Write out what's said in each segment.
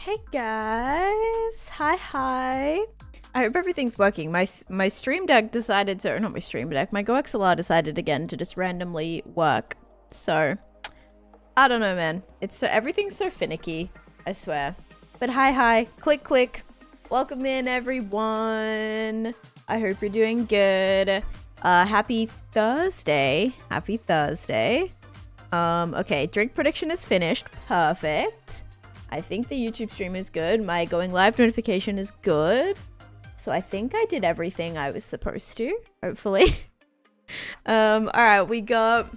Hey guys, hi. I hope everything's working. My stream deck decided to, or not my stream deck, my GoXLR decided again to just randomly work. So, I don't know, man. It's so, everything's so finicky, I swear. But hi, click. Welcome in, everyone. I hope you're doing good. Happy Thursday. Okay, drink prediction is finished. Perfect. I think the YouTube stream is good. My going live notification is good. So I think I did everything I was supposed to, hopefully. Alright, we got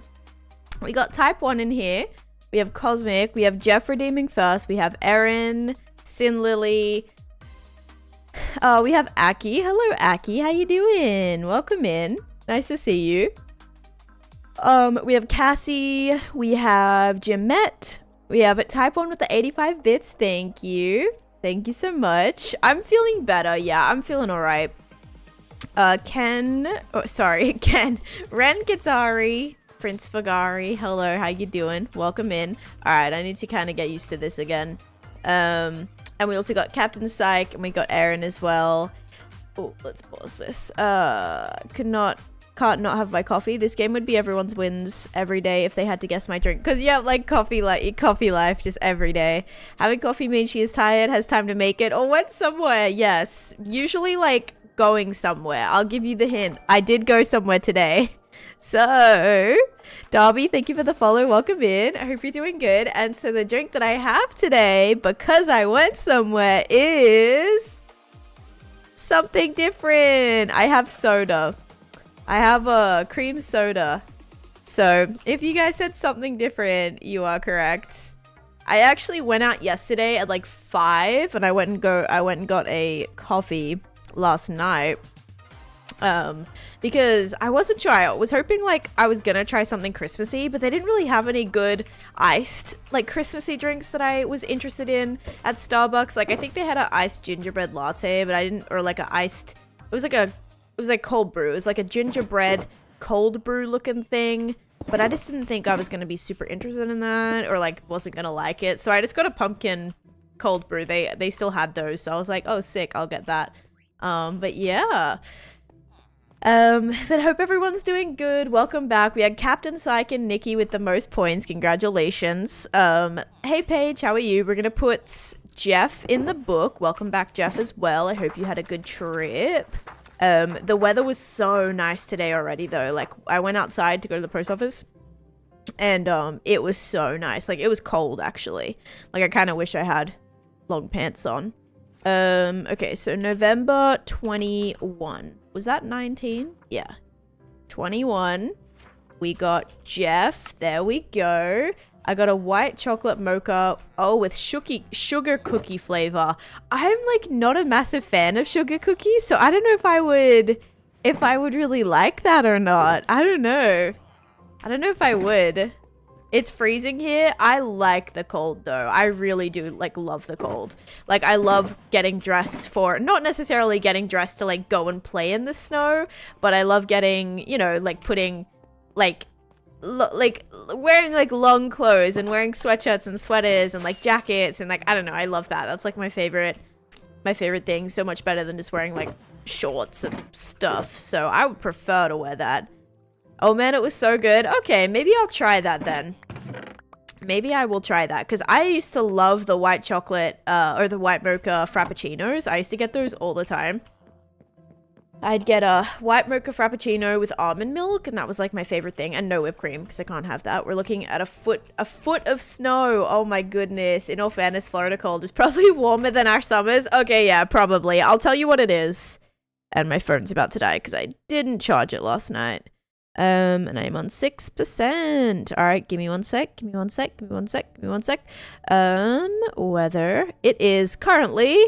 Type 1 in here. We have Cosmic, we have Jeff redeeming first, we have Erin, Sin Lily. We have Aki. Hello Aki, how you doing? Welcome in. Nice to see you. We have Cassie, we have Jimette. We have it Type 1 with the 85 bits. Thank you. Thank you so much. I'm feeling better. Yeah, I'm feeling alright. Ken. Ren Gitari. Prince Fagari. Hello, how you doing? Welcome in. Alright, I need to kind of get used to this again. And we also got Captain Psych, and we got Aaron as well. Oh, let's pause this. Can't not have my coffee. This game would be everyone's wins every day if they had to guess my drink. Because yeah, like coffee life just every day. Having coffee means she is tired, has time to make it, or went somewhere. Yes, usually like going somewhere. I'll give you the hint. I did go somewhere today. So, Darby, thank you for the follow. Welcome in. I hope you're doing good. And so the drink that I have today, because I went somewhere, is something different. I have soda. I have a cream soda. So if you guys said something different, you are correct. I actually went out yesterday at like 5 and I went and got a coffee last night. Because I wasn't sure. I was hoping like I was gonna try something Christmassy, but they didn't really have any good iced like Christmassy drinks that I was interested in at Starbucks. Like I think they had an iced gingerbread latte, but I didn't, or like it was like cold brew. It was like a gingerbread cold brew looking thing. But I just didn't think I was going to be super interested in that or like wasn't going to like it. So I just got a pumpkin cold brew. They still had those. So I was like, oh, sick. I'll get that. But yeah. But I hope everyone's doing good. Welcome back. We had Captain Psych and Nikki with the most points. Congratulations. Hey, Paige. How are you? We're going to put Jeff in the book. Welcome back, Jeff, as well. I hope you had a good trip. The weather was so nice today already though. Like I went outside to go to the post office and it was so nice. Like it was cold actually. Like I kind of wish I had long pants on. Okay, so November 21. Was that 19? Yeah. 21. We got Jeff. There we go. I got a white chocolate mocha, with sugar cookie flavor. I'm like not a massive fan of sugar cookies, so I don't know if I would really like that or not. I don't know if I would. It's freezing here. I like the cold though. I really do like love the cold. Like I love getting dressed for, not necessarily getting dressed to like go and play in the snow, but I love getting, you know, like putting like wearing like long clothes and wearing sweatshirts and sweaters and like jackets and like I don't know, I love that. That's like my favorite thing. So much better than just wearing like shorts and stuff. So I would prefer to wear that. Oh man, it was so good. Okay, maybe I'll try that then. Maybe I will try that because I used to love the white chocolate or the white mocha frappuccinos. I used to get those all the time. I'd get a white mocha frappuccino with almond milk, and that was like my favorite thing, and no whipped cream because I can't have that. We're looking at a foot of snow. Oh my goodness. In all fairness, Florida cold is probably warmer than our summers. Okay, yeah, probably. I'll tell you what it is. And my phone's about to die because I didn't charge it last night. And I'm on 6%. All right, give me one sec. Weather. It is currently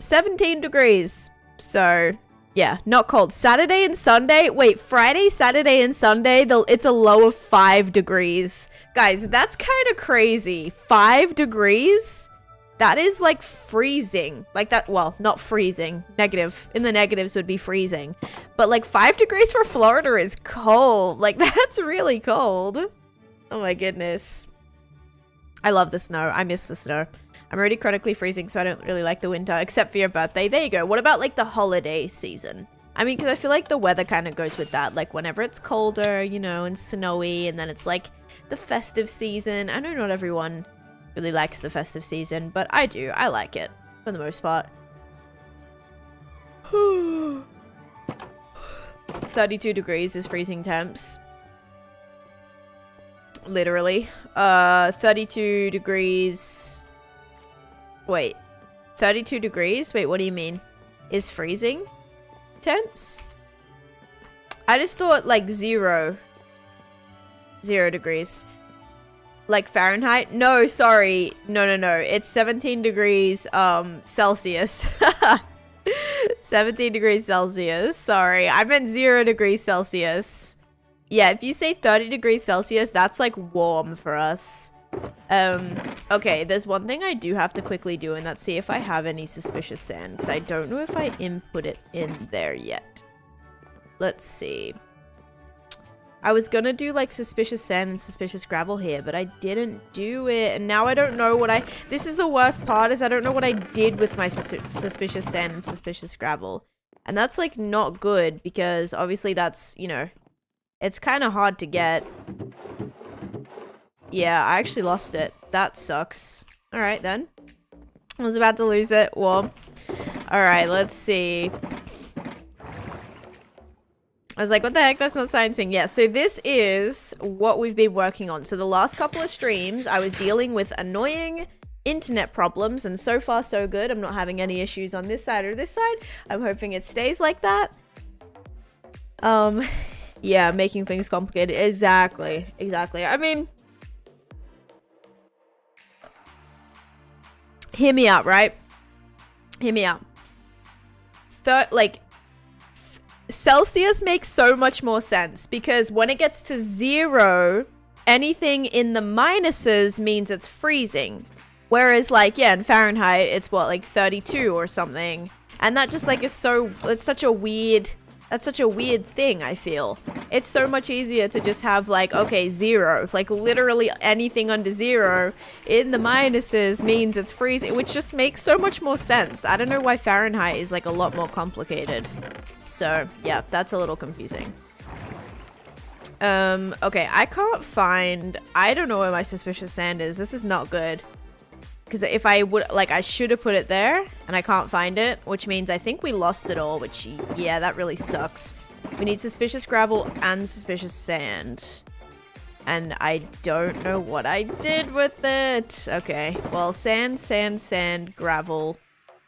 17 degrees. So, yeah, not cold. Saturday and Sunday. Wait, Friday, Saturday, and Sunday, it's a low of 5 degrees. Guys, that's kind of crazy. 5 degrees? That is like freezing. Like that, well, not freezing. Negative. In the negatives would be freezing. But like 5 degrees for Florida is cold. Like that's really cold. Oh my goodness. I love the snow. I miss the snow. I'm already chronically freezing, so I don't really like the winter, except for your birthday. There you go. What about like the holiday season? I mean, because I feel like the weather kind of goes with that. Like whenever it's colder, you know, and snowy, and then it's like the festive season. I know not everyone really likes the festive season, but I do. I like it for the most part. 32 degrees is freezing temps. Literally. 32 degrees. Wait. 32 degrees? Wait, what do you mean? Is freezing temps? I just thought like 0 degrees. Like Fahrenheit? No, sorry. No. It's 17 degrees Celsius. 17 degrees Celsius. Sorry. I meant 0 degrees Celsius. Yeah, if you say 30 degrees Celsius, that's like warm for us. Okay, there's one thing I do have to quickly do, and that's see if I have any suspicious sand, because I don't know if I input it in there yet. Let's see. I was gonna do like suspicious sand and suspicious gravel here, but I didn't do it, and now I don't know what this is the worst part, is I don't know what I did with my suspicious sand and suspicious gravel. And that's like not good, because obviously that's, you know, it's kind of hard to get. Yeah, I actually lost it. That sucks. Alright then. I was about to lose it. Well, alright, let's see. I was like, what the heck? That's not sciencing. Yeah, so this is what we've been working on. So the last couple of streams, I was dealing with annoying internet problems, and so far so good. I'm not having any issues on this side or this side. I'm hoping it stays like that. Yeah, making things complicated. Exactly. I mean, hear me out, right? Hear me out. Celsius makes so much more sense, because when it gets to 0, anything in the minuses means it's freezing. Whereas like, yeah, in Fahrenheit, it's what, like 32 or something. And that just like is it's such a weird, that's such a weird thing, I feel. It's so much easier to just have like, okay, 0. Like literally anything under 0 in the minuses means it's freezing, which just makes so much more sense. I don't know why Fahrenheit is like a lot more complicated. So yeah, that's a little confusing. Okay, I can't find, I don't know where my suspicious sand is. This is not good. Because if I would, like, I should have put it there, and I can't find it, which means I think we lost it all, which, yeah, that really sucks. We need suspicious gravel and suspicious sand. And I don't know what I did with it. Okay, well, sand, gravel,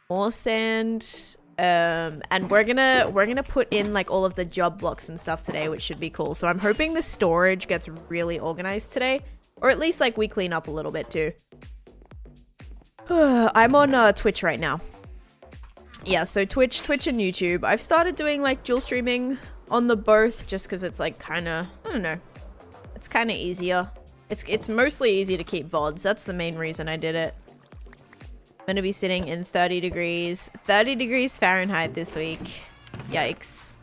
more sand. And we're gonna put in, like, all of the job blocks and stuff today, which should be cool. So I'm hoping the storage gets really organized today. Or at least, like, we clean up a little bit, too. I'm on Twitch right now. Yeah, so Twitch and YouTube. I've started doing like dual streaming on the both just because it's like kind of, I don't know. It's kind of easier. It's mostly easy to keep VODs. That's the main reason I did it. I'm going to be sitting in 30 degrees Fahrenheit this week. Yikes.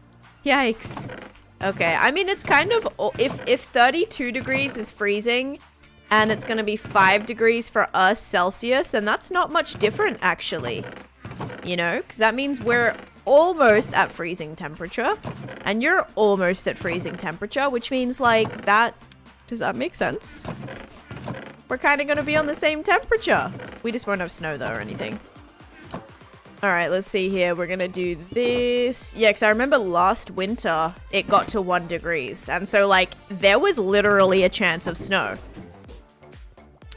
Okay, I mean, it's kind of, if 32 degrees is freezing, and it's going to be 5 degrees for us Celsius, then that's not much different, actually. You know? Because that means we're almost at freezing temperature. And you're almost at freezing temperature, which means, like, that... Does that make sense? We're kind of going to be on the same temperature. We just won't have snow, though, or anything. Alright, let's see here. We're going to do this. Yeah, because I remember last winter, it got to 1 degrees. And so, like, there was literally a chance of snow.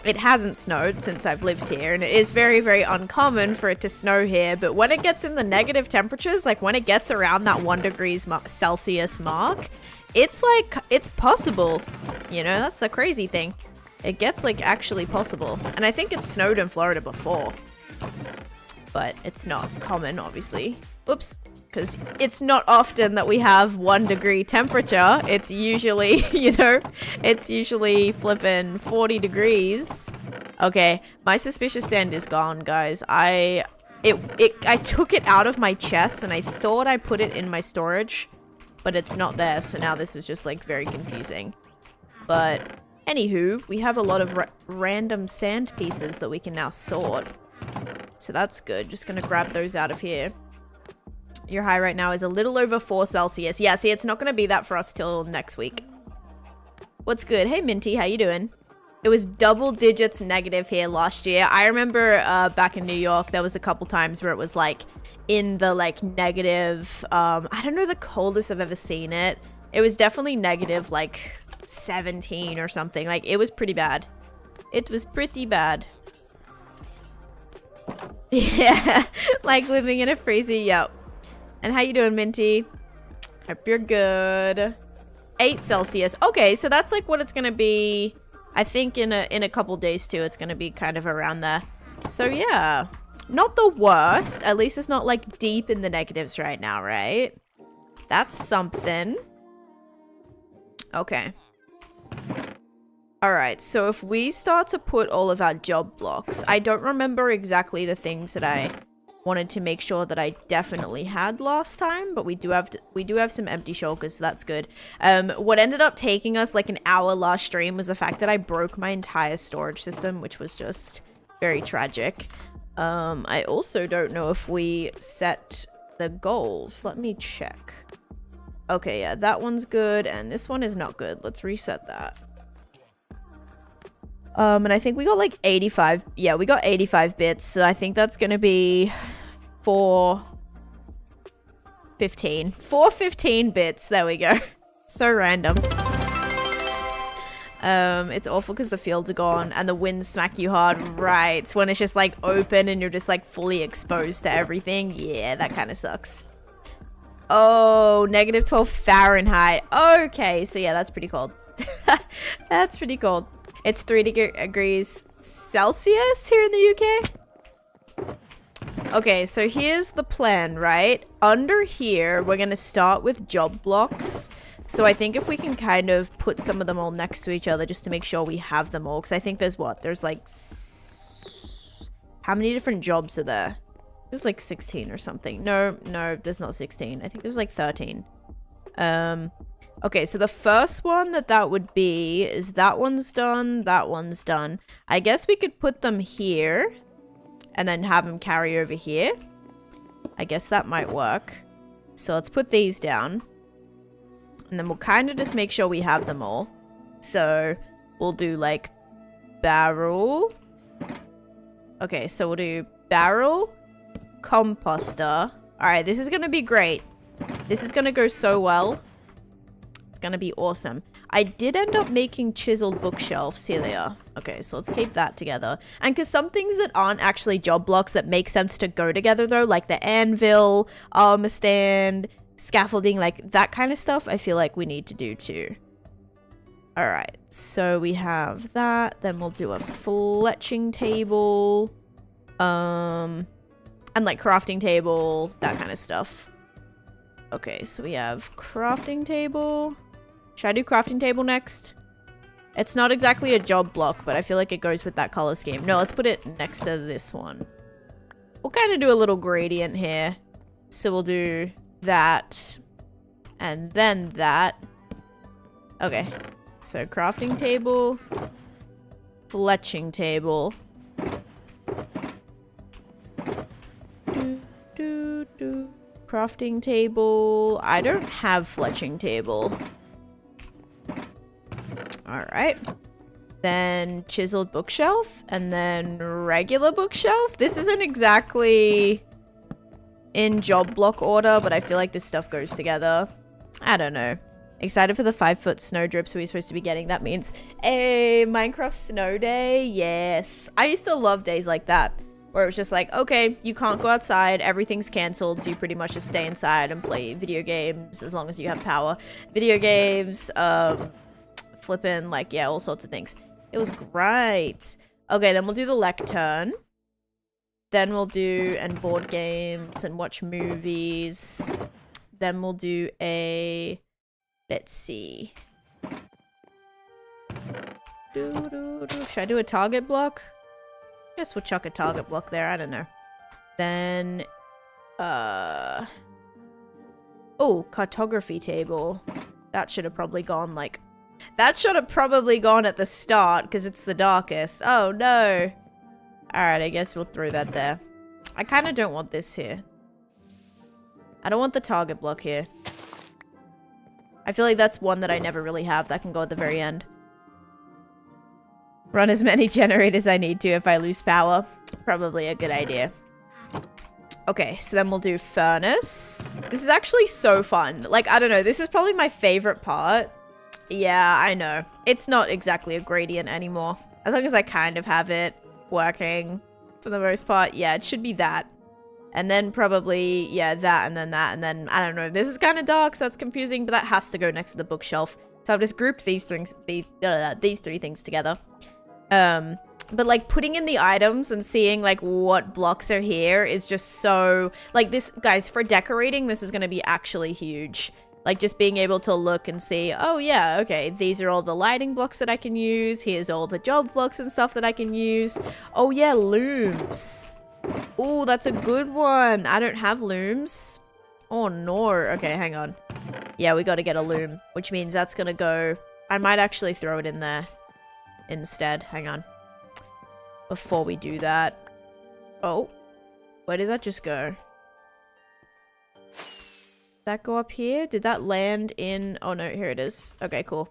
It hasn't snowed since I've lived here, and it is very, very uncommon for it to snow here, but when it gets in the negative temperatures, like when it gets around that 1 degrees Celsius mark, it's like, it's possible. You know, that's the crazy thing. It gets like actually possible. And I think it snowed in Florida before, but it's not common, obviously. Oops. Because it's not often that we have 1 degree temperature. It's usually, you know, it's usually flipping 40 degrees. Okay, my suspicious sand is gone, guys. I took it out of my chest and I thought I put it in my storage, but it's not there. So now this is just like very confusing. But Anywho, we have a lot of random sand pieces that we can now sort. So that's good. Just gonna grab those out of here. Your high right now is a little over 4 Celsius. Yeah, see, it's not gonna be that for us till next week. What's good? Hey, Minty, how you doing? It was double digits negative here last year. I remember back in New York, there was a couple times where it was like in the like negative, I don't know the coldest I've ever seen it. It was definitely negative like 17 or something. Like it was pretty bad. It was pretty bad. Yeah, like living in a freezer. Yep. And how you doing, Minty? Hope you're good. 8 Celsius. Okay, so that's like what it's gonna be. I think in a couple days too, it's gonna be kind of around there. So yeah, not the worst. At least it's not like deep in the negatives right now, right? That's something. Okay. All right, so if we start to put all of our job blocks, I don't remember exactly the things that I wanted to make sure that I definitely had last time, but we do have some empty shulkers, so that's good. What ended up taking us like an hour last stream was the fact that I broke my entire storage system, which was just very tragic. I also don't know if we set the goals. Let me check. Okay, yeah, that one's good, and this one is not good. Let's reset that. And I think we got like 85. Yeah, we got 85 bits. So I think that's going to be 415. 415 bits. There we go. So random. It's awful because the fields are gone and the winds smack you hard. Right. When it's just like open and you're just like fully exposed to everything. Yeah, that kind of sucks. Oh, negative 12 Fahrenheit. Okay. So yeah, that's pretty cold. That's pretty cold. It's 3 degrees Celsius here in the UK. Okay, so here's the plan, right? Under here, we're going to start with job blocks. So I think if we can kind of put some of them all next to each other just to make sure we have them all. Because I think there's what? There's like... How many different jobs are there? There's like 16 or something. No, there's not 16. I think there's like 13. Okay, so the first one that would be is that one's done, that one's done. I guess we could put them here and then have them carry over here. I guess that might work. So let's put these down. And then we'll kind of just make sure we have them all. So we'll do like barrel. Okay, so we'll do barrel, composter. All right, this is going to be great. This is going to go so well. Gonna be awesome. I did end up making chiseled bookshelves. Here they are. Okay, so let's keep that together. And because some things that aren't actually job blocks that make sense to go together though, like the anvil, armor stand, scaffolding, like that kind of stuff, I feel like we need to do too. All right, so we have that. Then we'll do a fletching table, and like crafting table, that kind of stuff. Okay, so we have crafting table. Should I do crafting table next? It's not exactly a job block, but I feel like it goes with that color scheme. No, let's put it next to this one. We'll kind of do a little gradient here. So we'll do that. And then that. Okay. So crafting table. Fletching table. Crafting table. I don't have fletching table. Alright. Then chiseled bookshelf. And then regular bookshelf. This isn't exactly in job block order, but I feel like this stuff goes together. I don't know. Excited for the 5-foot snow drips we're supposed to be getting. That means a Minecraft snow day. Yes. I used to love days like that. Where it was just like, okay, you can't go outside, everything's cancelled, so you pretty much just stay inside and play video games as long as you have power. Video games, flipping, like, yeah, all sorts of things. It was great. Okay, then we'll do the lectern. Then we'll do, and board games, and watch movies. Then we'll do a, let's see. Should I do a target block? Guess we'll chuck a target block there. I don't know. Then, oh, cartography table. That should have probably gone, like, That should have probably gone at the start because it's the darkest. Oh, no. Alright, I guess we'll throw that there. I kind of don't want this here. I don't want the target block here. I feel like that's one that I never really have that can go at the very end. Run as many generators I need to if I lose power. Probably a good idea. Okay, so then we'll do furnace. This is actually so fun. Like, I don't know. This is probably my favorite part. Yeah, I know. It's not exactly a gradient anymore. As long as I kind of have it working for the most part. Yeah, it should be that. And then probably, yeah, that and then that. And then, I don't know. This is kind of dark, so that's confusing. But that has to go next to the bookshelf. So I've just grouped these three things together. But like putting in the items and seeing like what blocks are here is just so like this, guys, for decorating, this is going to be actually huge. Like just being able to look and see, oh yeah, okay, these are all the lighting blocks that I can use. Here's all the job blocks and stuff that I can use. Oh yeah, looms. Oh, that's a good one. I don't have looms. Oh no. Okay, hang on. Yeah, we got to get a loom, which means that's going to go. I might actually throw it in there instead. Hang on. Before we do that. Oh, where did that just go? Did that go up here? Did that land in? Oh no, here it is. Okay, cool.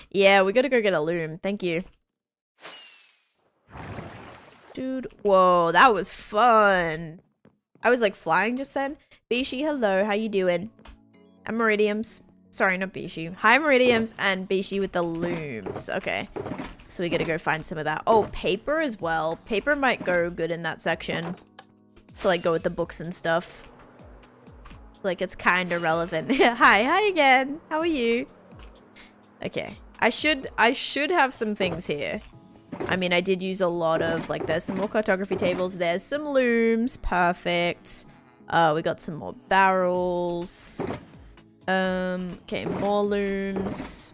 Yeah, we gotta go get a loom. Thank you. Dude, whoa, that was fun. I was like flying just then. Bishi, hello, how you doing? I'm Meridiums. Sorry, not Bishi. Hi, Meridiums and Bishi with the looms. Okay. So we gotta go find some of that. Oh, paper as well. Paper might go good in that section. To like go with the books and stuff. Like it's kind of relevant. Hi again. How are you? Okay. I should have some things here. I mean, I did use a lot of like there's some more cartography tables. There's some looms. Perfect. We got some more barrels. Okay, more looms.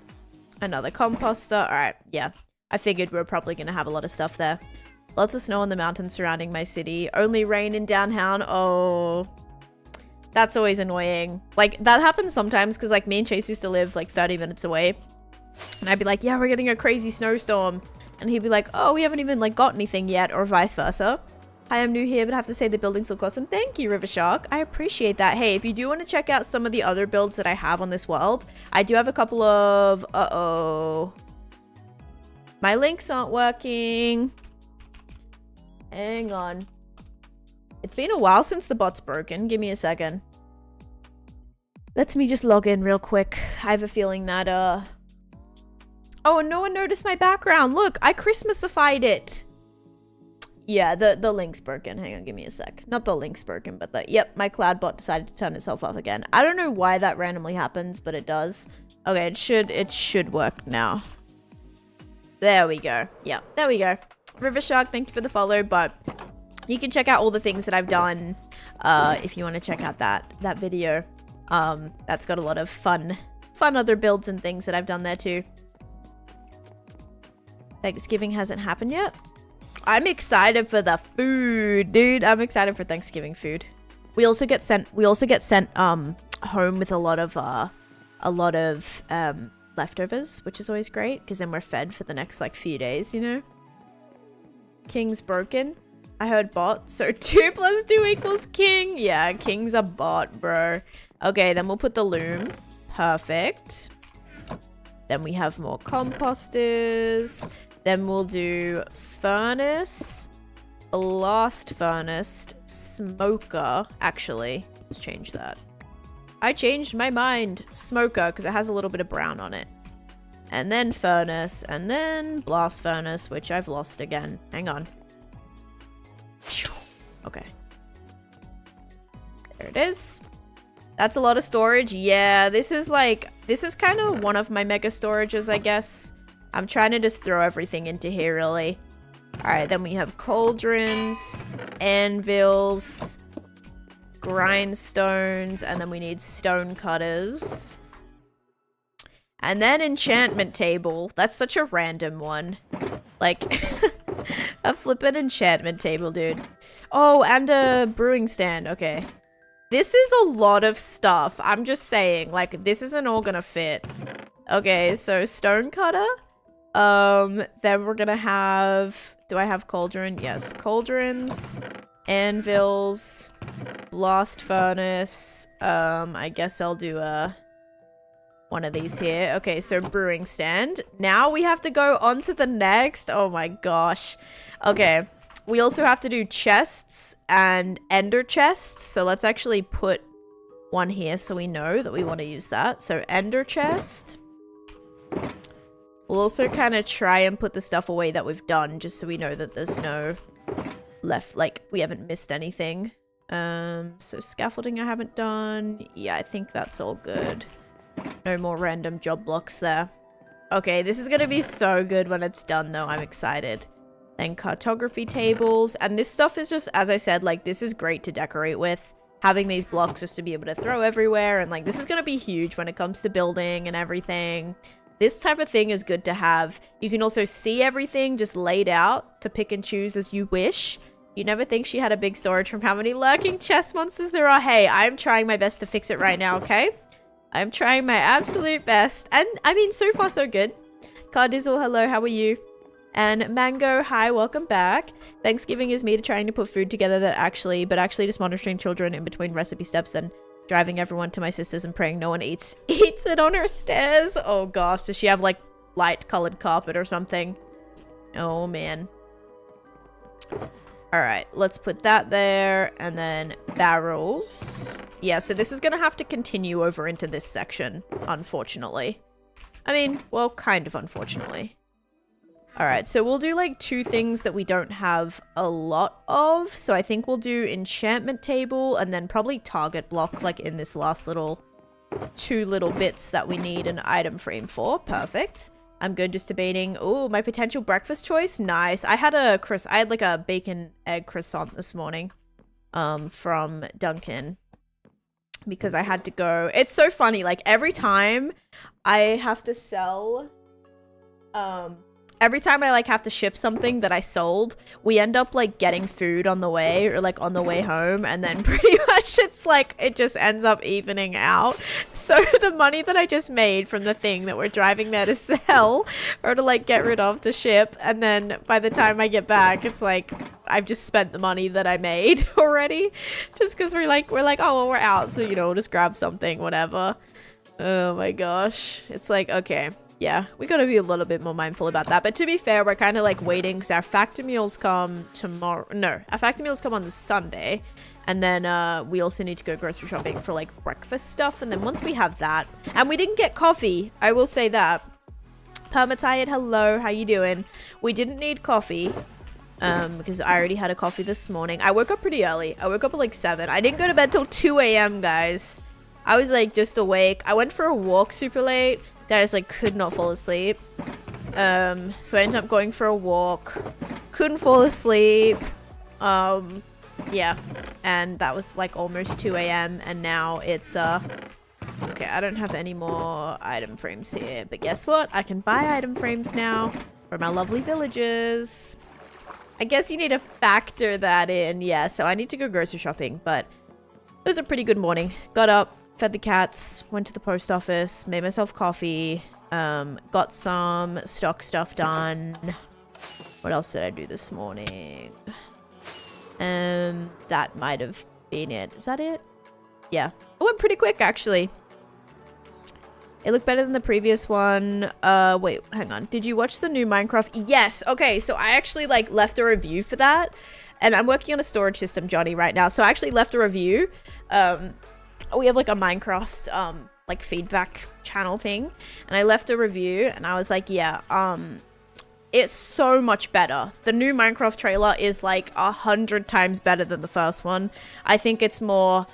Another composter. Alright, yeah. I figured we were probably going to have a lot of stuff there. Lots of snow on the mountains surrounding my city. Only rain in downtown. Oh, that's always annoying. Like, that happens sometimes because, like, me and Chase used to live, like, 30 minutes away. And I'd be like, yeah, we're getting a crazy snowstorm. And he'd be like, oh, we haven't even, like, got anything yet, or vice versa. Hi, I'm new here, but I have to say the buildings look awesome. Thank you, River Shark. I appreciate that. Hey, if you do want to check out some of the other builds that I have on this world, I do have a couple of... Uh-oh. My links aren't working. Hang on. It's been a while since the bot's broken. Give me a second. Let me just log in real quick. I have a feeling that, Oh, no one noticed my background. Look, I Christmasified it. Yeah, the link's broken. Hang on, give me a sec. Not the link's broken, but the... Yep, my cloud bot decided to turn itself off again. I don't know why that randomly happens, but it does. Okay, it should work now. There we go. Yeah, there we go. River Shark, thank you for the follow, but you can check out all the things that I've done if you want to check out that video. That's got a lot of fun other builds and things that I've done there too. Thanksgiving hasn't happened yet. I'm excited for the food, dude. I'm excited for Thanksgiving food. We also get sent home with a lot of leftovers, which is always great because then we're fed for the next like few days, you know. King's broken. I heard bot. So 2 + 2 = king. Yeah, king's a bot, bro. Okay, then we'll put the loom. Perfect. Then we have more composters. Then we'll do furnace, blast furnace, smoker. Actually, let's change that. I changed my mind. Smoker, because it has a little bit of brown on it. And then furnace, and then blast furnace, which I've lost again. Hang on. Okay. There it is. That's a lot of storage. Yeah, this is kind of one of my mega storages, I guess. I'm trying to just throw everything into here, really. Alright, then we have cauldrons, anvils, grindstones, and then we need stone cutters. And then enchantment table. That's such a random one. Like, a flippin' enchantment table, dude. Oh, and a brewing stand. Okay. This is a lot of stuff. I'm just saying, like, this isn't all gonna fit. Okay, so stone cutter. Then we're gonna have... Do I have cauldron? Yes, cauldrons, anvils, blast furnace. I guess I'll do one of these here. Okay, so brewing stand. Now we have to go on to the next. Oh my gosh. Okay, we also have to do chests and ender chests. So let's actually put one here so we know that we want to use that. So ender chest. We'll also kind of try and put the stuff away that we've done just so we know that there's no left, like we haven't missed anything. So scaffolding I haven't done. Yeah, I think that's all good. No more random job blocks there. Okay, this is gonna be so good when it's done though. I'm excited. Then cartography tables. And this stuff is just, as I said, like this is great to decorate with. Having these blocks just to be able to throw everywhere. And like this is gonna be huge when it comes to building and everything. This type of thing is good to have. You can also see everything just laid out to pick and choose as you wish. You never think she had a big storage from how many lurking chest monsters there are. Hey, I'm trying my best to fix it right now, okay? I'm trying my absolute best. And, I mean, so far so good. Cardizzle, hello, how are you? And Mango, hi, welcome back. Thanksgiving is me trying to put food together but actually just monitoring children in between recipe steps and driving everyone to my sister's and praying no one eats it on her stairs. Oh gosh, does she have like light colored carpet or something? Oh man. All right, let's put that there. And then barrels. Yeah, so this is gonna have to continue over into this section, unfortunately. I mean, well, kind of unfortunately. All right, so we'll do like 2 things that we don't have a lot of. So I think we'll do enchantment table and then probably target block like in this last little 2 little bits that we need an item frame for. Perfect. I'm good, just debating. Oh, my potential breakfast choice. Nice. I had like a bacon egg croissant this morning from Dunkin' because I had to go. It's so funny. Like every time I have to sell every time I like have to ship something that I sold, we end up like getting food on the way or like on the way home, and then pretty much it's like it just ends up evening out. So the money that I just made from the thing that we're driving there to sell or to like get rid of to ship, and then by the time I get back it's like I've just spent the money that I made already, just because we're like, oh well, we're out, so you know, we'll just grab something, whatever. Oh my gosh, it's like, okay. Yeah, we gotta be a little bit more mindful about that. But to be fair, we're kind of like waiting because our factor meals come tomorrow. No, our factor meals come on the Sunday. And then we also need to go grocery shopping for like breakfast stuff. And then once we have that, and we didn't get coffee, I will say that. Permatired, hello, how you doing? We didn't need coffee because I already had a coffee this morning. I woke up pretty early. I woke up at like 7. I didn't go to bed till 2 a.m. guys. I was like just awake. I went for a walk super late. I just like could not fall asleep. So I ended up going for a walk. Couldn't fall asleep. Yeah. And that was like almost 2 a.m. And now it's okay, I don't have any more item frames here. But guess what? I can buy item frames now for my lovely villagers. I guess you need to factor that in. Yeah, so I need to go grocery shopping, but it was a pretty good morning. Got up, fed the cats, went to the post office, made myself coffee, got some stock stuff done. What else did I do this morning? That might have been it. Is that it? Yeah. It went pretty quick, actually. It looked better than the previous one. Wait, hang on. Did you watch the new Minecraft? Yes. Okay, so I actually like left a review for that. And I'm working on a storage system, Johnny, right now. So I actually left a review. We have like a Minecraft like feedback channel thing, and I left a review and I was like, yeah, it's so much better. The new Minecraft trailer is like 100 times better than the first one. I think it's more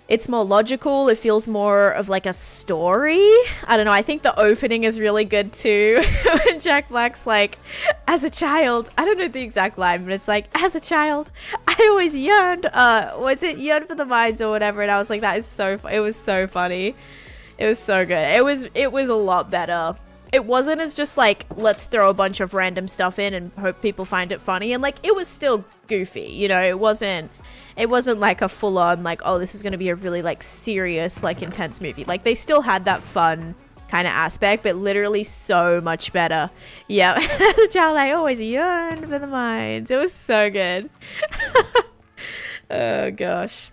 logical. It feels more of like a story. I don't know. I think the opening is really good too. When Jack Black's like, as a child, I don't know the exact line, but it's like, as a child, I always yearned, was it yearned for the mines or whatever? And I was like, that is so, it was so funny. It was so good. It was a lot better. It wasn't as just like, let's throw a bunch of random stuff in and hope people find it funny. And like, it was still goofy, you know, it wasn't like a full on like, oh, this is going to be a really like serious, like intense movie. Like they still had that fun kind of aspect, but literally so much better. Yeah, as a child, I always yearned for the mines. It was so good. Oh gosh.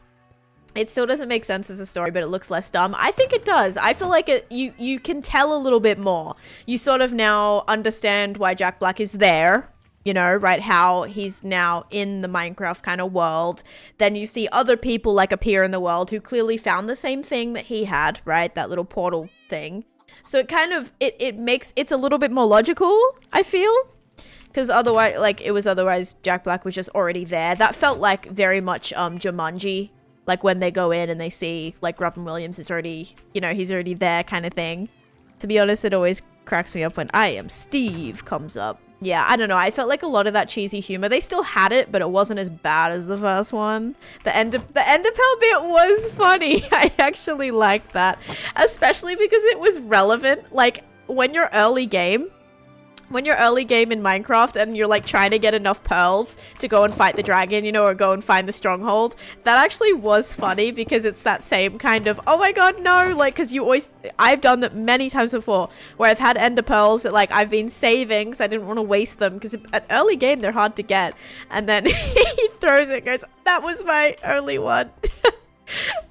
It still doesn't make sense as a story, but it looks less dumb. I think it does. I feel like you can tell a little bit more. You sort of now understand why Jack Black is there, you know, right? How he's now in the Minecraft kind of world. Then you see other people like appear in the world who clearly found the same thing that he had, right? That little portal thing. So it kind of, it makes, it's a little bit more logical, I feel. Because otherwise, like, otherwise Jack Black was just already there. That felt like very much Jumanji. Like when they go in and they see like Robin Williams is already, you know, he's already there kind of thing. To be honest, it always cracks me up when I am Steve comes up. Yeah, I don't know. I felt like a lot of that cheesy humor. They still had it, but it wasn't as bad as the first one. The Enderpearl bit was funny. I actually liked that. Especially because it was relevant. Like when you're early game in Minecraft and you're like trying to get enough pearls to go and fight the dragon, you know, or go and find the stronghold, that actually was funny because it's that same kind of, oh my god, no, like, because you always, I've done that many times before where I've had ender pearls that like I've been saving because I didn't want to waste them because at early game they're hard to get, and then he throws it and goes, that was my only one.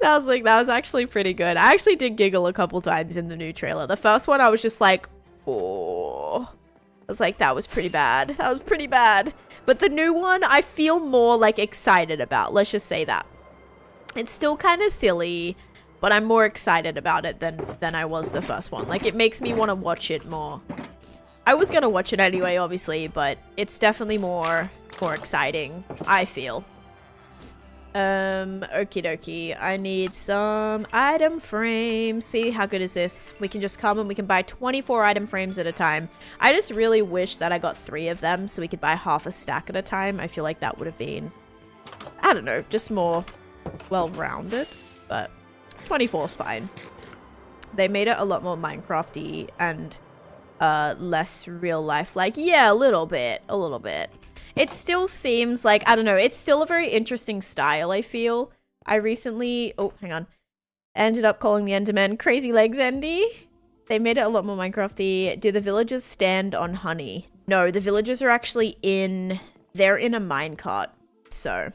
I was like, that was actually pretty good. I actually did giggle a couple times in the new trailer. The first one I was just like, oh, I was like, that was pretty bad. That was pretty bad. But the new one, I feel more like excited about. Let's just say that. It's still kind of silly, but I'm more excited about it than I was the first one. Like, it makes me want to watch it more. I was going to watch it anyway, obviously, but it's definitely more exciting, I feel. Okie dokie. I need some item frames. See, how good is this? We can just come and we can buy 24 item frames at a time. I just really wish that I got 3 of them so we could buy half a stack at a time. I feel like that would have been, I don't know, just more well-rounded, but 24 is fine. They made it a lot more Minecraft-y and less real life. Like, yeah, a little bit. It still seems like, I don't know, it's still a very interesting style, I feel. I recently, oh, hang on, ended up calling the Enderman Crazy Legs Endy. They made it a lot more Minecraft-y. Do the villagers stand on honey? No, the villagers are actually they're in a minecart. So,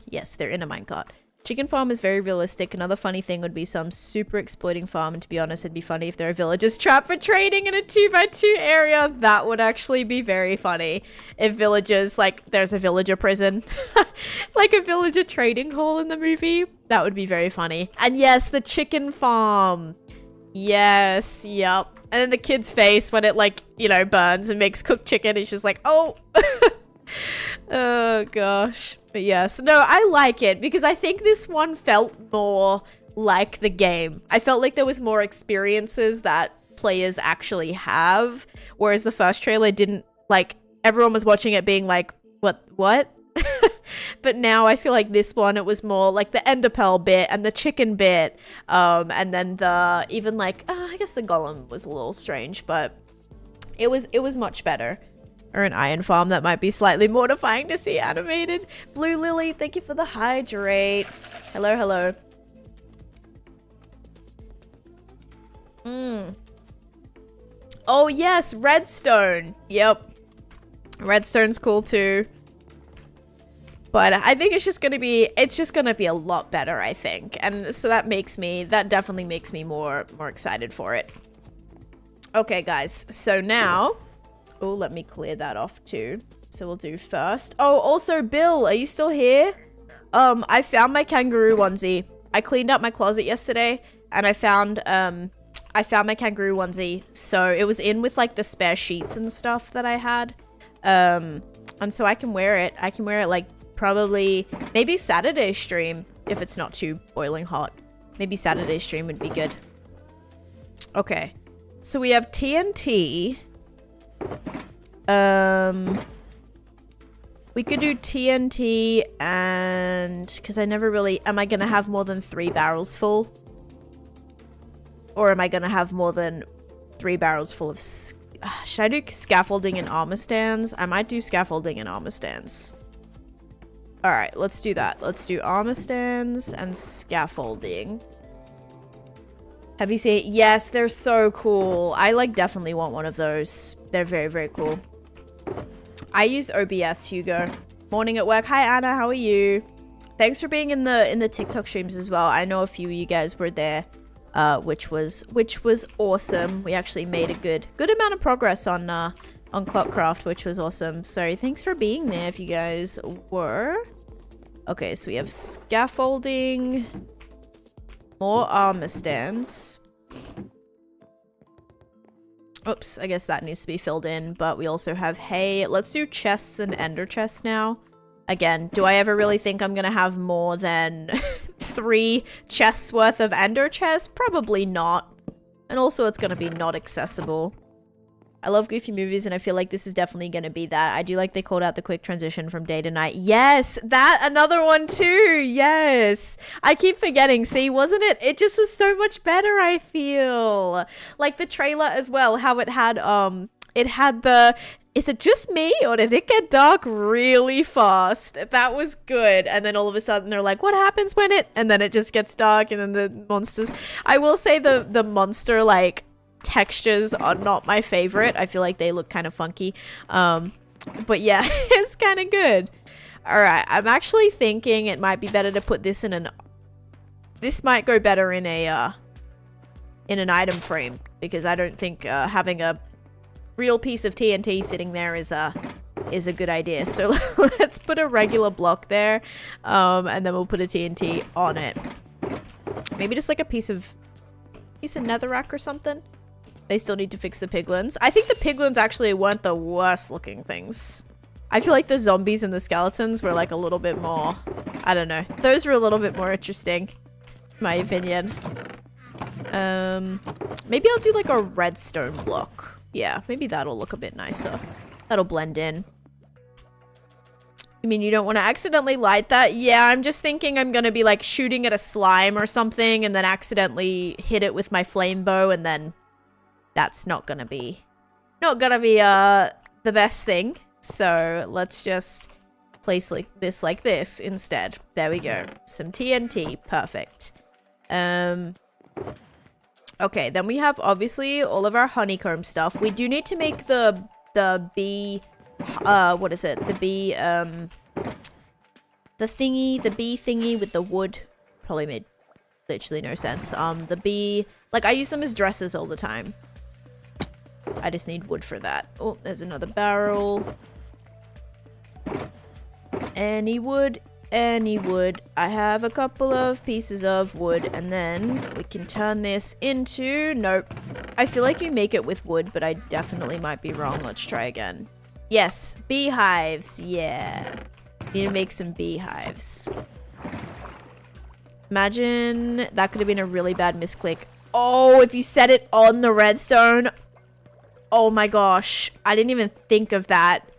yes, they're in a minecart. Chicken farm is very realistic. Another funny thing would be some super exploiting farm. And to be honest, it'd be funny if there are villagers trapped for trading in a 2x2 area. That would actually be very funny. If villagers, like, there's a villager prison. Like a villager trading hall in the movie. That would be very funny. And yes, the chicken farm. Yes, yep. And then the kid's face when it, like, you know, burns and makes cooked chicken. It's just like, oh. Oh, gosh. But yes, no, I like it because I think this one felt more like the game. I felt like there was more experiences that players actually have, whereas the first trailer didn't, like, everyone was watching it being like, what? But now I feel like this one, it was more like the enderpearl bit and the chicken bit, and then the, even like, I guess the golem was a little strange, but it was much better. Or an iron farm that might be slightly mortifying to see animated. Blue Lily, thank you for the hydrate. Hello. Oh yes, redstone. Yep. Redstone's cool too. But I think it's just gonna be a lot better, I think. And so that definitely makes me more excited for it. Okay guys, so now, oh, let me clear that off too. So we'll do first. Oh, also, Bill, are you still here? I found my kangaroo onesie. I cleaned up my closet yesterday, and I found my kangaroo onesie. So it was in with like the spare sheets and stuff that I had. And so I can wear it. I can wear it like probably maybe Saturday stream if it's not too boiling hot. Maybe Saturday stream would be good. Okay, so we have TNT. We could do TNT and because I never really, am I gonna have more than 3 barrels full, or am I gonna have more than 3 barrels full of should I do scaffolding and armor stands? I might do scaffolding and armor stands. All right, let's do that. Let's do armor stands and scaffolding. Have you seen? Yes, they're so cool. I like definitely want one of those. They're very, very cool. I use OBS, Hugo. Morning at work. Hi, Anna. How are you? Thanks for being in the TikTok streams as well. I know a few of you guys were there, which was awesome. We actually made a good amount of progress on Clockcraft, which was awesome. So thanks for being there if you guys were. Okay, so we have scaffolding. More armor stands. Oops, I guess that needs to be filled in, but we also have hay. Let's do chests and ender chests now. Again, do I ever really think I'm gonna have more than 3 chests worth of ender chests? Probably not. And also it's gonna be not accessible. I love goofy movies and I feel like this is definitely going to be that. I do like they called out the quick transition from day to night. Yes, that another one too. Yes. I keep forgetting. See, wasn't it? It just was so much better, I feel. Like the trailer as well, how it had the is it just me or did it get dark really fast? That was good. And then all of a sudden they're like, what happens when it? And then it just gets dark and then the monsters. I will say the monster like textures are not my favorite. I feel like they look kind of funky. But yeah, it's kind of good. All right, I'm actually thinking it might be better to put this in an. This might go better in a in an item frame because I don't think having a real piece of TNT sitting there is a good idea. So let's put a regular block there, and then we'll put a TNT on it. Maybe just like a piece of netherrack or something. They still need to fix the piglins. I think the piglins actually weren't the worst looking things. I feel like the zombies and the skeletons were like a little bit more, I don't know. Those were a little bit more interesting, in my opinion. Maybe I'll do like a redstone block. Yeah, maybe that'll look a bit nicer. That'll blend in. I mean, you don't want to accidentally light that? Yeah, I'm just thinking I'm going to be like shooting at a slime or something and then accidentally hit it with my flame bow and then that's not gonna be the best thing. So let's just place like this instead. There we go. Some TNT. Perfect. Okay, then we have obviously all of our honeycomb stuff. We do need to make the bee what is it? The bee the bee thingy with the wood. Probably made literally no sense. The bee, like I use them as dresses all the time. I just need wood for that. Oh, there's another barrel. Any wood, any wood. I have a couple of pieces of wood and then we can turn this into... Nope. I feel like you make it with wood, but I definitely might be wrong. Let's try again. Yes, beehives. Yeah. Need to make some beehives. Imagine that could have been a really bad misclick. Oh, if you set it on the redstone... Oh my gosh, I didn't even think of that.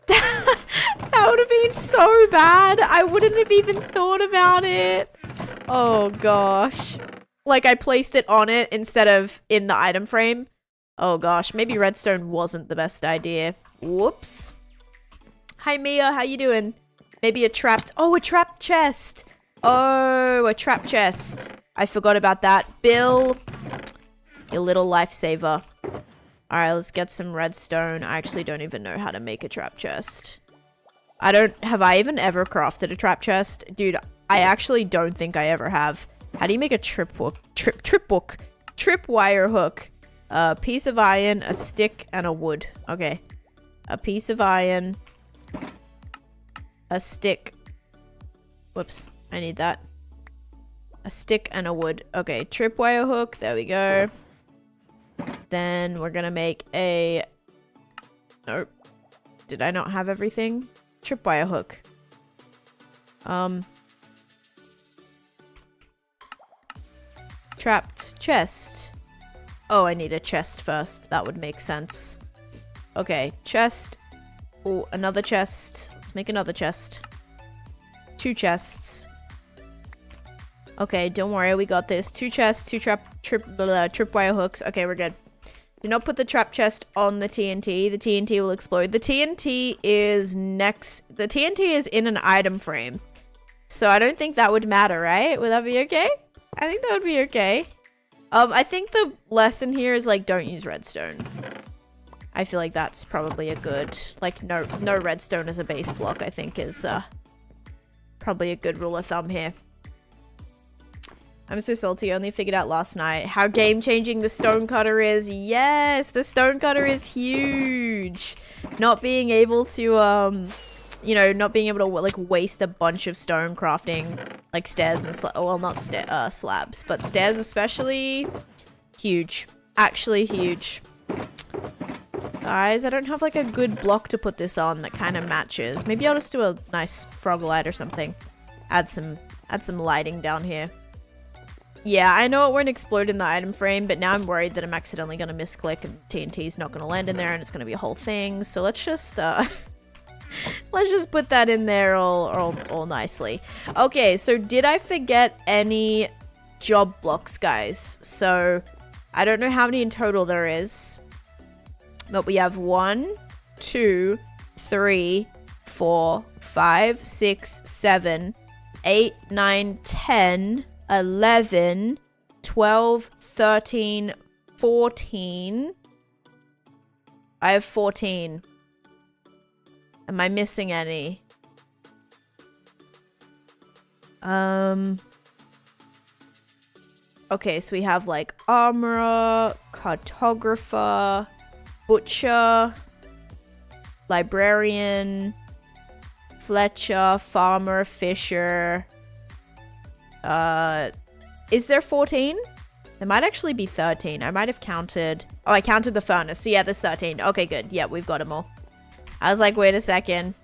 That would have been so bad. I wouldn't have even thought about it. Oh gosh. Like I placed it on it instead of in the item frame. Oh gosh, maybe redstone wasn't the best idea. Whoops. Hi Mia, how you doing? Maybe a trapped... Oh, a trapped chest. Oh, a trapped chest. I forgot about that. Bill, your little lifesaver. Alright, let's get some redstone. I actually don't even know how to make a trap chest. Have I even ever crafted a trap chest? Dude, I actually don't think I ever have. How do you make a tripwire hook? A piece of iron, a stick, and a wood. Okay. A piece of iron. A stick. Whoops. I need that. A stick and a wood. Okay, tripwire hook. There we go. Then we're gonna make a... Nope. Did I not have everything? Tripwire hook. Trapped chest. Oh, I need a chest first. That would make sense. Okay, chest. Oh, another chest. Let's make another chest. 2 chests. Okay, don't worry, we got this. 2 chests, 2 tripwire hooks. Okay, we're good. Do not put the trap chest on the TNT. The TNT will explode. The TNT is next. The TNT is in an item frame. So I don't think that would matter, right? Would that be okay? I think that would be okay. I think the lesson here is like don't use redstone. I feel like that's probably a good, like no redstone as a base block, I think is probably a good rule of thumb here. I'm so salty, I only figured out last night how game-changing the stone cutter is. Yes, the stone cutter is huge. Not being able to, you know, not being able to like waste a bunch of stone crafting like stairs and well, not slabs, but stairs especially. Huge. Actually huge. Guys, I don't have like a good block to put this on that kind of matches. Maybe I'll just do a nice frog light or something. Add some lighting down here. Yeah, I know it won't explode in the item frame, but now I'm worried that I'm accidentally going to misclick and TNT's not going to land in there and it's going to be a whole thing. So let's just let's just put that in there all nicely. Okay, so did I forget any job blocks, guys? So I don't know how many in total there is, but we have 1, 2, 3, 4, 5, 6, 7, 8, 9, 10, 11, 12, 13, 14. I have 14. Am I missing any? Okay, so we have like armorer, cartographer, butcher, librarian, Fletcher, farmer, fisher. Is there 14? There might actually be 13. I might have counted. Oh, I counted the furnace. So yeah, there's 13. Okay, good. Yeah, we've got them all. I was like, wait a second.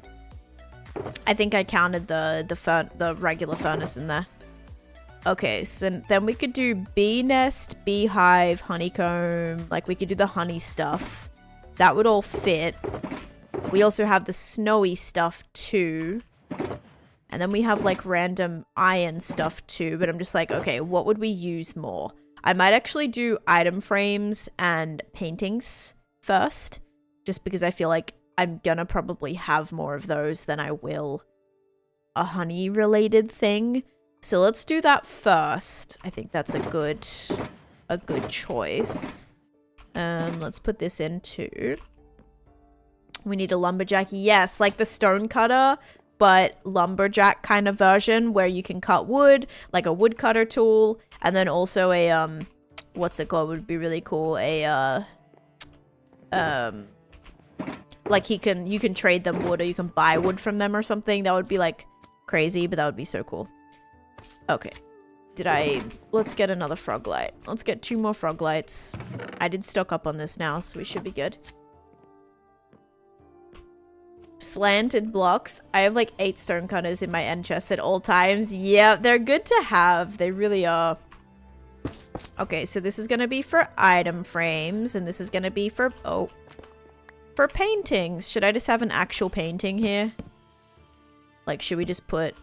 I think I counted the regular furnace in there. Okay, so then we could do bee nest, beehive, honeycomb. Like we could do the honey stuff. That would all fit. We also have the snowy stuff too. And then we have like random iron stuff too, but I'm just like, okay, what would we use more? I might actually do item frames and paintings first, just because I feel like I'm gonna probably have more of those than I will a honey related thing. So let's do that first. I think that's a good choice. Let's put this in too. We need a lumberjack. Yes, like the stone cutter, but lumberjack kind of version where you can cut wood, like a woodcutter tool, and then also a what's it called? Would be really cool. A like you can trade them wood or you can buy wood from them or something. That would be like crazy, but that would be so cool. Okay. Let's get another frog light. Let's get 2 more frog lights. I did stock up on this now, so we should be good. Slanted blocks. I have like 8 stone cutters in my end chest at all times. Yeah, they're good to have. They really are. Okay, so this is going to be for item frames, and this is going to be for, for paintings. Should I just have an actual painting here? Like, should we just put...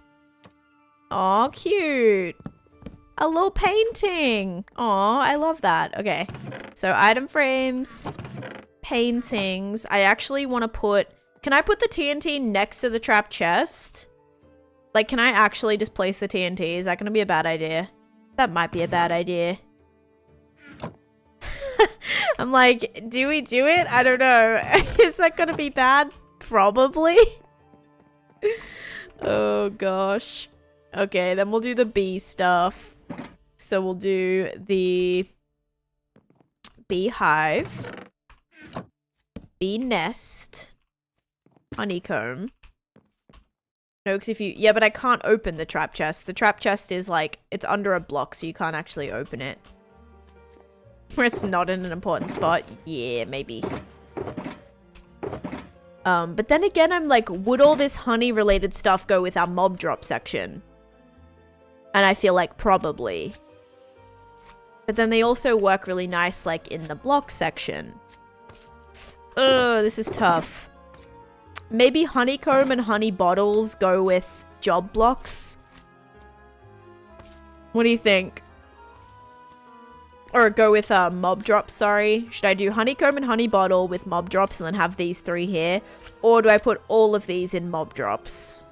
Aw, cute. A little painting. Aw, I love that. Okay, so item frames, paintings. I actually want to put... Can I put the TNT next to the trap chest? Like, can I actually just place the TNT? Is that going to be a bad idea? That might be a bad idea. I'm like, do we do it? I don't know. Is that going to be bad? Probably. Oh, gosh. Okay, then we'll do the bee stuff. So we'll do the beehive, bee nest, honeycomb. No, because if you... Yeah, but I can't open the trap chest. The trap chest is like... It's under a block, so you can't actually open it. Where it's not in an important spot. Yeah, maybe. But then again, I'm like, would all this honey-related stuff go with our mob drop section? And I feel like probably. But then they also work really nice, like, in the block section. Ugh, this is tough. Maybe honeycomb and honey bottles go with job blocks. What do you think? Or go with mob drops, sorry. Should I do honeycomb and honey bottle with mob drops and then have these 3 here? Or do I put all of these in mob drops?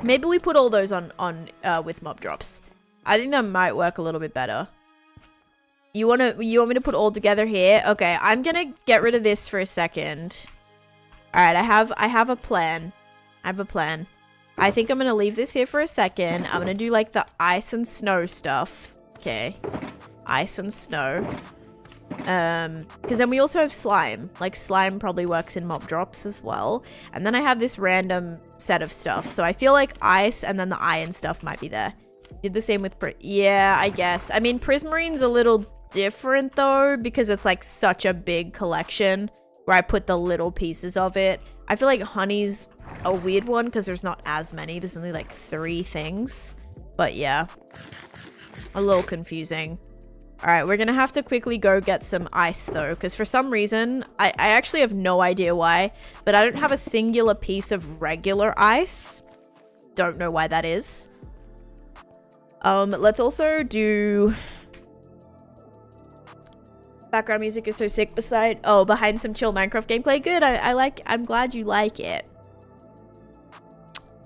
Maybe we put all those on with mob drops. I think that might work a little bit better. You want me to put all together here? Okay, I'm gonna get rid of this for a second. All right, I have a plan. I think I'm gonna leave this here for a second. I'm gonna do like the ice and snow stuff. Okay, ice and snow. Because then we also have slime. Like slime probably works in mob drops as well. And then I have this random set of stuff. So I feel like ice and then the iron stuff might be there. Did the same with yeah, I guess. I mean, Prismarine's a little different though, because it's like such a big collection where I put the little pieces of it. I feel like honey's a weird one because there's not as many. There's only like 3 things. But yeah, a little confusing. All right, we're gonna have to quickly go get some ice though, because for some reason, I actually have no idea why, but I don't have a singular piece of regular ice. Don't know why that is. Let's also do... Background music is so sick behind some chill Minecraft gameplay. Good, I'm glad you like it.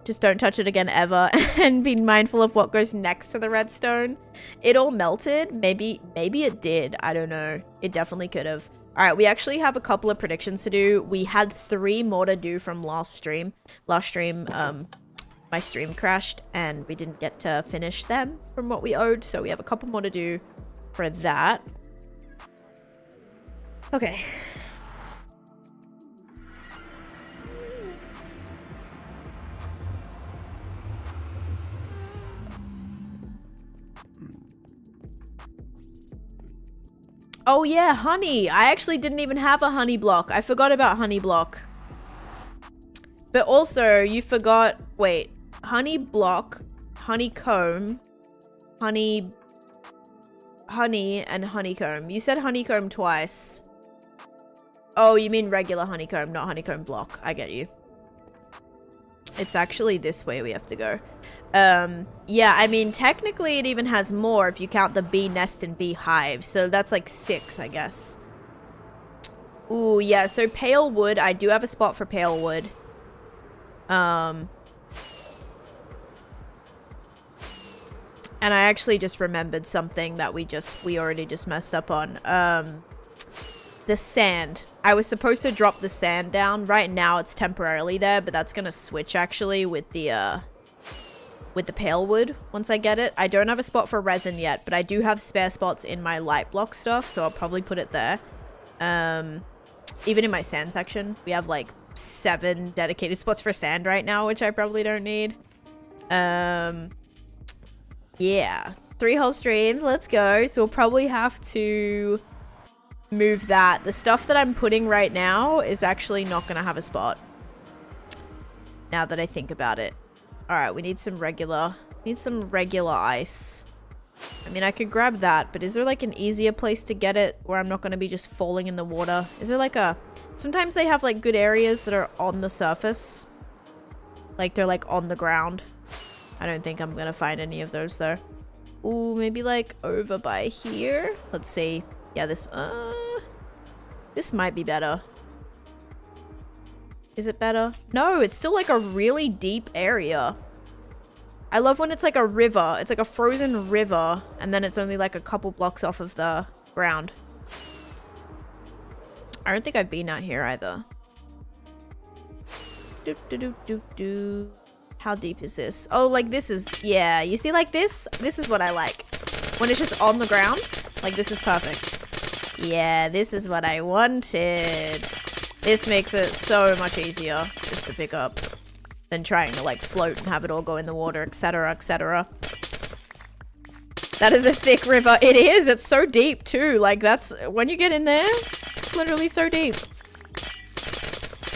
Just don't touch it again ever, and be mindful of what goes next to the redstone. It all melted. Maybe it did. I don't know. It definitely could have. All right, we actually have a couple of predictions to do. We had 3 more to do from last stream. My stream crashed and we didn't get to finish them from what we owed. So we have a couple more to do for that. Okay. Oh yeah, honey. I actually didn't even have a honey block. I forgot about honey block. But also, you forgot... Wait. Honey block, honeycomb, honey, and honeycomb. You said honeycomb twice. Oh, you mean regular honeycomb, not honeycomb block. I get you. It's actually this way we have to go. Yeah, I mean, technically it even has more if you count the bee nest and bee hive. So that's like 6, I guess. Ooh, yeah, so pale wood. I do have a spot for pale wood. And I actually just remembered something that we already just messed up on. The sand. I was supposed to drop the sand down. Right now it's temporarily there, but that's gonna switch actually with the pale wood once I get it. I don't have a spot for resin yet, but I do have spare spots in my light block stuff, so I'll probably put it there. Even in my sand section, we have like 7 dedicated spots for sand right now, which I probably don't need. Yeah, 3 whole streams. Let's go. So we'll probably have to move that. The stuff that I'm putting right now is actually not going to have a spot. Now that I think about it. All right, we need some regular ice. I mean, I could grab that, but is there like an easier place to get it where I'm not going to be just falling in the water? Is there like a... Sometimes they have like good areas that are on the surface. Like they're like on the ground. I don't think I'm gonna find any of those though. Ooh, maybe like over by here. Let's see. Yeah, this might be better. Is it better? No, it's still like a really deep area. I love when it's like a river. It's like a frozen river, and then it's only like a couple blocks off of the ground. I don't think I've been out here either. Do. How deep is this? Oh, like this is... Yeah, you see like this? This is what I like. When it's just on the ground. Like this is perfect. Yeah, this is what I wanted. This makes it so much easier just to pick up than trying to like float and have it all go in the water, etc, etc. That is a thick river. It is. It's so deep too. Like that's... When you get in there, it's literally so deep.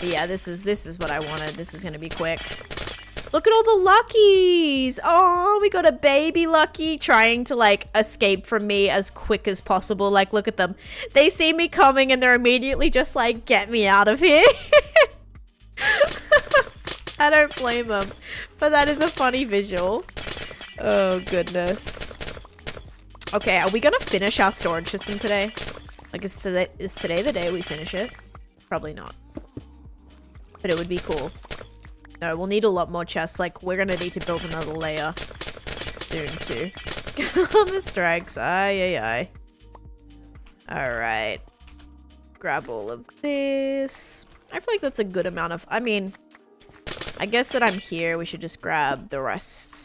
But yeah, this is what I wanted. This is going to be quick. Look at all the Luckies. Oh, we got a baby Lucky trying to like escape from me as quick as possible. Like, look at them. They see me coming and they're immediately just like, get me out of here. I don't blame them. But that is a funny visual. Oh, goodness. Okay, are we going to finish our storage system today? Like, is today the day we finish it? Probably not. But it would be cool. No, we'll need a lot more chests. Like, we're gonna need to build another layer soon, too. Karma strikes. Aye, aye, aye. Alright. Grab all of this. I feel like that's a good amount of... I mean, I guess that I'm here. We should just grab the rest.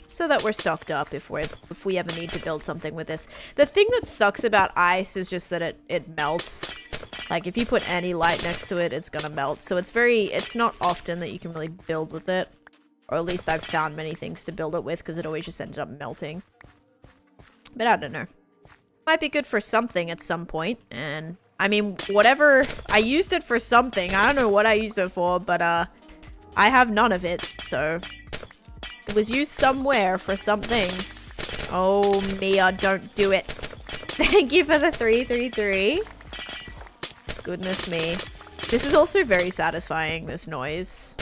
So that we're stocked up if we ever need to build something with this. The thing that sucks about ice is just that it melts. Like, if you put any light next to it, it's gonna melt. So it's not often that you can really build with it. Or at least I've found many things to build it with, because it always just ended up melting. But I don't know. Might be good for something at some point. And, I mean, whatever... I used it for something. I don't know what I used it for, but, I have none of it, so... It was used somewhere for something. Oh, Mia, don't do it. Thank you for the 333. Goodness me. This is also very satisfying, this noise.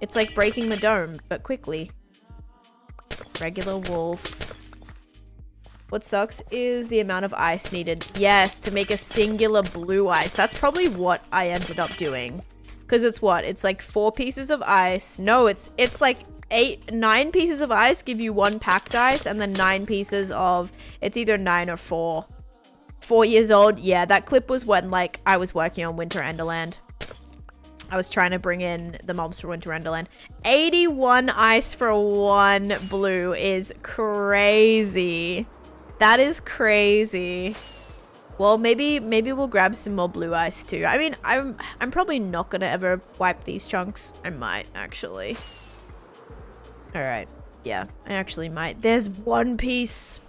It's like breaking the dome, but quickly. Regular wolf. What sucks is the amount of ice needed. Yes, to make a singular blue ice. That's probably what I ended up doing. Because it's what? It's like 4 pieces of ice. No, it's like... 9 pieces of ice give you 1 packed ice, and then 9 pieces of... It's either 9 or 4. 4 years old. Yeah, that clip was when, like, I was working on Winter Enderland. I was trying to bring in the mobs for Winter Enderland. 81 ice for 1 blue is crazy. That is crazy. Well, maybe we'll grab some more blue ice too. I mean, I'm probably not gonna ever wipe these chunks. I might, actually. Alright. Yeah, I actually might. There's 1 piece.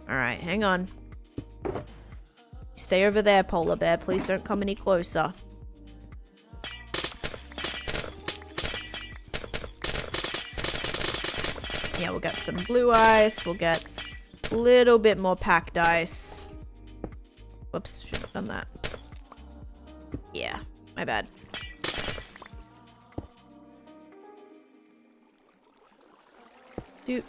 Alright, hang on. Stay over there, polar bear. Please don't come any closer. Yeah, we'll get some blue ice. We'll get a little bit more packed ice. Whoops, shouldn't have done that. Yeah, my bad. Dude.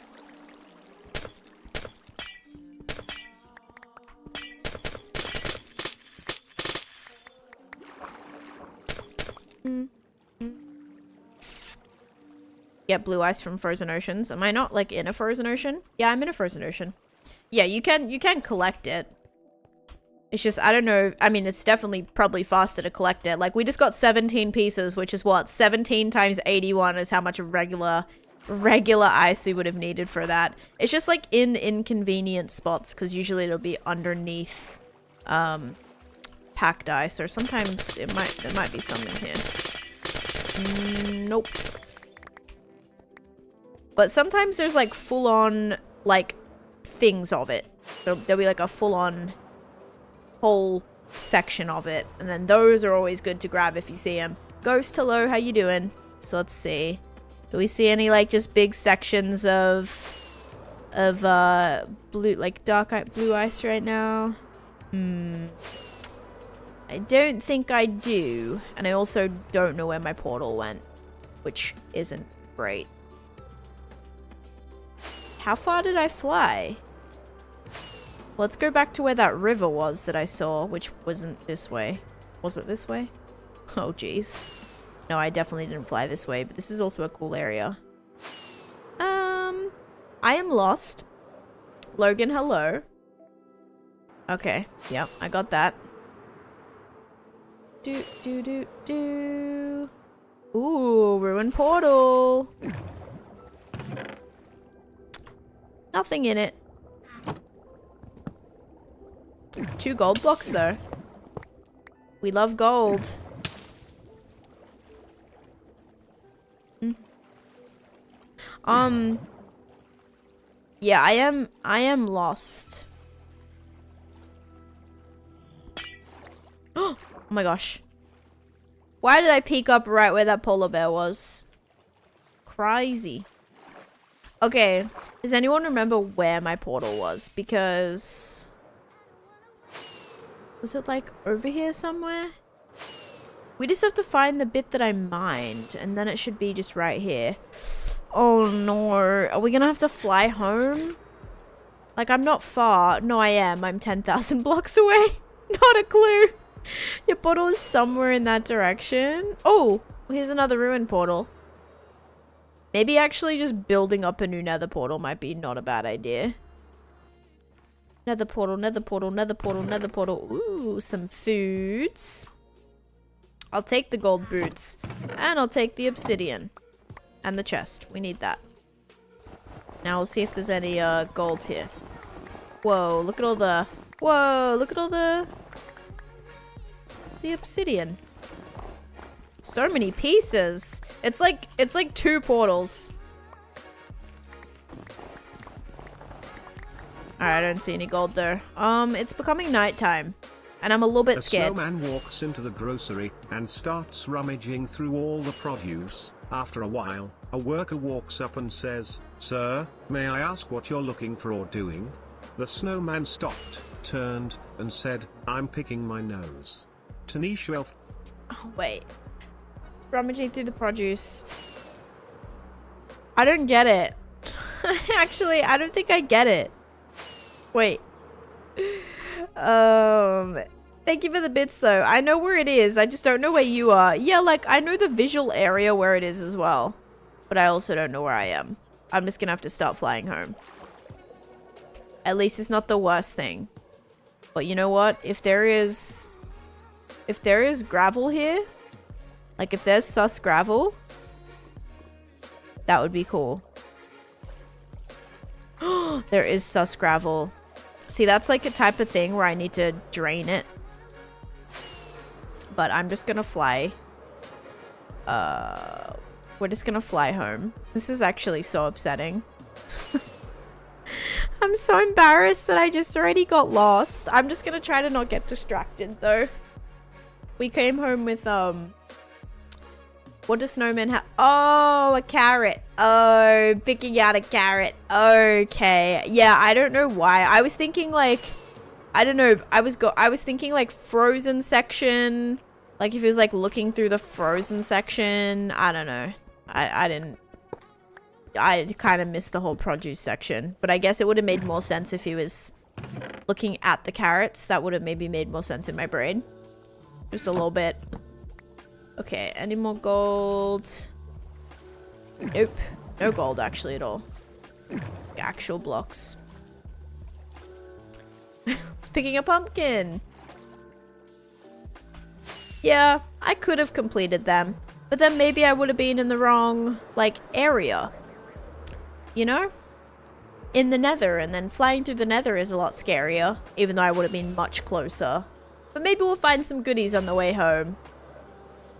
Get blue ice from frozen oceans. Am I not like in a frozen ocean? Yeah, I'm in a frozen ocean. Yeah, you can collect it. It's just, I don't know. I mean, it's definitely probably faster to collect it. Like, we just got 17 pieces, which is what? 17 times 81 is how much regular ice we would have needed for that. It's just like in inconvenient spots, because usually it'll be underneath packed ice, or sometimes there might be some in here. Nope. But sometimes there's like full-on like things of it. So there'll be like a full-on whole section of it, and then those are always good to grab if you see them. Ghost, hello, how you doing? So let's see. Do we see any like just big sections of blue, like dark blue ice right now? I don't think I do, and I also don't know where my portal went, which isn't great. How far did I fly? Let's go back to where that river was that I saw, which wasn't this way. Was it this way? Oh, jeez. No, I definitely didn't fly this way, but this is also a cool area. I am lost. Logan, hello. Okay, yep, I got that. Do. Ooh, ruined portal. Nothing in it. 2 gold blocks, though. We love gold. Yeah, I am lost. Oh my gosh. Why did I peek up right where that polar bear was? Crazy. Okay, does anyone remember where my portal was? Because... was it like over here somewhere? We just have to find the bit that I mined, and then it should be just right here. Oh no, are we gonna have to fly home? Like, I'm not far. No, I am. I'm 10,000 blocks away. Not a clue. Your portal is somewhere in that direction. Oh, here's another ruined portal. Maybe actually just building up a new nether portal might be not a bad idea. Nether portal, nether portal, nether portal, nether portal. Ooh, some foods. I'll take the gold boots. And I'll take the obsidian. And the chest. We need that. Now we'll see if there's any gold here. Whoa, look at all the... Whoa, look at all the obsidian. So many pieces. It's like 2 portals. Alright, I don't see any gold there. It's becoming nighttime. And I'm a little bit scared. A snowman walks into the grocery and starts rummaging through all the produce. After a while, a worker walks up and says, "Sir, may I ask what you're looking for or doing?" The snowman stopped, turned, and said, "I'm picking my nose." Taneesha. Oh, wait. Rummaging through the produce. I don't get it. Actually, I don't think I get it. Wait. Thank you for the bits though. I know where it is. I just don't know where you are. Yeah, like I know the visual area where it is as well. But I also don't know where I am. I'm just gonna have to start flying home. At least it's not the worst thing. But you know what? If there is gravel here, like if there's sus gravel, that would be cool. There is sus gravel. See, that's like a type of thing where I need to drain it. But I'm just gonna fly. We're just gonna fly home. This is actually so upsetting. I'm so embarrassed that I just already got lost. I'm just gonna try to not get distracted though. We came home with, what does snowman have? Oh, a carrot. Oh, picking out a carrot. Okay. Yeah, I don't know why. I was thinking like, I don't know. I was thinking like frozen section. Like if he was like looking through the frozen section. I don't know. I kind of missed the whole produce section. But I guess it would have made more sense if he was looking at the carrots. That would have maybe made more sense in my brain. Just a little bit. Okay, any more gold? Nope. No gold actually at all. Actual blocks. It's picking a pumpkin. Yeah, I could have completed them. But then maybe I would have been in the wrong, like, area. You know? In the nether, and then flying through the nether is a lot scarier. Even though I would have been much closer. But maybe we'll find some goodies on the way home.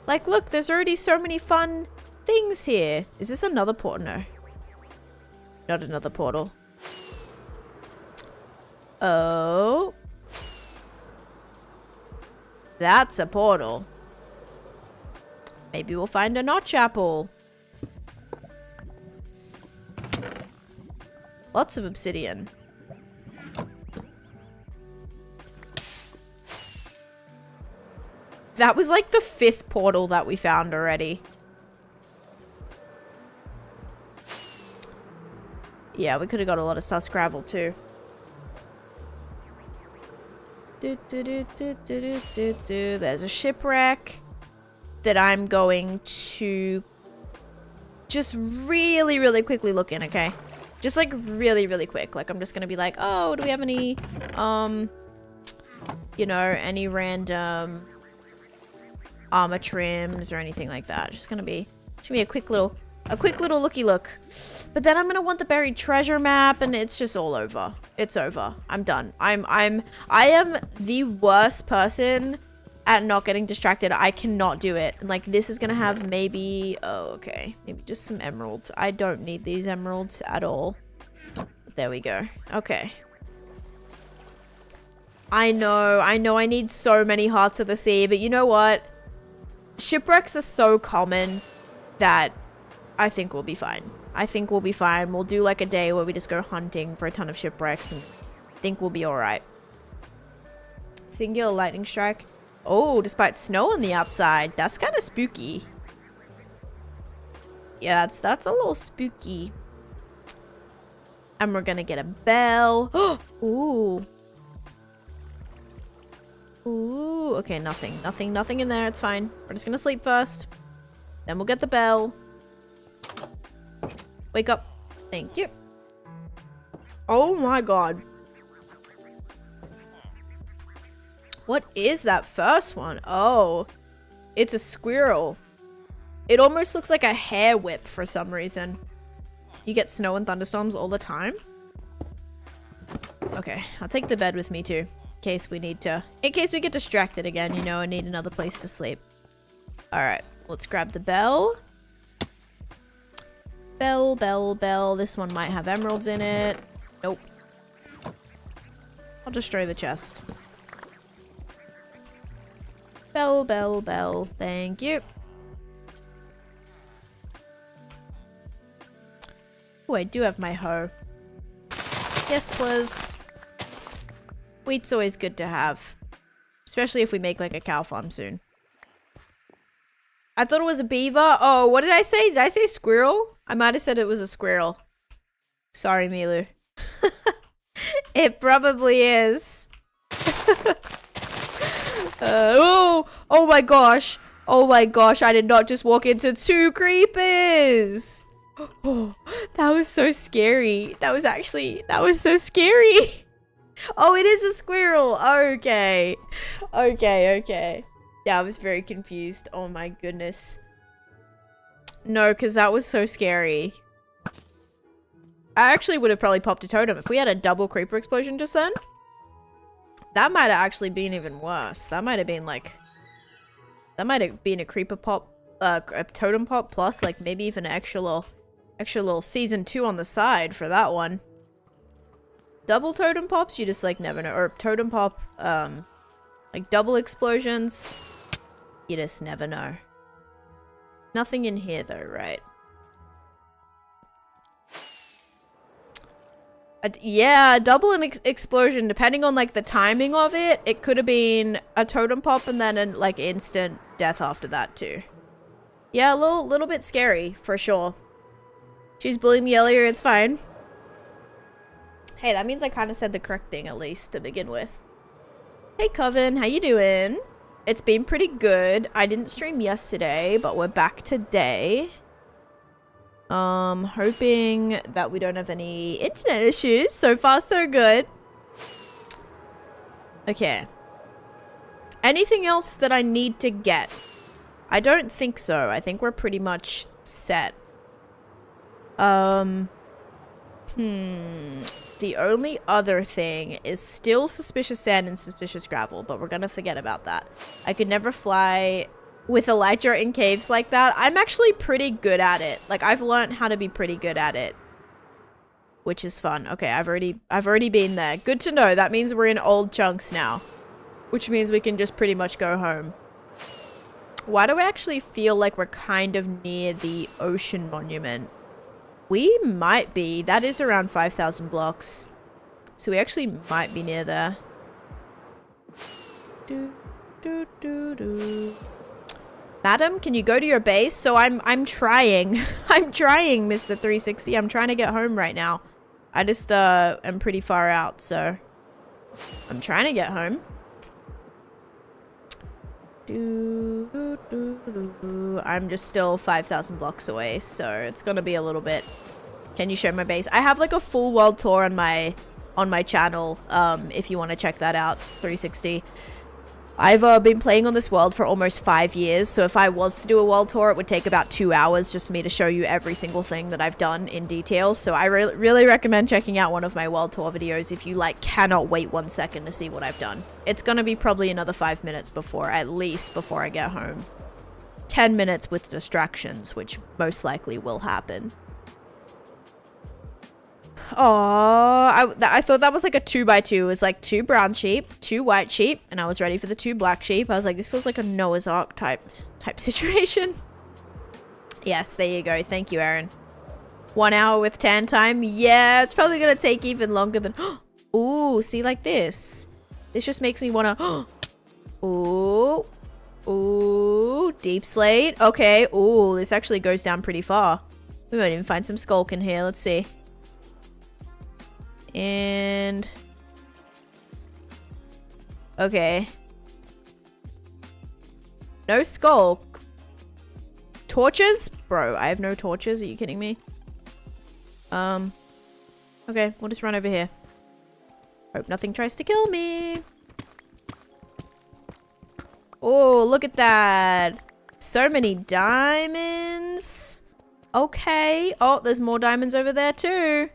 Like, look, there's already so many fun things here. Is this another portal? No. Not another portal. Oh. That's a portal. Maybe we'll find a notch apple. Lots of obsidian. That was like the 5th portal that we found already. Yeah, we could have got a lot of sus gravel too. There's a shipwreck that I'm going to just really, really quickly look in, okay? Just like really, really quick. Like I'm just gonna be like, oh, do we have any, you know, any random armor trims or anything like that? Just gonna be a quick little looky look. But then I'm gonna want the buried treasure map, and it's just all over. It's over. I'm done. I am the worst person at not getting distracted. I cannot do it. Like this is gonna have maybe, oh okay, maybe just some emeralds. I don't need these emeralds at all. There we go. Okay. I know I need so many hearts of the sea, but you know what? Shipwrecks are so common that I think we'll be fine. I think we'll be fine. We'll do like a day where we just go hunting for a ton of shipwrecks and think we'll be alright. Singular lightning strike. Oh, despite snow on the outside. That's kind of spooky. Yeah, that's a little spooky. And we're gonna get a bell. Ooh. Ooh. Okay, nothing in there. It's fine. We're just gonna sleep first. Then we'll get the bell. Wake up. Thank you. Oh my god. What is that first one? Oh, it's a squirrel. It almost looks like a hair whip for some reason. You get snow and thunderstorms all the time? Okay, I'll take the bed with me too. In case we get distracted again, you know, and need another place to sleep. Alright, let's grab the bell. Bell, bell, bell. This one might have emeralds in it. Nope. I'll destroy the chest. Bell, bell, bell. Thank you. Oh, I do have my hoe. Yes, please. Wheat's always good to have. Especially if we make like a cow farm soon. I thought it was a beaver. Oh, what did I say? Did I say squirrel? I might have said it was a squirrel. Sorry, Milu. It probably is. Oh my gosh. Oh my gosh, I did not just walk into 2 creepers. Oh, that was so scary. That was so scary. Oh, it is a squirrel. Okay. Okay. Yeah, I was very confused. Oh my goodness. No, because that was so scary. I actually would have probably popped a totem. If we had a double creeper explosion just then, that might have actually been even worse. That might have been like... That might have been a creeper pop, a totem pop plus like maybe even an extra little season 2 on the side for that one. Double totem pops, you just like never know. Or totem pop, like double explosions, you just never know. Nothing in here though, right? Yeah, double an explosion, depending on like the timing of it, it could have been a totem pop and then an like instant death after that too. Yeah, a little bit scary for sure. She's bullying me earlier, it's fine. Hey, that means I kind of said the correct thing at least to begin with. Hey Coven, how you doing? It's been pretty good. I didn't stream yesterday, but we're back today. Hoping that we don't have any internet issues. So far, so good. Okay. Anything else that I need to get? I don't think so. I think we're pretty much set. The only other thing is still suspicious sand and suspicious gravel, but we're gonna forget about that. I could never fly with elytra in caves like that. I'm actually pretty good at it. Like, I've learned how to be pretty good at it, which is fun. Okay, I've already been there. Good to know. That means we're in old chunks now, which means we can just pretty much go home. Why do I actually feel like we're kind of near the ocean monument? We might be. That is around 5,000 blocks. So we actually might be near there. Madam, can you go to your base? So I'm trying. I'm trying, Mr. 360. I'm trying to get home right now. I just am pretty far out, so I'm trying to get home. I'm just still 5,000 blocks away, so it's gonna be a little bit. Can you show my base? I have like a full world tour on my channel, if you want to check that out. 360. I've been playing on this world for almost 5 years, so if I was to do a world tour, it would take about 2 hours just for me to show you every single thing that I've done in detail. So I really recommend checking out one of my world tour videos if you like cannot wait 1 second to see what I've done. It's gonna be probably another 5 minutes at least before I get home. 10 minutes with distractions, which most likely will happen. Oh, I thought that was like a 2x2. It was like 2 brown sheep, 2 white sheep, and I was ready for the 2 black sheep. I was like, this feels like a Noah's Ark type situation. Yes, there you go. Thank you, Aaron. 1 hour with tan time. Yeah, it's probably gonna take even longer than. Ooh, see, like this. This just makes me wanna. Ooh, deep slate. Okay. Ooh, this actually goes down pretty far. We might even find some skulk in here. Let's see. And okay, no skull. Torches? Bro, I have no torches. Are you kidding me? Okay, we'll just run over here. Hope nothing tries to kill me. Oh, look at that. So many diamonds. Okay. Oh, there's more diamonds over there too.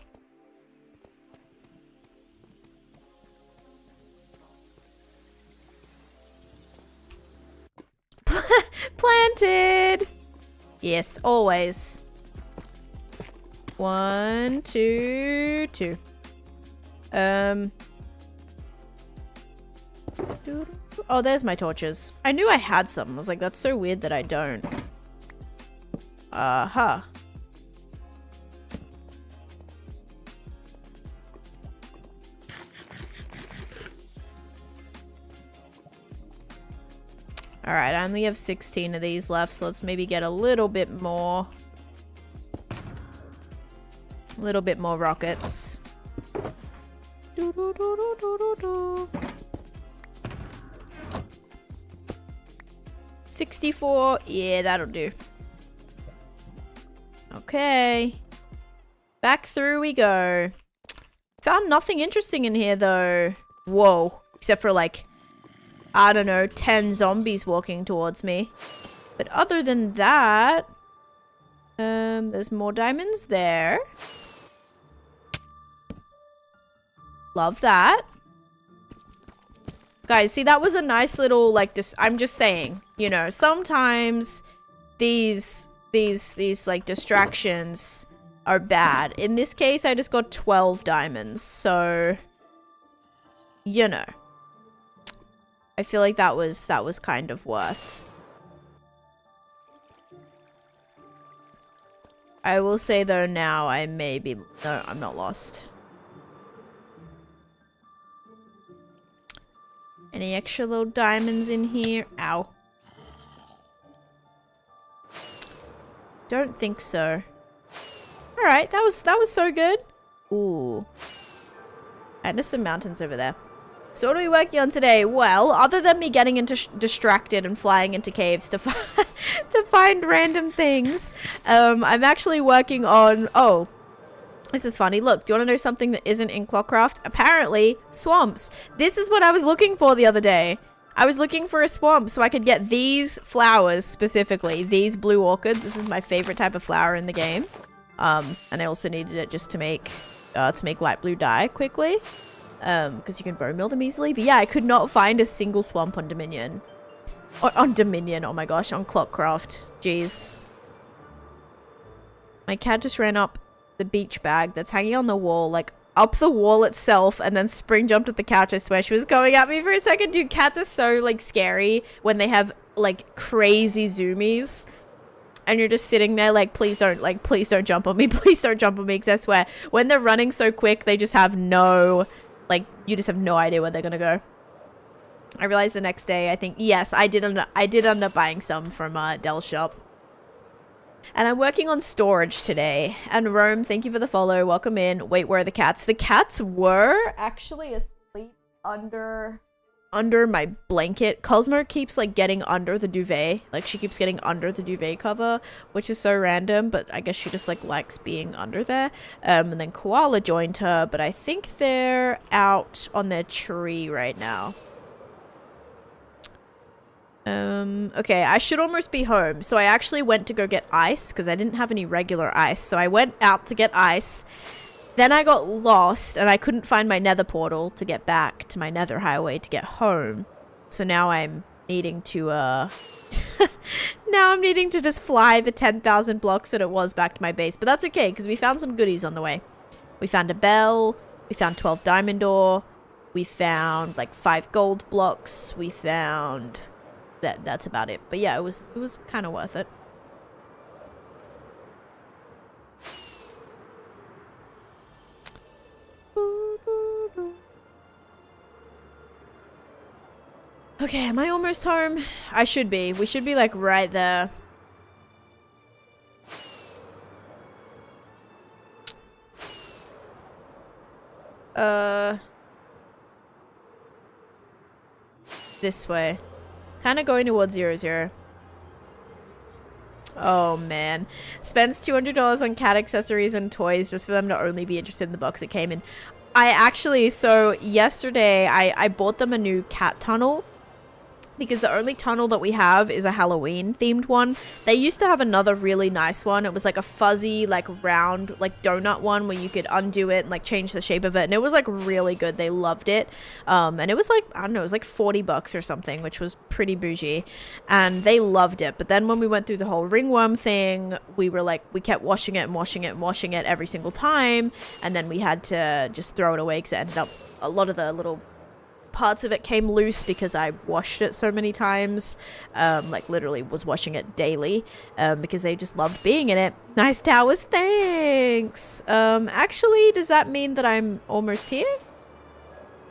Planted. Yes, always. 1, 2, 2. Oh, there's my torches. I knew I had some. I was like, that's so weird that I don't. Uh-huh. Alright, I only have 16 of these left, so let's maybe get a little bit more. A little bit more rockets. 64. Yeah, that'll do. Okay. Back through we go. Found nothing interesting in here, though. Whoa. Except for, like, I don't know, 10 zombies walking towards me. But other than that, there's more diamonds there. Love that. Guys, see, that was a nice little, like, I'm just saying, you know, sometimes these like, distractions are bad. In this case, I just got 12 diamonds, so, you know. I feel like that was kind of worth. I will say, though, now I may be... No, I'm not lost. Any extra little diamonds in here? Ow. Don't think so. Alright, that was so good. Ooh. And there's some mountains over there. So what are we working on today? Well, other than me getting distracted and flying into caves to, to find random things, I'm actually working on... Oh, this is funny. Look, do you want to know something that isn't in Clockcraft? Apparently, swamps. This is what I was looking for the other day. I was looking for a swamp so I could get these flowers specifically. These blue orchids. This is my favorite type of flower in the game. And I also needed it just to make light blue dye quickly. Because you can bone meal them easily. But yeah, I could not find a single swamp on Dominion. On Dominion, oh my gosh, on Clockcraft. Jeez. My cat just ran up the beach bag that's hanging on the wall, like up the wall itself, and then spring jumped at the couch. I swear she was going at me for a second. Dude, cats are so like scary when they have like crazy zoomies. And you're just sitting there like, please don't jump on me. Please don't jump on me. Because I swear, when they're running so quick, they just have no... Like, you just have no idea where they're gonna go. I realized the next day, I think, yes, I did end up buying some from Dell's shop. And I'm working on storage today. And Rome, thank you for the follow. Welcome in. Wait, where are the cats? The cats were actually asleep under my blanket. Cosmo keeps like getting under the duvet. Like she keeps getting under the duvet cover, which is so random, but I guess she just like likes being under there. And then Koala joined her, but I think they're out on their tree right now. Okay, I should almost be home. So I actually went to go get ice because I didn't have any regular ice. So I went out to get ice. Then I got lost and I couldn't find my nether portal to get back to my nether highway to get home. So now I'm needing to, now I'm needing to just fly the 10,000 blocks that it was back to my base. But that's okay because we found some goodies on the way. We found a bell. We found 12 diamond ore. We found like 5 gold blocks. We found... That's about it. But yeah, it was kind of worth it. Okay, am I almost home? I should be. We should be like right there. This way. Kind of going towards 0, 0. Oh man. Spends $200 on cat accessories and toys just for them to only be interested in the box it came in. I actually, so yesterday I bought them a new cat tunnel. Because the only tunnel that we have is a Halloween themed one. They used to have another really nice one. It was like a fuzzy, like round, like donut one where you could undo it and like change the shape of it. And it was like really good. They loved it. And it was like, I don't know, it was like $40 or something, which was pretty bougie. And they loved it. But then when we went through the whole ringworm thing, we were like, we kept washing it and washing it and washing it every single time. And then we had to just throw it away because it ended up, a lot of the little parts of it came loose because I washed it so many times, like literally was washing it daily, because they just loved being in it. Nice towers, thanks. Actually, does that mean that I'm almost here?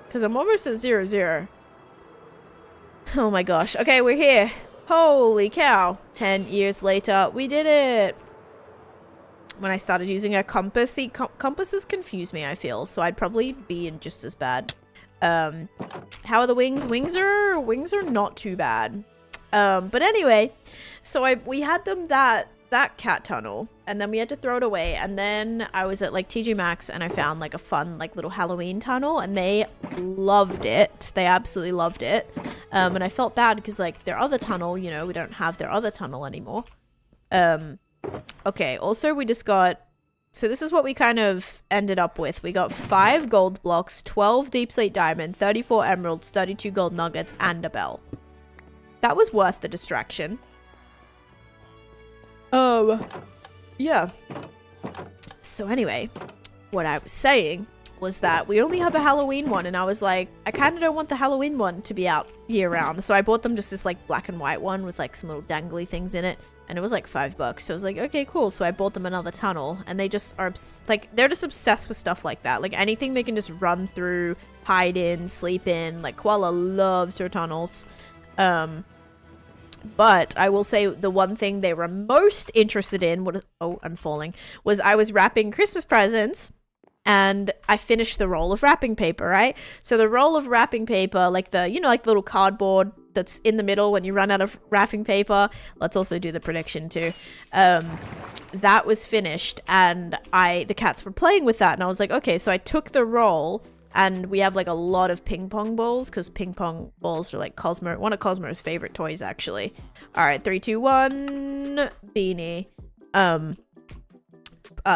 Because I'm almost at 0, 0. Oh my gosh. Okay, we're here. Holy cow. 10 years later, we did it. When I started using a compass, see, compasses confuse me, I feel, so I'd probably be in just as bad. How are the wings? Wings are not too bad. But anyway, so we had them that cat tunnel, and then we had to throw it away, and then I was at like TJ Maxx and I found like a fun like little Halloween tunnel, and they loved it. They absolutely loved it. And I felt bad because like their other tunnel, you know, we don't have their other tunnel anymore. Okay, also we just got, so this is what we kind of ended up with. We got 5 gold blocks, 12 deep slate diamond, 34 emeralds, 32 gold nuggets, and a bell. That was worth the distraction. Yeah. So anyway, what I was saying was that we only have a Halloween one, and I was like, I kind of don't want the Halloween one to be out year round. So I bought them just this like black and white one with like some little dangly things in it. And it was like $5. So I was like, okay, cool. So I bought them another tunnel, and they just are like, they're just obsessed with stuff like that. Like anything they can just run through, hide in, sleep in. Like Koala loves her tunnels. But I will say the one thing they were most interested in was, oh, I'm falling, was I was wrapping Christmas presents. And I finished the roll of wrapping paper, right? So the roll of wrapping paper, like the, you know, like the little cardboard that's in the middle when you run out of wrapping paper. Let's also do the prediction too. That was finished, and the cats were playing with that, and I was like, okay, so I took the roll, and we have like a lot of ping pong balls, because ping pong balls are like one of Cosmo's favorite toys, actually. All right, 3, 2, 1, beanie.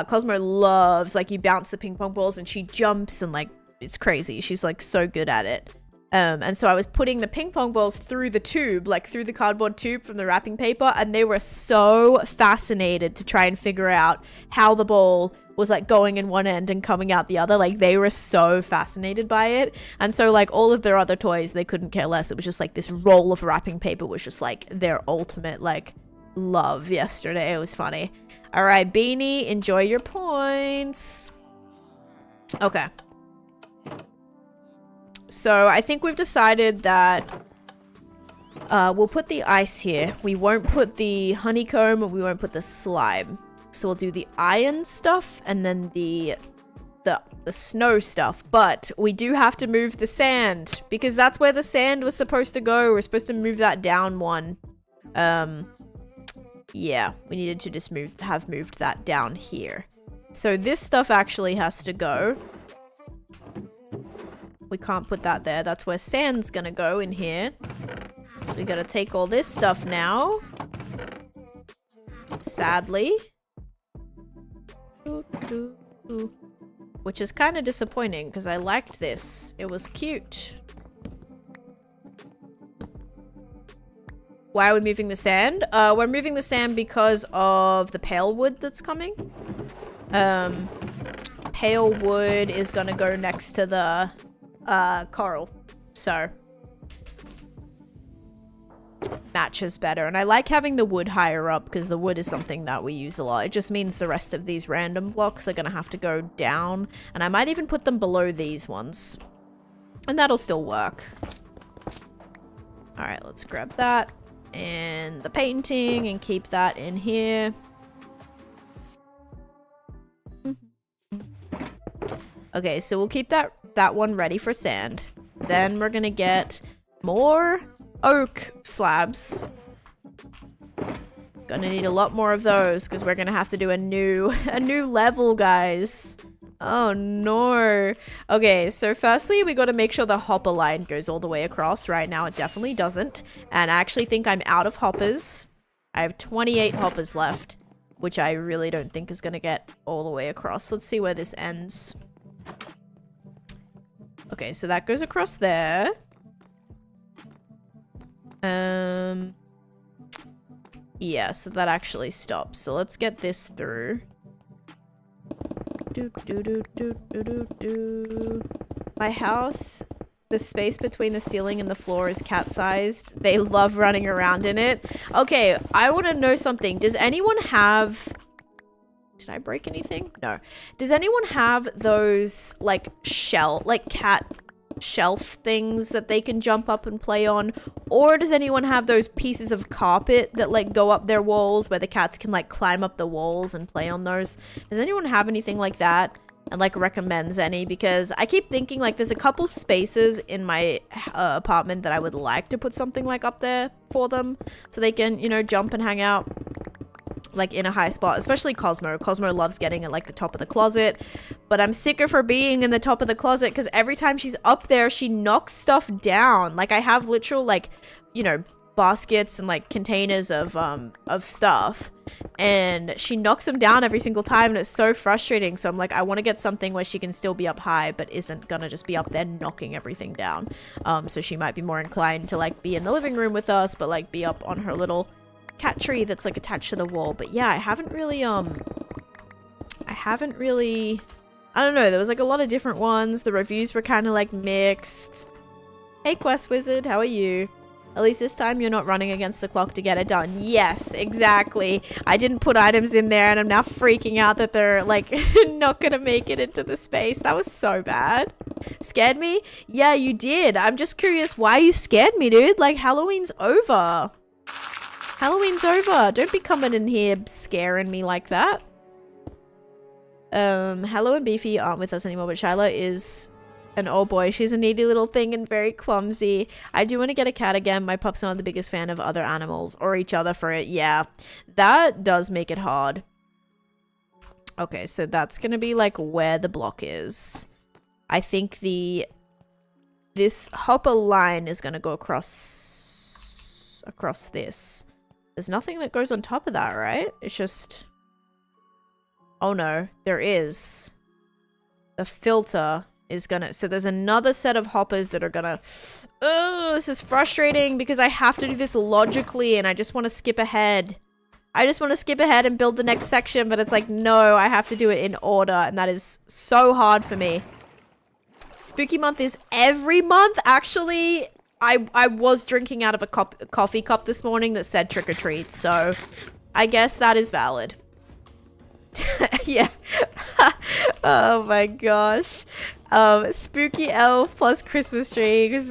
Cosmo loves, like, you bounce the ping pong balls and she jumps, and like it's crazy. She's like so good at it. And so I was putting the ping pong balls through the tube, like through the cardboard tube from the wrapping paper, and they were so fascinated to try and figure out how the ball was like going in one end and coming out the other. Like they were so fascinated by it. And so like all of their other toys, they couldn't care less. It was just like this roll of wrapping paper was just like their ultimate like love yesterday. It was funny. All right, Beanie, enjoy your points. Okay. So I think we've decided that we'll put the ice here. We won't put the honeycomb, and we won't put the slime. So we'll do the iron stuff and then the snow stuff. But we do have to move the sand, because that's where the sand was supposed to go. We're supposed to move that down one. Yeah, we needed to just have moved that down here. So this stuff actually has to go. We can't put that there. That's where sand's gonna go, in here. So we gotta take all this stuff now. Sadly. Which is kind of disappointing, because I liked this. It was cute. Why are we moving the sand? We're moving the sand because of the pale wood that's coming. Pale wood is gonna go next to the coral. So matches better. And I like having the wood higher up, because the wood is something that we use a lot. It just means the rest of these random blocks are gonna have to go down. And I might even put them below these ones. And that'll still work. Alright, let's grab that. And the painting, and keep that in here. Okay, so we'll keep that one ready for sand. Then we're gonna get more oak slabs, Gonna need a lot more of those because we're gonna have to do a new level, guys. Oh no. Okay, so firstly we got to make sure the hopper line goes all the way across. Right now it definitely doesn't, and I actually think I'm out of hoppers. I have 28 hoppers left, which I really don't think is gonna get all the way across. Let's see where this ends. Okay, so that goes across there. Yeah, so that actually stops. So let's get this through. My house, the space between the ceiling and the floor is cat-sized. They love running around in it. Okay, I want to know something. Does anyone have... Did I break anything? No. Does anyone have those, like, cat shelf things that they can jump up and play on? Or does anyone have those pieces of carpet that like go up their walls where the cats can like climb up the walls and play on those? Does anyone have anything like that and like recommends any? Because I keep thinking like there's a couple spaces in my apartment that I would like to put something like up there for them so they can, you know, jump and hang out like in a high spot, especially Cosmo. Cosmo loves getting at like the top of the closet, but I'm sick of her being in the top of the closet because every time she's up there she knocks stuff down. Like I have literal like, you know, baskets and like containers of stuff, and she knocks them down every single time and it's so frustrating. So I'm like, I want to get something where she can still be up high but isn't gonna just be up there knocking everything down. So she might be more inclined to like be in the living room with us but like be up on her little cat tree that's like attached to the wall. But yeah, I haven't really I don't know, there was like a lot of different ones. The reviews were kind of like mixed. Hey Quest Wizard, how are you? At least this time you're not running against the clock to get it done. Yes, exactly. I didn't put items in there and I'm now freaking out that they're like not gonna make it into the space. That was so bad. Scared me? Yeah, you did. I'm just curious why you scared me, dude. Like Halloween's over. Halloween's over. Don't be coming in here scaring me like that. Hello and Beefy aren't with us anymore, but Shyla is an old boy. She's a needy little thing and very clumsy. I do want to get a cat again. My pup's not the biggest fan of other animals or each other for it. Yeah, that does make it hard. Okay, so that's gonna be like where the block is. I think this hopper line is gonna go across this. There's nothing that goes on top of that, right? It's just... Oh no, there is. The filter is gonna... So there's another set of hoppers that are gonna... Oh, this is frustrating because I have to do this logically and I just want to skip ahead. I just want to skip ahead and build the next section, but it's like, no, I have to do it in order, and that is so hard for me. Spooky month is every month, actually. I was drinking out of a coffee cup this morning that said trick or treat, so I guess that is valid. Yeah. Oh my gosh. Spooky elf plus Christmas tree equals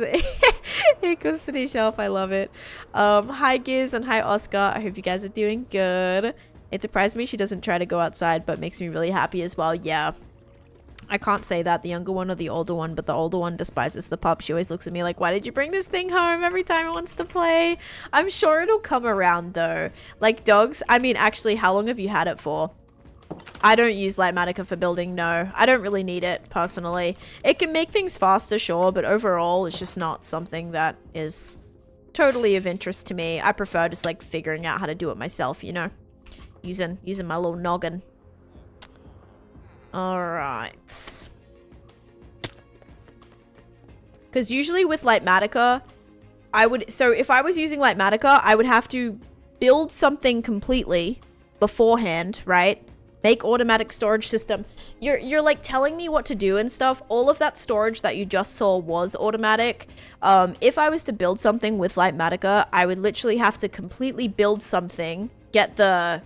Taneesha elf. I love it. Hi Giz and hi Oscar. I hope you guys are doing good. It surprised me she doesn't try to go outside, but makes me really happy as well. Yeah. I can't say that, the younger one or the older one, but the older one despises the pup. She always looks at me like, why did you bring this thing home every time it wants to play? I'm sure it'll come around though. Like dogs, I mean, actually, how long have you had it for? I don't use Lightmatica for building, no. I don't really need it, personally. It can make things faster, sure, but overall, it's just not something that is totally of interest to me. I prefer just, like, figuring out how to do it myself, you know? Using my little noggin. Alright. Because usually with Lightmatica, so if I was using Lightmatica, I would have to build something completely beforehand, right? Make automatic storage system. You're like telling me what to do and stuff. All of that storage that you just saw was automatic. If I was to build something with Lightmatica, I would literally have to completely build something, get the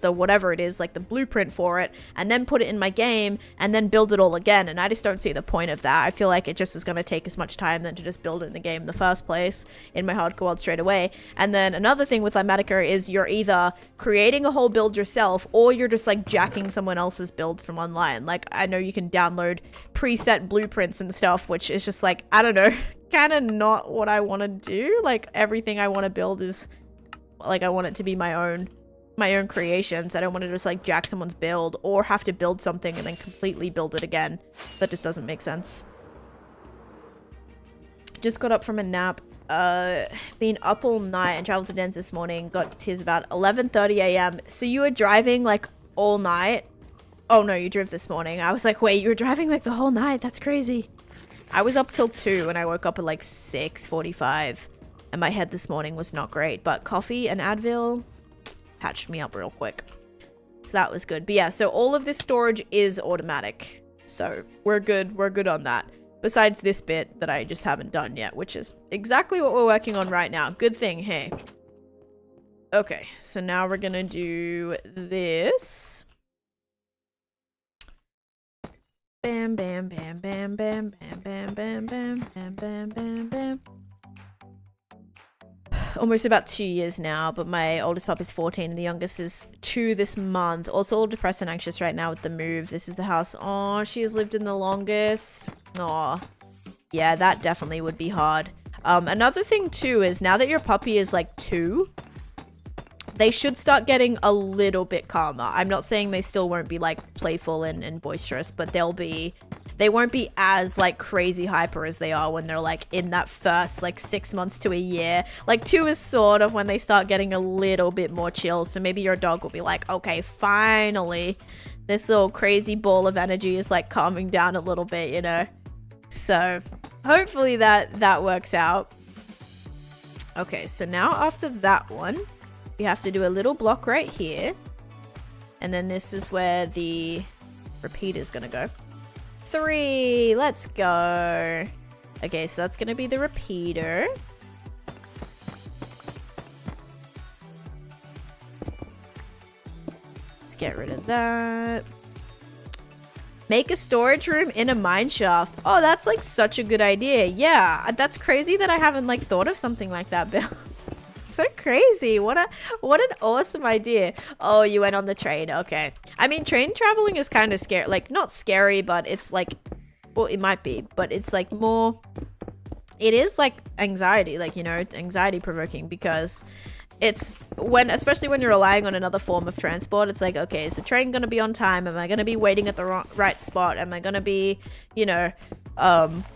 whatever it is, like the blueprint for it, and then put it in my game and then build it all again. And I just don't see the point of that. I feel like it just is going to take as much time than to just build it in the game in the first place in my hardcore world straight away. And then another thing with Lightmatica is you're either creating a whole build yourself or you're just like jacking someone else's build from online. Like I know you can download preset blueprints and stuff, which is just like, I don't know, kind of not what I want to do. Like everything I want to build is like I want it to be my own my own creations. I don't want to just like jack someone's build or have to build something and then completely build it again. That just doesn't make sense. Just got up from a nap. Been up all night and traveled to Dens this morning. Got to about 11:30 a.m. So you were driving like all night? Oh no, you drove this morning. I was like, wait, you were driving like the whole night? That's crazy. I was up till 2 and I woke up at like 6:45 and my head this morning was not great, but coffee and Advil patched me up real quick. So that was good. But yeah, so all of this storage is automatic. So we're good on that. Besides this bit that I just haven't done yet, which is exactly what we're working on right now. Good thing, hey. Okay, so now we're gonna do this. Bam, bam, bam, bam, bam, bam, bam, bam, bam, bam, bam, bam, bam. Almost about 2 years now, but my oldest pup is 14 and the youngest is 2 this month. Also all depressed and anxious right now with the move. This is the house. Oh, she has lived in the longest. Oh, yeah, that definitely would be hard. Another thing too is now that your puppy is like 2, they should start getting a little bit calmer. I'm not saying they still won't be like playful and boisterous, but they won't be as like crazy hyper as they are when they're like in that first like 6 months to a year. Like 2 is sort of when they start getting a little bit more chill. So maybe your dog will be like, okay, finally, this little crazy ball of energy is like calming down a little bit, you know? So hopefully that works out. Okay, so now after that one, we have to do a little block right here. And then this is where the repeater is going to go. 3, let's go. Okay, so that's going to be the repeater. Let's get rid of that. Make a storage room in a mine shaft. Oh, that's like such a good idea. Yeah, that's crazy that I haven't like thought of something like that, Bill. So crazy. What an awesome idea. Oh, you went on the train. Okay. I mean, train traveling is kind of scary. Like, not scary, but it's like, well, it might be, but it's like more, it is like anxiety, like, you know, anxiety provoking, because it's especially when you're relying on another form of transport, it's like, okay, is the train going to be on time? Am I going to be waiting at the right spot? Am I going to be, you know,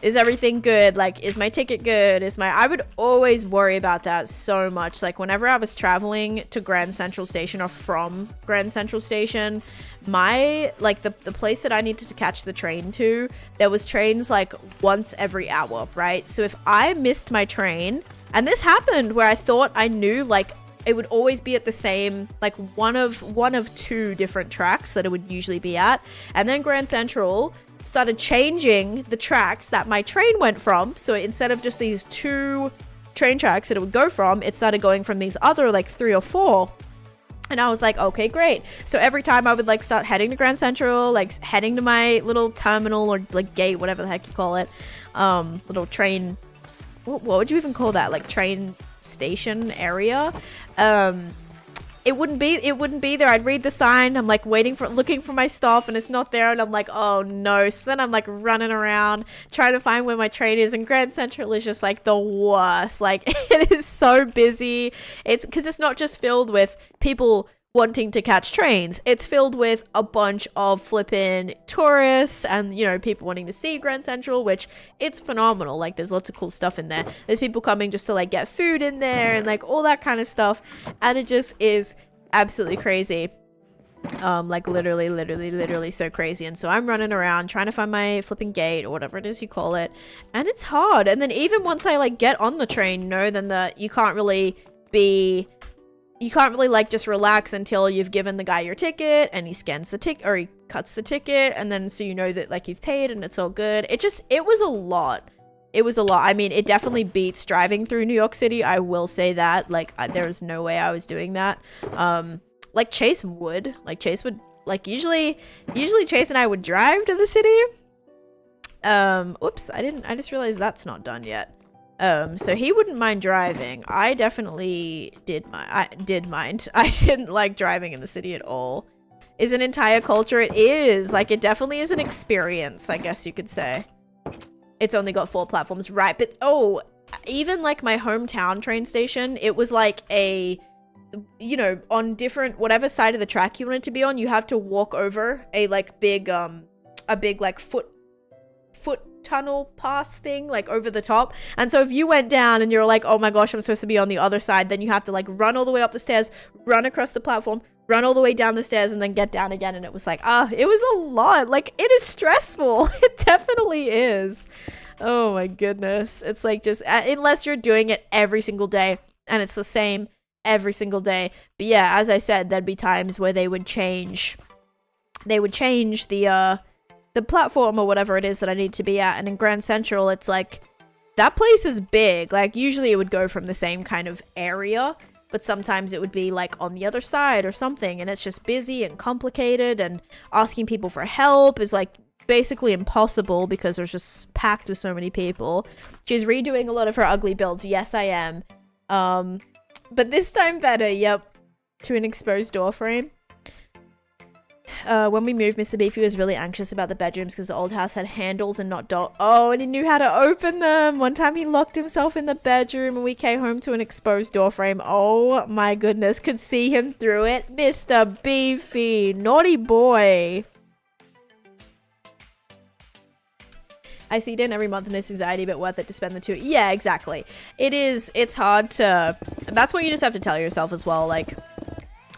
is everything good? Like, is my ticket good? I would always worry about that so much. Like, whenever I was traveling to Grand Central Station or from Grand Central Station, like the place that I needed to catch the train to, there was trains like once every hour, right? So if I missed my train, and this happened where I thought I knew, like, it would always be at the same, like, one of 2 different tracks that it would usually be at. And then Grand Central started changing the tracks that my train went from. So instead of just these 2 train tracks that it would go from, it started going from these other, like, 3 or 4. And I was like, okay, great. So every time I would, like, start heading to Grand Central, like, heading to my little terminal or, like, gate, whatever the heck you call it, little train... What would you even call that? Like train station area? It wouldn't be there. I'd read the sign. I'm like looking for my stuff and it's not there. And I'm like, oh no. So then I'm like running around trying to find where my train is. And Grand Central is just like the worst. Like it is so busy. It's because it's not just filled with people wanting to catch trains. It's filled with a bunch of flippin' tourists and, you know, people wanting to see Grand Central, which it's phenomenal. Like, there's lots of cool stuff in there. There's people coming just to, like, get food in there and, like, all that kind of stuff. And it just is absolutely crazy. Like, literally so crazy. And so I'm running around trying to find my flipping gate or whatever it is you call it. And it's hard. And then even once I, like, get on the train, you know, then you can't really like just relax until you've given the guy your ticket and he scans the ticket or he cuts the ticket, and then so you know that like you've paid and it's all good. It was a lot. I mean, it definitely beats driving through New York City. I will say that. Like, there was no way I was doing that. Like Chase would like usually Chase and I would drive to the city. Oops, I just realized that's not done yet. So he wouldn't mind driving. I definitely did mind. I didn't like driving in the city at all. Is an entire culture. It is. Like, it definitely is an experience, I guess you could say. It's only got 4 platforms, right? But, oh, even like my hometown train station, it was like you know, on different, whatever side of the track you want it to be on, you have to walk over a like big, like foot tunnel pass thing, like over the top. And so if you went down and you're like, oh my gosh, I'm supposed to be on the other side, then you have to like run all the way up the stairs, run across the platform, run all the way down the stairs, and then get down again. And it was like, it was a lot. Like, it is stressful. It definitely is. Oh my goodness. It's like, just unless you're doing it every single day and it's the same every single day. But yeah, as I said, there'd be times where they would change the platform or whatever it is that I need to be at. And in Grand Central, it's like, that place is big. Like, usually it would go from the same kind of area, but sometimes it would be like on the other side or something, and it's just busy and complicated, and asking people for help is like basically impossible because there's just packed with so many people. She's redoing a lot of her ugly builds. Yes, I am. But this time better. Yep. To an exposed door frame. When we moved, Mr. Beefy was really anxious about the bedrooms because the old house had handles and not oh, and he knew how to open them. One time he locked himself in the bedroom and we came home to an exposed door frame. Oh my goodness, could see him through it. Mr. Beefy, naughty boy. I see it in every month and it's anxiety, but worth it to spend the 2. Yeah, exactly. It's hard to, that's what you just have to tell yourself as well. Like,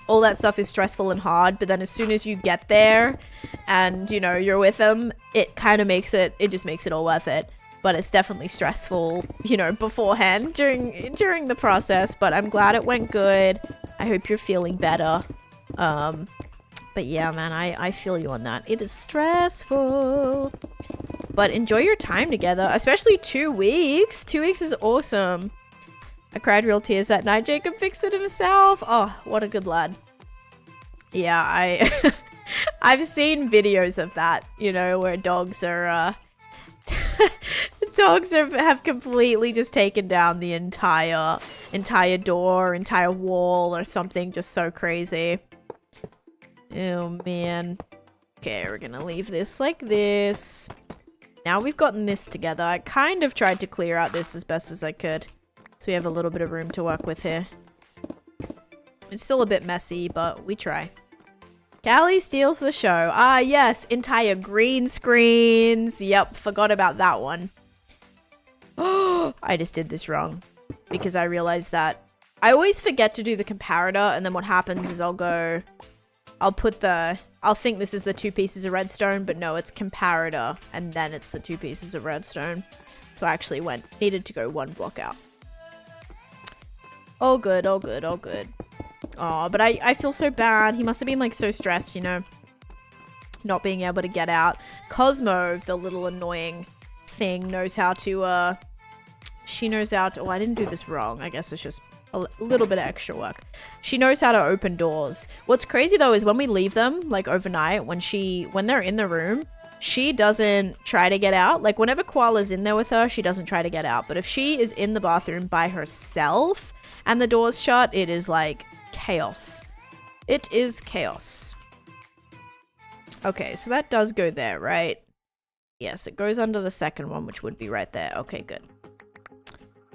all that stuff is stressful and hard, but then as soon as you get there and, you know, you're with them, it kind of makes it just makes it all worth it. But it's definitely stressful, you know, beforehand, during the process, but I'm glad it went good. I hope you're feeling better. But yeah, man, I feel you on that. It is stressful. But enjoy your time together, especially 2 weeks. 2 weeks is awesome. I cried real tears that night. Jacob fixed it himself. Oh, what a good lad. Yeah, I've seen videos of that, you know, where dogs are, have completely just taken down the entire door, entire wall or something, just so crazy. Oh, man. Okay, we're gonna leave this like this. Now we've gotten this together. I kind of tried to clear out this as best as I could. So we have a little bit of room to work with here. It's still a bit messy, but we try. Callie steals the show. Ah, yes. Entire green screens. Yep, forgot about that one. Oh, I just did this wrong. Because I realized that I always forget to do the comparator, and then what happens is I'll think this is the 2 pieces of redstone, but no, it's comparator, and then it's the 2 pieces of redstone. So I actually needed to go 1 block out. All good, all good, all good. Oh, but I feel so bad. He must have been like so stressed, you know, not being able to get out. Cosmo, the little annoying thing, knows how to, she knows how to, oh, I didn't do this wrong. I guess it's just a little bit of extra work. She knows how to open doors. What's crazy though is when we leave them, like overnight, when they're in the room, she doesn't try to get out. Like whenever Koala's in there with her, she doesn't try to get out. But if she is in the bathroom by herself and the door's shut, it is like chaos. It is chaos. Okay, so that does go there, right? Yes, it goes under the second one, which would be right there. Okay, good.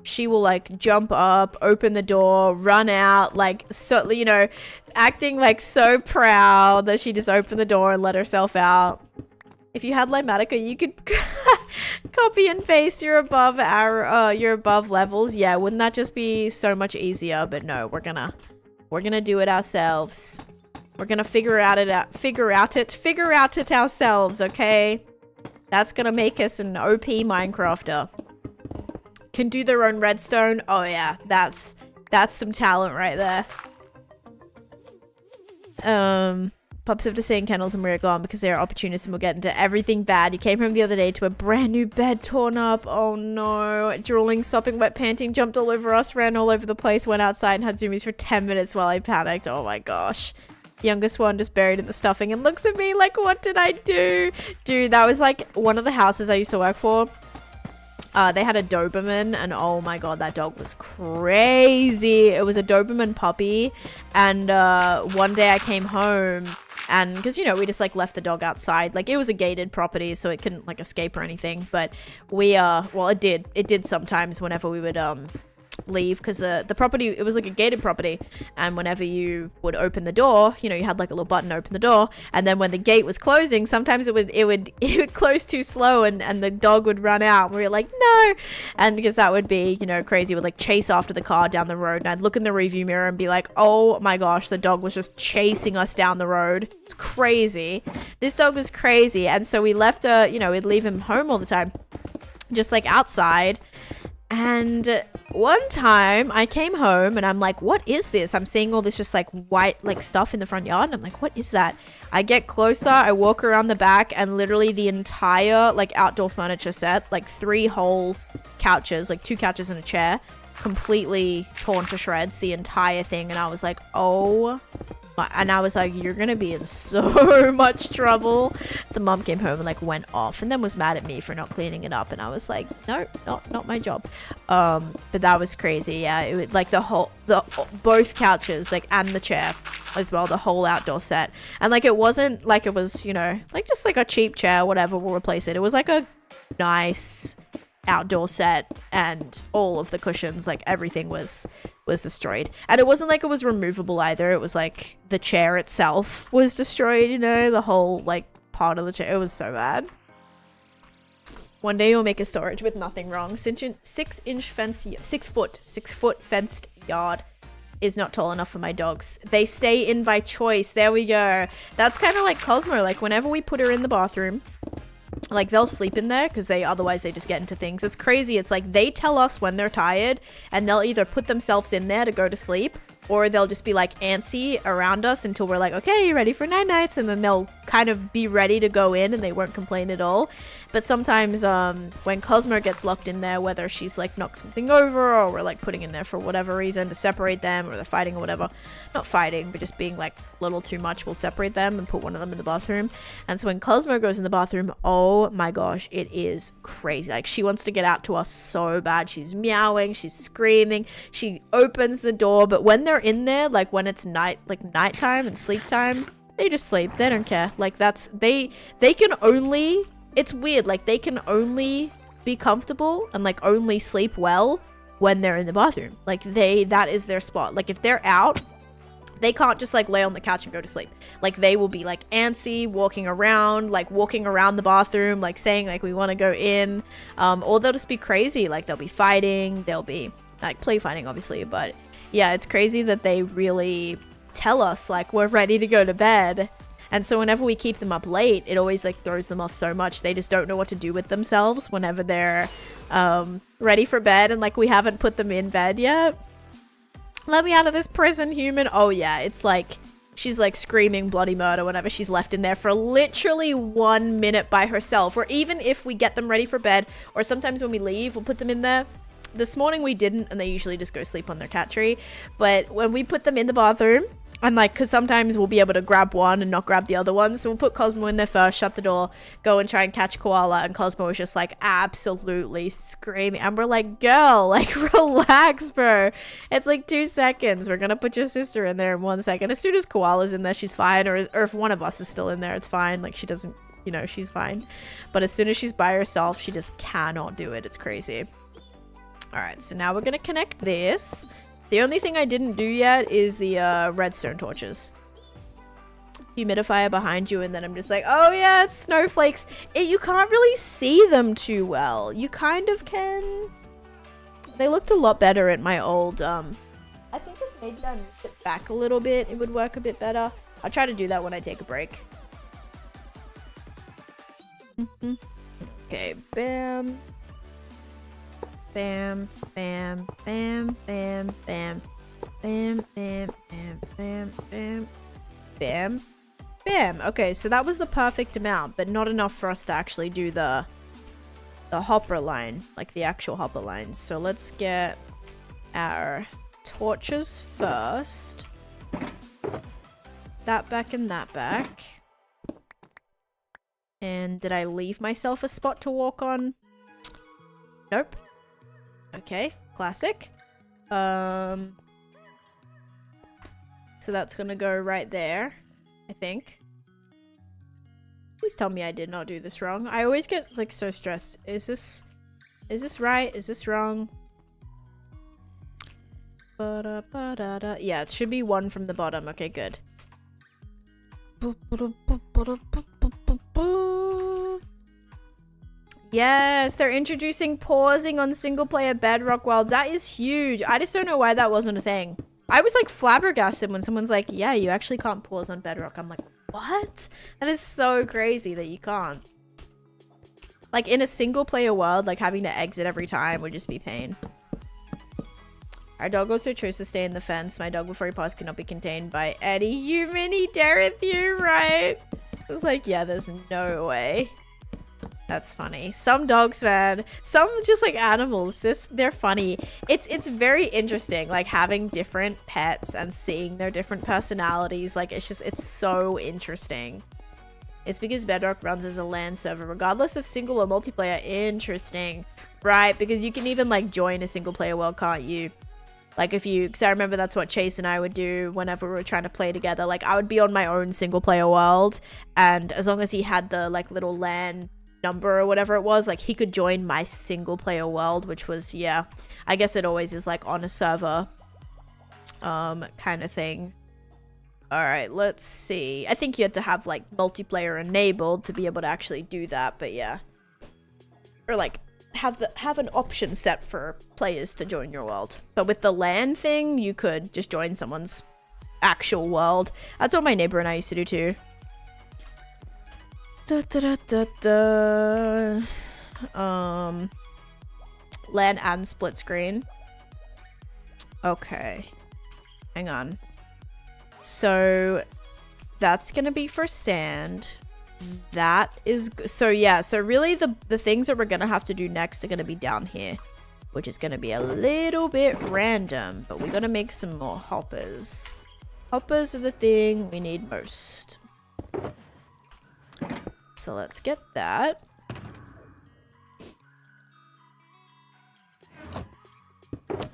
She will like jump up, open the door, run out, like, so, you know, acting like so proud that she just opened the door and let herself out. If you had Limatica, you could copy and paste your above levels. Yeah, wouldn't that just be so much easier? But no, we're gonna do it ourselves. We're gonna figure out it ourselves, okay? That's gonna make us an OP Minecrafter. Can do their own redstone. Oh yeah, that's some talent right there. Pups have to stay in kennels and we're gone because they're opportunists and we'll get into everything bad. You came home the other day to a brand new bed torn up. Oh no. Drooling, sopping, wet, panting, jumped all over us, ran all over the place, went outside and had zoomies for 10 minutes while I panicked. Oh my gosh. Youngest one just buried in the stuffing and looks at me like, what did I do? Dude, that was like one of the houses I used to work for. They had a Doberman and oh my god, that dog was crazy. It was a Doberman puppy and one day I came home and because, you know, we just like left the dog outside. Like it was a gated property so it couldn't like escape or anything, but we well, it did sometimes whenever we would leave because the property, it was like a gated property, and whenever you would open the door, you know, you had like a little button to open the door, and then when the gate was closing, sometimes it would close too slow, and the dog would run out. We were like, no, and because that would be, you know, crazy. It would like chase after the car down the road, and I'd look in the review mirror and be like, oh my gosh, the dog was just chasing us down the road. It's crazy. This dog was crazy. And so we left you know, we'd leave him home all the time, just like outside. And one time I came home and I'm like, what is this? I'm seeing all this just like white like stuff in the front yard, and I'm like, what is that? I get closer, I walk around the back, and literally the entire like outdoor furniture set, like 3 whole couches, like 2 couches and a chair, completely torn to shreds, the entire thing. And I was like, oh my, and I was like, you're gonna be in so much trouble. The mom came home and like went off, and then was mad at me for not cleaning it up, and I was like, no, not my job. But that was crazy. Yeah, it was like both couches, like, and the chair as well, the whole outdoor set. And like, it wasn't like it was, you know, like just like a cheap chair, whatever, we'll replace it. It was like a nice outdoor set, and all of the cushions, like everything was destroyed. And it wasn't like it was removable either. It was like the chair itself was destroyed, you know, the whole like part of the chair. It was so bad. One day you'll make a storage with nothing wrong. 6 foot fenced yard is not tall enough for my dogs. They stay in by choice. There we go. That's kind of like Cosmo. Like whenever we put her in the bathroom, like they'll sleep in there because otherwise they just get into things. It's crazy. It's like they tell us when they're tired, and they'll either put themselves in there to go to sleep, or they'll just be like antsy around us until we're like, okay, you ready for night nights? And then they'll kind of be ready to go in, and they won't complain at all. But sometimes when Cosmo gets locked in there, whether she's like knocked something over, or we're like putting in there for whatever reason to separate them, or they're fighting or whatever, not fighting, but just being like a little too much, we'll separate them and put one of them in the bathroom. And so when Cosmo goes in the bathroom, oh my gosh, it is crazy. Like she wants to get out to us so bad. She's meowing, she's screaming, she opens the door, but when they're in there, like when it's nighttime and sleep time, they just sleep. They don't care. Like they can only, it's weird, like they can only be comfortable and like only sleep well when they're in the bathroom. Like that is their spot. Like if they're out, they can't just like lay on the couch and go to sleep. Like they will be like antsy, walking around the bathroom, like saying like we want to go in, or they'll just be crazy. Like they'll be fighting, they'll be like play fighting obviously, but yeah, it's crazy that they really tell us like we're ready to go to bed. And so whenever we keep them up late, it always like throws them off so much. They just don't know what to do with themselves whenever they're ready for bed, and like we haven't put them in bed yet. Let me out of this prison, human. Oh yeah, it's like she's like screaming bloody murder whenever she's left in there for literally 1 minute by herself. Or even if we get them ready for bed, or sometimes when we leave, we'll put them in there. This morning we didn't, and they usually just go sleep on their cat tree. But when we put them in the bathroom, and like, because sometimes we'll be able to grab one and not grab the other one, so we'll put Cosmo in there first, shut the door, go and try and catch Koala, and Cosmo was just like absolutely screaming, and we're like, girl, like relax, bro, it's like 2 seconds, we're gonna put your sister in there in 1 second. As soon as Koala's in there, she's fine, or if one of us is still in there, it's fine. Like she doesn't, you know, she's fine. But as soon as she's by herself, she just cannot do it. It's crazy. All right, so now we're gonna connect this. The only thing I didn't do yet is the redstone torches. Humidifier behind you, and then I'm just like, oh yeah, it's snowflakes. You can't really see them too well. You kind of can. They looked a lot better at my old, I think if maybe I moved it back a little bit, it would work a bit better. I'll try to do that when I take a break. Okay, bam. Bam, bam, bam, bam, bam, bam, bam, bam, bam, bam, bam, bam. Okay, so that was the perfect amount, but not enough for us to actually do the hopper line, like the actual hopper lines. So let's get our torches first. That back and that back. And did I leave myself a spot to walk on? Nope. Okay, classic. So that's gonna go right there, I think. Please tell me I did not do this wrong. I always get like so stressed. Is this right? Is this wrong? Yeah, it should be 1 from the bottom. Okay, good. Yes, they're introducing pausing on single player Bedrock worlds. That is huge. I just don't know why that wasn't a thing. I was like flabbergasted when someone's like, yeah, you actually can't pause on Bedrock. I'm like, what? That is so crazy that you can't. Like in a single player world, like having to exit every time would just be pain. Our dog also chose to stay in the fence. My dog before he passed could not be contained by any human. He dareth you, right? I was like, yeah, there's no way. That's funny. Some dogs, man. Some just like animals. They're funny. It's very interesting, like having different pets and seeing their different personalities. Like it's so interesting. It's because Bedrock runs as a LAN server, regardless of single or multiplayer. Interesting. Right, because you can even like join a single player world, can't you? Like if you, because I remember that's what Chase and I would do whenever we were trying to play together. Like I would be on my own single player world, and as long as he had the like little LAN number or whatever it was, like he could join my single player world, which was, yeah, I guess it always is like on a server kind of thing. All right, let's see. I think you had to have like multiplayer enabled to be able to actually do that, but yeah, or like have an option set for players to join your world. But with the LAN thing, you could just join someone's actual world. That's what my neighbor and I used to do too. LAN and split screen. Okay, hang on. So that's gonna be for sand. That is so, yeah, so really the things that we're gonna have to do next are gonna be down here, which is gonna be a little bit random, but we're gonna make some more hoppers. Hoppers are the thing we need most. So let's get that.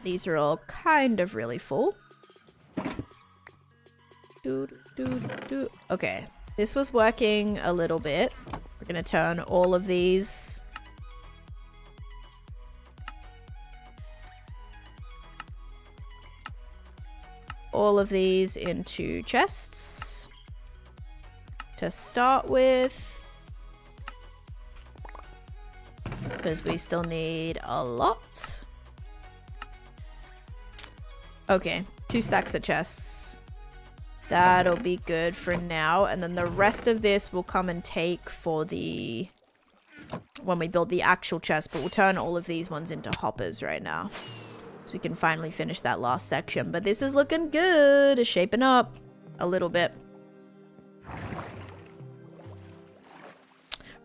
These are all kind of really full. Okay, this was working a little bit. We're gonna turn all of these into chests to start with, because we still need a lot. Okay, 2 stacks of chests. That'll be good for now, and then the rest of this will come and take for the when we build the actual chest, but we'll turn all of these ones into hoppers right now so we can finally finish that last section. But this is looking good. It's shaping up a little bit.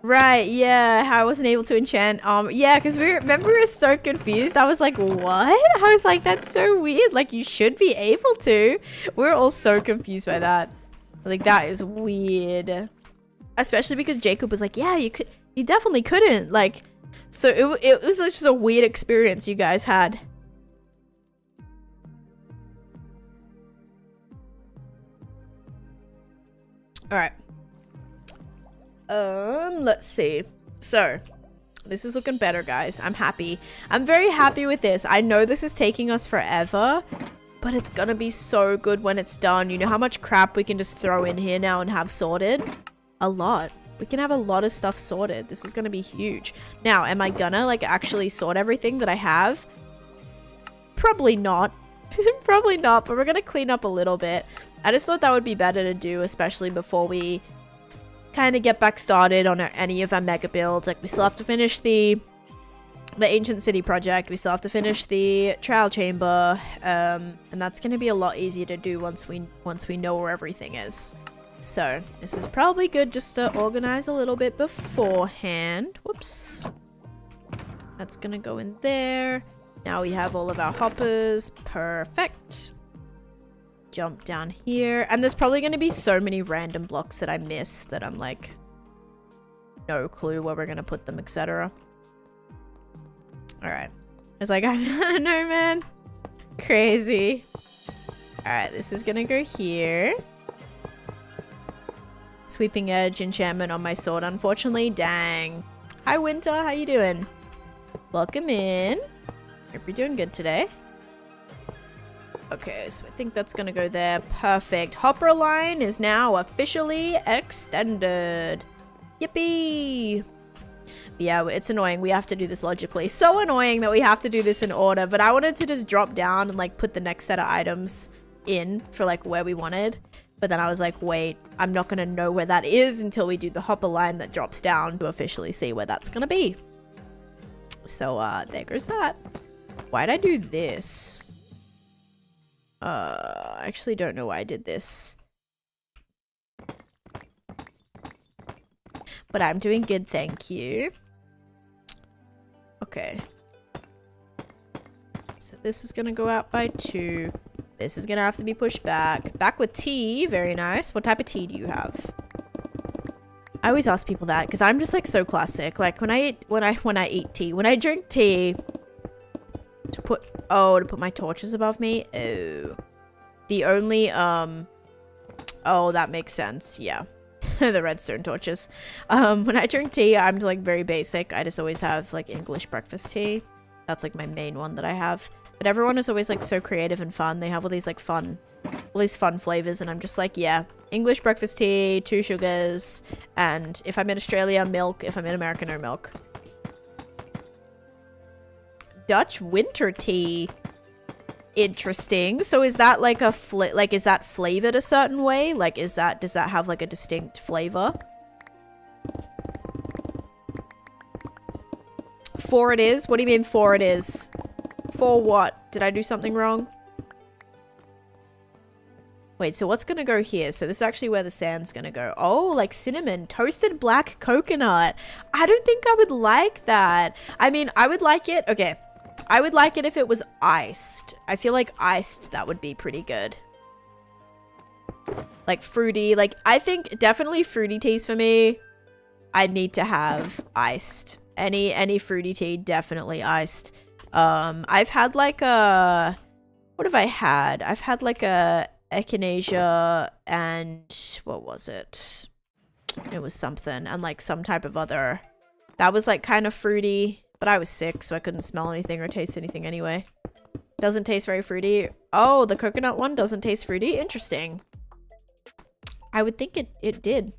Right, yeah, how I wasn't able to enchant. Yeah, because we were so confused. I was like, what? I was like, that's so weird. Like, you should be able to. We're all so confused by that. Like, that is weird. Especially because Jacob was like, yeah, you definitely couldn't. Like, so it was just a weird experience you guys had. All right. Let's see. So, this is looking better, guys. I'm happy. I'm very happy with this. I know this is taking us forever, but it's gonna be so good when it's done. You know how much crap we can just throw in here now and have sorted? A lot. We can have a lot of stuff sorted. This is gonna be huge. Now, am I gonna, like, actually sort everything that I have? Probably not. Probably not, but we're gonna clean up a little bit. I just thought that would be better to do, especially before we kind of get back started on any of our mega builds. Like, we still have to finish the ancient city project. We still have to finish the trial chamber, and that's going to be a lot easier to do once we know where everything is. So this is probably good just to organize a little bit beforehand. Whoops, that's gonna go in there. Now we have all of our hoppers. Perfect. Jump down here, and there's probably going to be so many random blocks that I miss that I'm like no clue where we're going to put them, etc. All right, it's like, I don't know, man. Crazy. All right, this is gonna go here. Sweeping edge enchantment on my sword, unfortunately. Dang. Hi Winter, how you doing? Welcome in. Hope you're doing good today. Okay, so I think that's gonna go there. Perfect. Hopper line is now officially extended. Yippee! Yeah, it's annoying. We have to do this logically. So annoying that we have to do this in order, but I wanted to just drop down and like put the next set of items in for like where we wanted. But then I was like, wait, I'm not gonna know where that is until we do the hopper line that drops down to officially see where that's gonna be. So there goes that. Why'd I do this? I actually don't know why I did this. But I'm doing good, thank you. Okay. So this is gonna go out by 2. This is gonna have to be pushed back. Back with tea, very nice. What type of tea do you have? I always ask people that because I'm just like so classic. Like when I drink tea to put my torches above me. Oh. The only oh, that makes sense. Yeah. The redstone torches. When I drink tea, I'm like very basic. I just always have like English breakfast tea. That's like my main one that I have. But everyone is always like so creative and fun. They have all these like fun flavors, and I'm just like, yeah, English breakfast tea, 2 sugars, and if I'm in Australia, milk. If I'm in America, no milk. Dutch winter tea. Interesting. So is that like a is that flavored a certain way? Like does that have like a distinct flavor? 4 it is? What do you mean 4 it is? 4 what? Did I do something wrong? Wait, so what's gonna go here? So this is actually where the sand's gonna go. Oh, like cinnamon, toasted black coconut. I don't think I would like that. I mean, I would like it. Okay. I would like it if it was iced. I feel like iced, that would be pretty good. Like fruity. Like, I think definitely fruity teas for me. I need to have iced. Any fruity tea, definitely iced. I've had like a... What have I had? I've had like a echinacea and... What was it? It was something. And like some type of other... That was like kind of fruity. But I was sick, so I couldn't smell anything or taste anything anyway. Doesn't taste very fruity. Oh, the coconut one doesn't taste fruity? Interesting. I would think it did.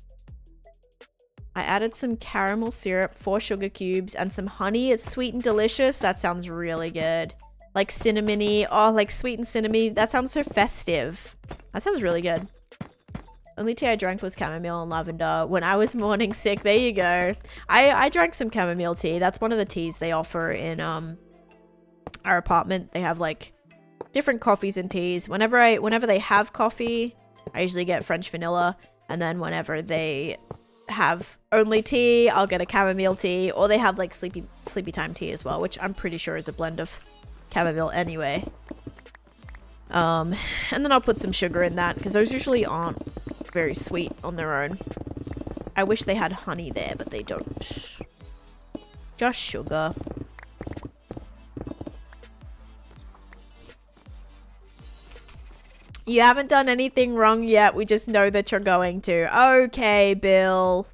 I added some caramel syrup, 4 sugar cubes, and some honey. It's sweet and delicious. That sounds really good. Like cinnamony. Oh, like sweet and cinnamony. That sounds so festive. That sounds really good. Only tea I drank was chamomile and lavender when I was morning sick. There you go. I drank some chamomile tea. That's one of the teas they offer in our apartment. They have like different coffees and teas. Whenever they have coffee, I usually get French vanilla, and then whenever they have only tea, I'll get a chamomile tea, or they have like sleepy time tea as well, which I'm pretty sure is a blend of chamomile anyway. And then I'll put some sugar in that because those usually aren't very sweet on their own. I wish they had honey there, but they don't. Just sugar. You haven't done anything wrong yet. We just know that you're going to. Okay, Bill.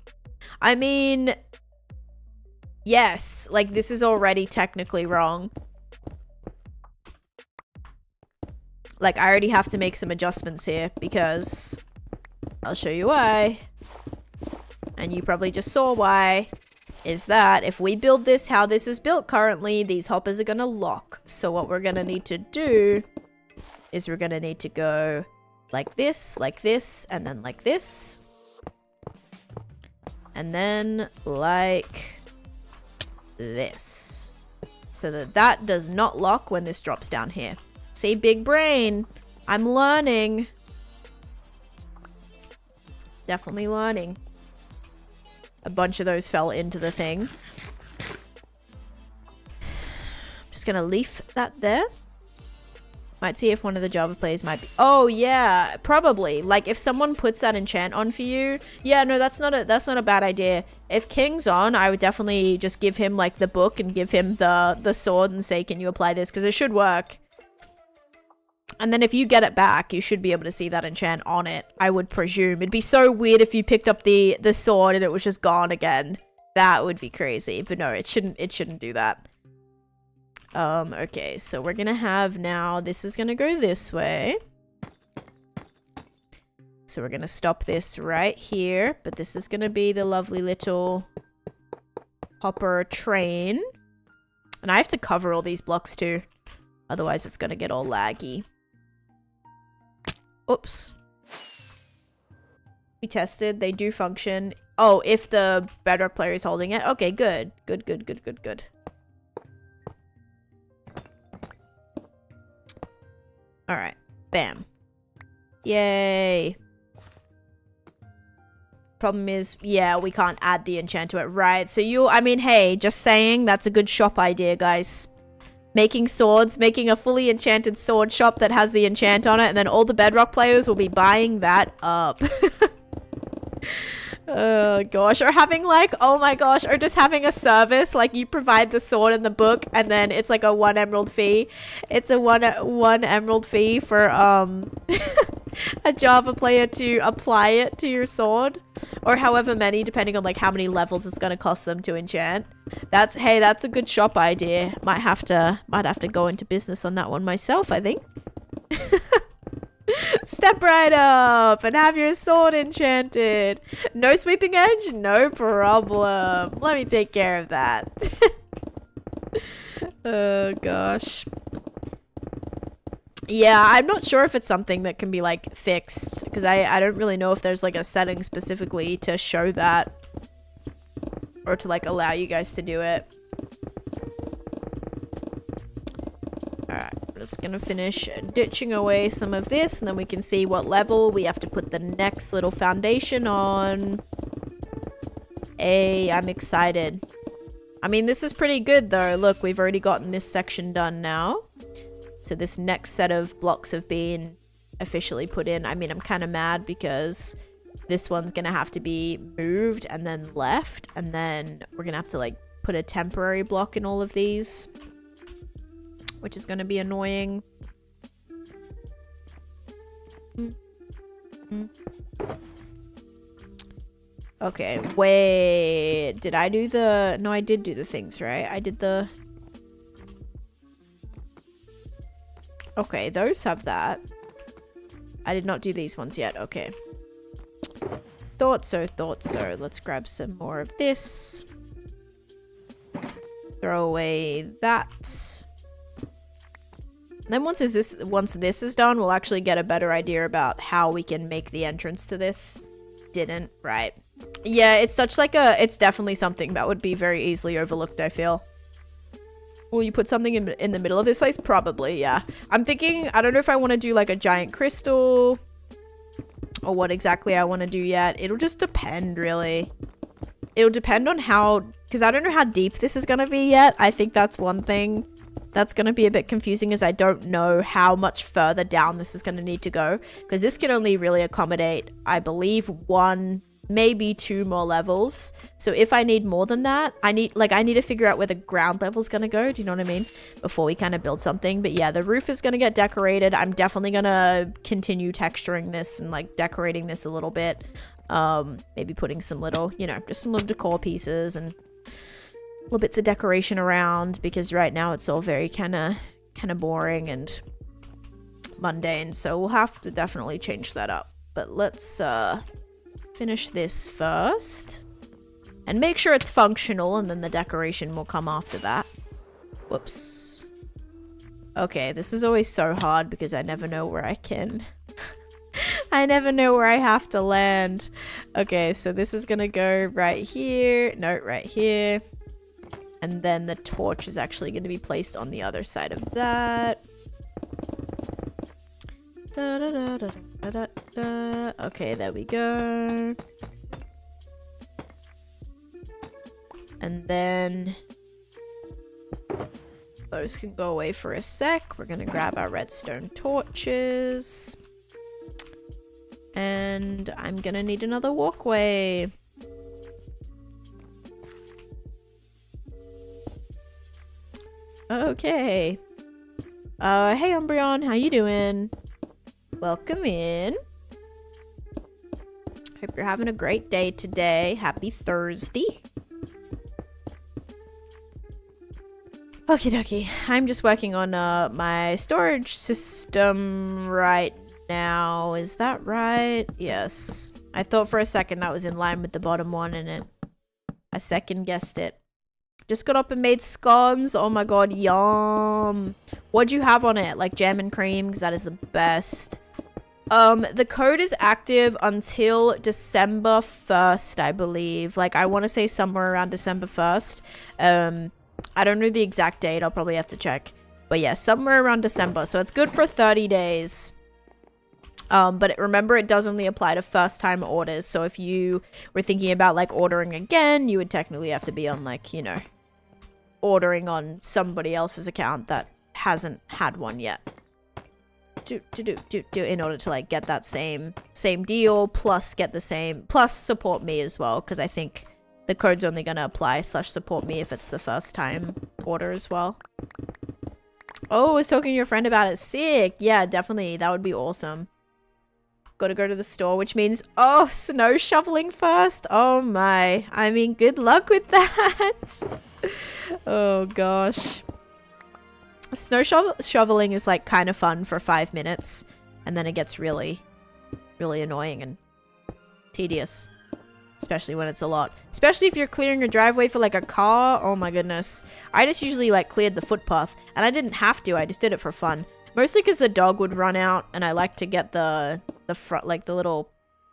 I mean, yes, like this is already technically wrong. Like I already have to make some adjustments here because I'll show you why. And you probably just saw why. Is that if we build this how this is built currently, these hoppers are going to lock. So what we're going to need to do is we're going to need to go like this, and then like this. And then like this. So that that does not lock when this drops down here. See, big brain. I'm learning. Definitely learning. A bunch of those fell into the thing. I'm just gonna leave that there. Might see if one of the Java players might be... Oh, yeah, probably. Like, if someone puts that enchant on for you... Yeah, no, that's not a bad idea. If King's on, I would definitely just give him, like, the book and give him the sword and say, can you apply this? Because it should work. And then if you get it back, you should be able to see that enchant on it, I would presume. It'd be so weird if you picked up the sword and it was just gone again. That would be crazy. But no, it shouldn't do that. Okay, so we're gonna have now, this is gonna go this way. So we're gonna stop this right here, but this is gonna be the lovely little hopper train. And I have to cover all these blocks too. Otherwise it's gonna get all laggy. Oops. We tested, they do function. Oh, if the bedrock player is holding it. Okay, good. Good, good, good, good, good. Alright. Bam. Yay. Problem is, yeah, we can't add the enchant to it. Right, so I mean, hey, just saying, that's a good shop idea, guys. Making swords, making a fully enchanted sword shop that has the enchant on it, and then all the bedrock players will be buying that up. Oh gosh, or having like, oh my gosh, or just having a service, like you provide the sword and the book, and then it's like a 1 emerald fee. It's a one emerald fee for a Java player to apply it to your sword, or however many, depending on like how many levels it's gonna cost them to enchant. That's a good shop idea. Might have to go into business on that one myself, I think. Step right up and have your sword enchanted. No sweeping edge? No problem. Let me take care of that. Oh gosh. Yeah, I'm not sure if it's something that can be like fixed, because I don't really know if there's like a setting specifically to show that, or to like allow you guys to do it. Alright, I'm just gonna finish ditching away some of this, and then we can see what level we have to put the next little foundation on. Hey, I'm excited. I mean, this is pretty good though. Look, we've already gotten this section done now. So this next set of blocks have been officially put in. I mean, I'm kind of mad because this one's gonna have to be moved and then left, and then we're gonna have to like put a temporary block in all of these, which is gonna be annoying. Okay, wait, did I do the... No, I did do the things, right? I did the... Okay, those have that. I did not do these ones yet. Okay. Thought so, thought so. Let's grab some more of this. Throw away that. And then once this is done, we'll actually get a better idea about how we can make the entrance to this. Didn't, right? Yeah, it's such like a... It's definitely something that would be very easily overlooked, I feel. Will you put something in the middle of this place? Probably, yeah. I'm thinking, I don't know if I want to do like a giant crystal or what exactly I want to do yet. It'll just depend, really. It'll depend on how, because I don't know how deep this is going to be yet. I think that's one thing that's going to be a bit confusing, is I don't know how much further down this is going to need to go, because this can only really accommodate, I believe, 1, maybe 2 more levels. So if I need more than that, I need to figure out where the ground level is going to go. Do you know what I mean? Before we kind of build something. But yeah, the roof is going to get decorated. I'm definitely going to continue texturing this and like decorating this a little bit. Maybe putting some little, you know, just some little decor pieces and little bits of decoration around, because right now it's all very kind of boring and mundane. So we'll have to definitely change that up. But let's finish this first and make sure it's functional, and then the decoration will come after that. Whoops. Okay, this is always so hard because I never know where I can I never know where I have to land. Okay, so this is gonna go right here. No, right here. And then the torch is actually going to be placed on the other side of that. Okay, there we go. And then those can go away for a sec. We're going to grab our redstone torches. And I'm going to need another walkway. Okay. Hey Umbreon, how you doing? Welcome in. Hope you're having a great day today. Happy Thursday. Okie dokie. I'm just working on my storage system right now. Is that right? Yes. I thought for a second that was in line with the bottom one, and I second guessed it. Just got up and made scones. Oh my god, yum. What'd you have on it? Like jam and cream? Because that is the best. The code is active until December 1st, I believe. Like, I want to say somewhere around December 1st. I don't know the exact date. I'll probably have to check. But yeah, somewhere around December. So it's good for 30 days. But remember, it does only apply to first-time orders. So if you were thinking about, like, ordering again, you would technically have to be on, like, you know, ordering on somebody else's account that hasn't had one yet. In order to, like, get that same deal, plus get the same, plus support me as well, because I think the code's only going to apply / support me if it's the first time order as well. Oh, I was talking to your friend about it. Sick. Yeah, definitely. That would be awesome. Gotta go to the store, which means, oh, snow shoveling first. Oh my. I mean, good luck with that. Oh gosh. Snow shoveling is like kind of fun for 5 minutes, and then it gets really, really annoying and tedious. Especially when it's a lot. Especially if you're clearing a driveway for like a car. Oh my goodness. I just usually like cleared the footpath, and I didn't have to. I just did it for fun. Mostly because the dog would run out, and I like to get the front, like the little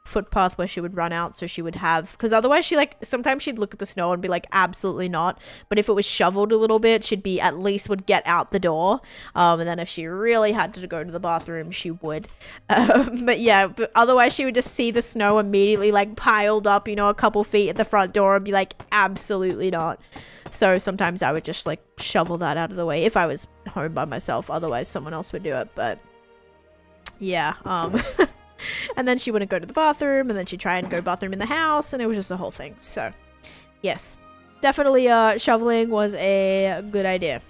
footpath where she would run out, so she would have, because otherwise she like, sometimes she'd look at the snow and be like, absolutely not. But if it was shoveled a little bit, she'd be, at least would get out the door. And then if she really had to go to the bathroom, she would. But yeah, but otherwise she would just see the snow immediately like piled up, you know, a couple feet at the front door and be like, absolutely not. So sometimes I would just like shovel that out of the way if I was home by myself. Otherwise someone else would do it. But yeah, and then she wouldn't go to the bathroom, and then she'd try and go bathroom in the house, and it was just a whole thing. So yes, definitely shoveling was a good idea.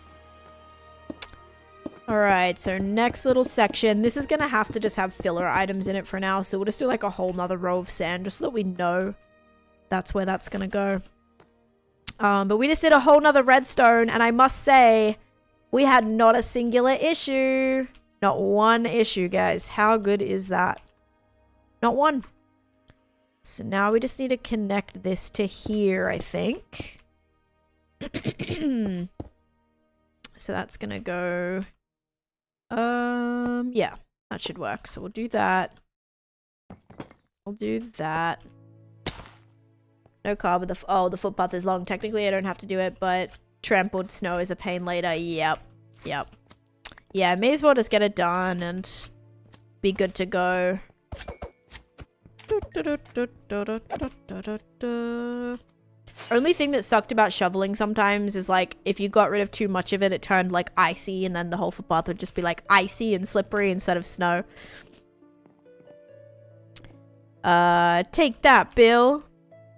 All right, so next little section. This is gonna have to just have filler items in it for now, so we'll just do like a whole nother row of sand just so that we know that's where that's gonna go. But we just did a whole nother redstone, and I must say we had not a singular issue. Not one issue, guys. How good is that? Not one. So now we just need to connect this to here, I think. So that's gonna go... yeah, that should work. So we'll do that. We'll do that. No car, but the footpath is long. Technically, I don't have to do it, but trampled snow is a pain later. Yep. Yep. Yeah, may as well just get it done and be good to go. Only thing that sucked about shoveling sometimes is like if you got rid of too much of it, it turned like icy, and then the whole footpath would just be like icy and slippery instead of snow. Take that, Bill.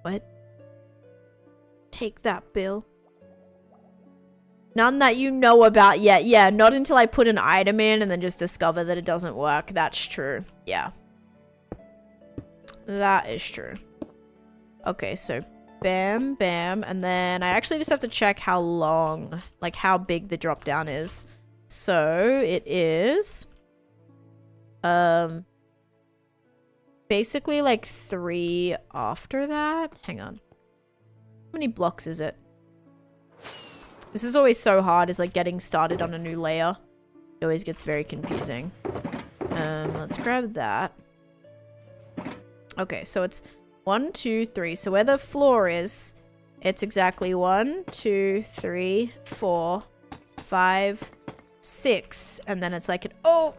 What? Take that, Bill. None that you know about yet. Yeah, not until I put an item in and then just discover that it doesn't work. That's true. Yeah. That is true. Okay, so bam, bam. And then I actually just have to check how long, like how big the drop down is. So it is basically like 3 after that. Hang on. How many blocks is it? This is always so hard, is like getting started on a new layer. It always gets very confusing. Let's grab that. Okay, so it's 1, 2, 3. So where the floor is, it's exactly 1, 2, 3, 4, 5, 6. And then it's like an, oh!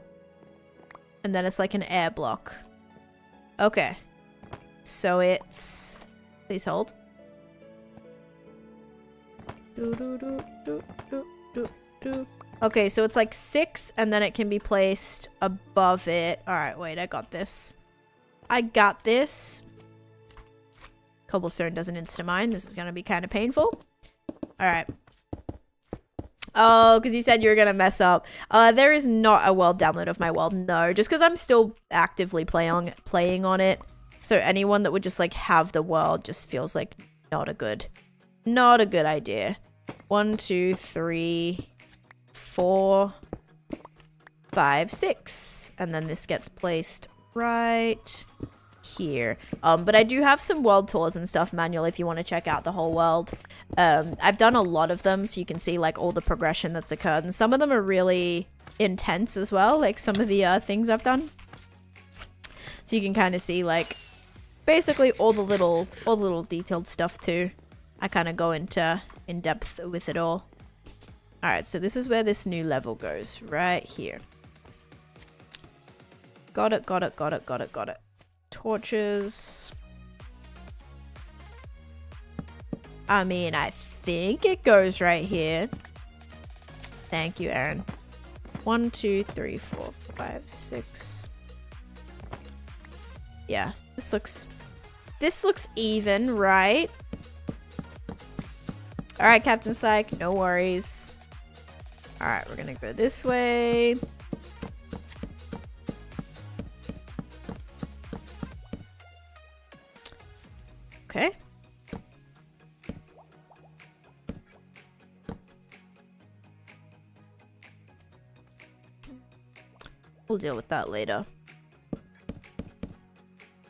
And then it's like an air block. Okay. So it's, please hold. Okay, so it's like 6, and then it can be placed above it. Alright, wait, I got this. I got this. Cobblestone doesn't insta-mine. This is gonna be kind of painful. Alright. Oh, because you said you were gonna mess up. There is not a world download of my world. No, just because I'm still actively playing on it. So anyone that would just like have the world just feels like not a good idea. 1, 2, 3, 4, 5, 6. And then this gets placed right here. But I do have some world tours and stuff manual if you want to check out the whole world. I've done a lot of them, so you can see like all the progression that's occurred, and some of them are really intense as well, like some of the things I've done. So you can kind of see like basically all the little detailed stuff too. I kind of go into in depth with it all. All right, so this is where this new level goes, right here. Got it. Torches. I mean, I think it goes right here. Thank you, Aaron. 1, 2, 3, 4, 5, 6. Yeah, this looks even, right? All right, Captain Psych, no worries. All right, we're gonna go this way. Okay. We'll deal with that later.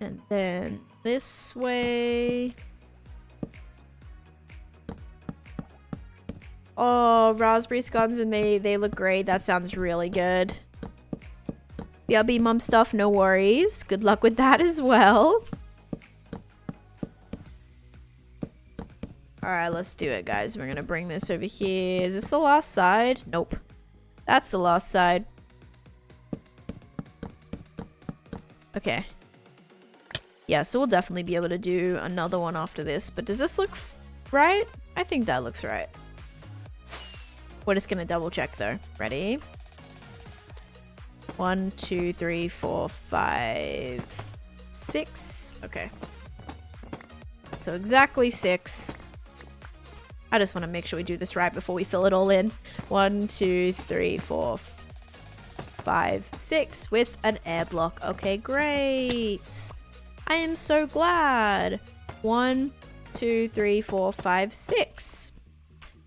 And then this way. Oh, raspberry scones, and they look great. That sounds really good. BRB mum stuff, no worries. Good luck with that as well. Alright, let's do it, guys. We're gonna bring this over here. Is this the last side? Nope. That's the last side. Okay. Yeah, so we'll definitely be able to do another one after this. But does this look right? I think that looks right. We're just gonna double check though. Ready? 1, 2, 3, 4, 5, 6. Okay. So exactly 6. I just want to make sure we do this right before we fill it all in. 1, 2, 3, 4, 5, 6 with an air block. Okay, great. I am so glad. 1, 2, 3, 4, 5, 6.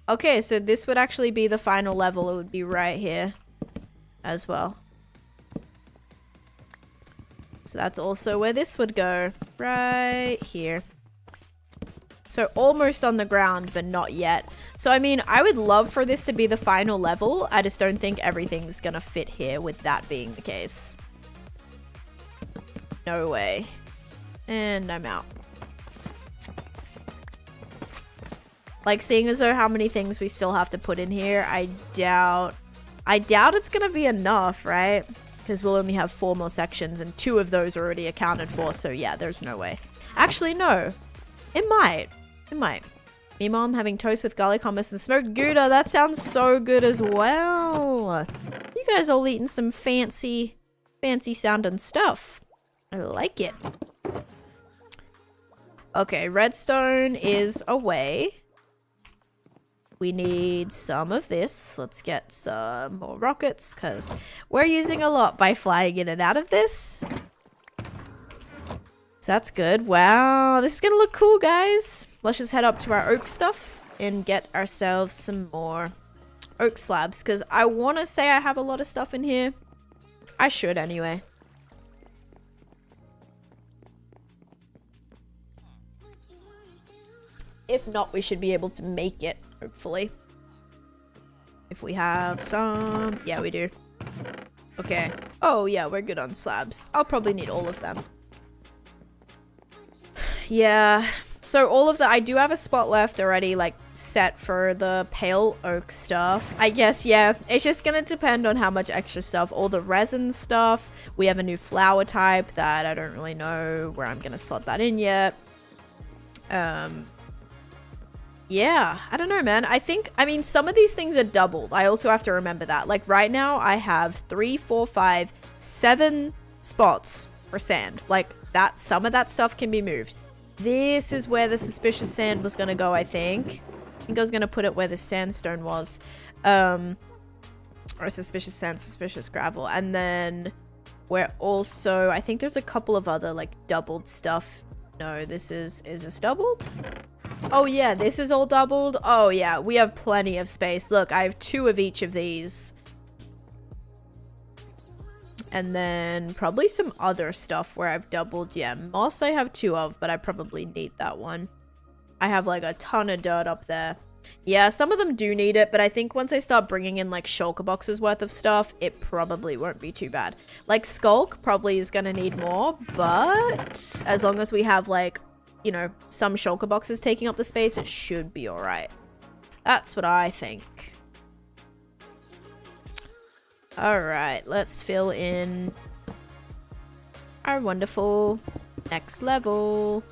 Okay, so this would actually be the final level. It would be right here as well. So that's also where this would go. Right here. So almost on the ground, but not yet. So, I mean, I would love for this to be the final level. I just don't think everything's gonna fit here with that being the case. No way. And I'm out. Like, seeing as though how many things we still have to put in here, I doubt it's gonna be enough, right? Because we'll only have 4 more sections, and 2 of those are already accounted for, so yeah, there's no way. Actually, no. It might. It might. Me mom having toast with garlic hummus and smoked Gouda. That sounds so good as well. You guys all eating some fancy sounding stuff. I like it. Okay, redstone is away. We need some of this. Let's get some more rockets because we're using a lot by flying in and out of this. So that's good. Wow, this is gonna look cool, guys. Let's just head up to our oak stuff and get ourselves some more oak slabs because I want to say I have a lot of stuff in here. I should anyway. If not, we should be able to make it, hopefully. If we have some... Yeah, we do. Okay. Oh, yeah, we're good on slabs. I'll probably need all of them. Yeah, so all of the, I do have a spot left already, like, set for the pale oak stuff. I guess, yeah, it's just gonna depend on how much extra stuff. All the resin stuff. We have a new flower type that I don't really know where I'm gonna slot that in yet. Yeah, I don't know, man. I mean, some of these things are doubled. I also have to remember that. Like, right now, I have 3, 4, 5, 7 spots for sand. Like, that, some of that stuff can be moved. This is where the suspicious sand was going to go, I think. I think I was going to put it where the sandstone was. Or suspicious sand, suspicious gravel. And then we're also... I think there's a couple of other, like, doubled stuff. No, this is this doubled? Oh yeah, this is all doubled. Oh yeah, we have plenty of space. Look, I have 2 of each of these. And then probably some other stuff where I've doubled. Yeah, moss I have 2 of, but I probably need that one. I have like a ton of dirt up there. Yeah, some of them do need it, but I think once I start bringing in like shulker boxes worth of stuff, it probably won't be too bad. Like Skulk probably is going to need more, but as long as we have like, you know, some shulker boxes taking up the space, it should be all right. That's what I think. All right, let's fill in our wonderful next level.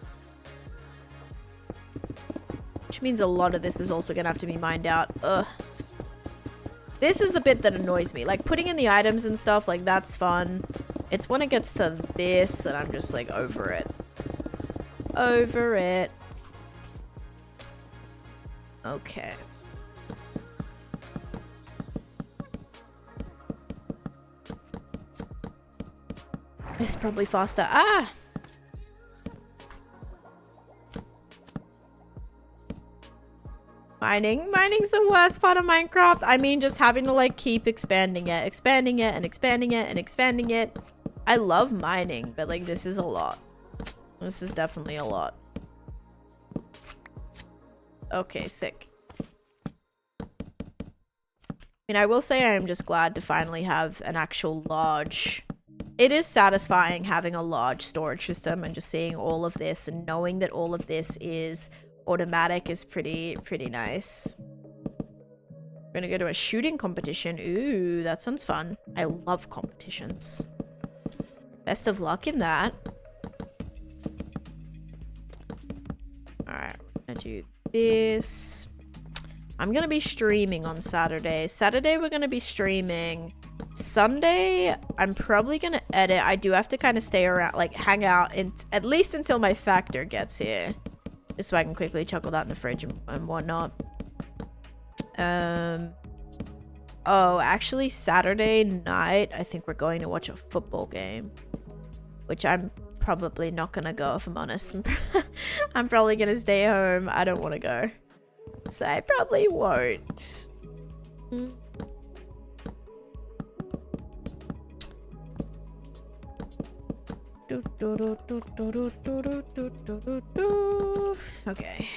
Which means a lot of this is also going to have to be mined out. Ugh. This is the bit that annoys me. Like, putting in the items and stuff, like, that's fun. It's when it gets to this that I'm just, like, over it. Over it. Okay. It's probably faster. Ah! Mining's the worst part of Minecraft. I mean, just having to like keep expanding it and expanding it and expanding it. I love mining, but like this is a lot. This is definitely a lot. Okay, sick. I mean, I will say I am just glad to finally have an actual large... It is satisfying having a large storage system and just seeing all of this and knowing that all of this is automatic is pretty nice. We're gonna go to a shooting competition. Ooh, that sounds fun. I love competitions. Best of luck in that. Alright, we're gonna do this. I'm gonna be streaming on Saturday. Saturday we're gonna be streaming. Sunday, I'm probably gonna edit. I do have to kind of stay around, like hang out at least until my factor gets here. Just so I can quickly chuckle that in the fridge and whatnot. Oh, actually Saturday night, I think we're going to watch a football game. Which I'm probably not gonna go, if I'm honest. I'm probably gonna stay home. I don't want to go. So I probably won't. Okay.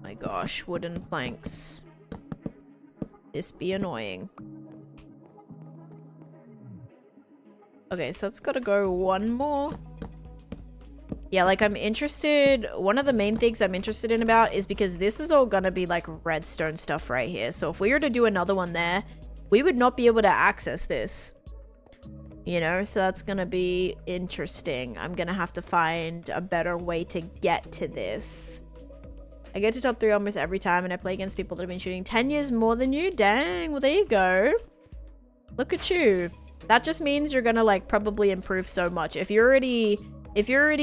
My gosh, wooden planks. This be annoying. Okay, so it's gotta go one more. Yeah, like I'm interested, one of the main things I'm interested in about is because this is all gonna be like redstone stuff right here. So if we were to do another one there, we would not be able to access this. You know, so that's gonna be interesting. I'm gonna have to find a better way to get to this. I get to top 3 almost every time and I play against people that have been shooting 10 years more than you. Dang, well there you go. Look at you. That just means you're gonna like probably improve so much. If you're already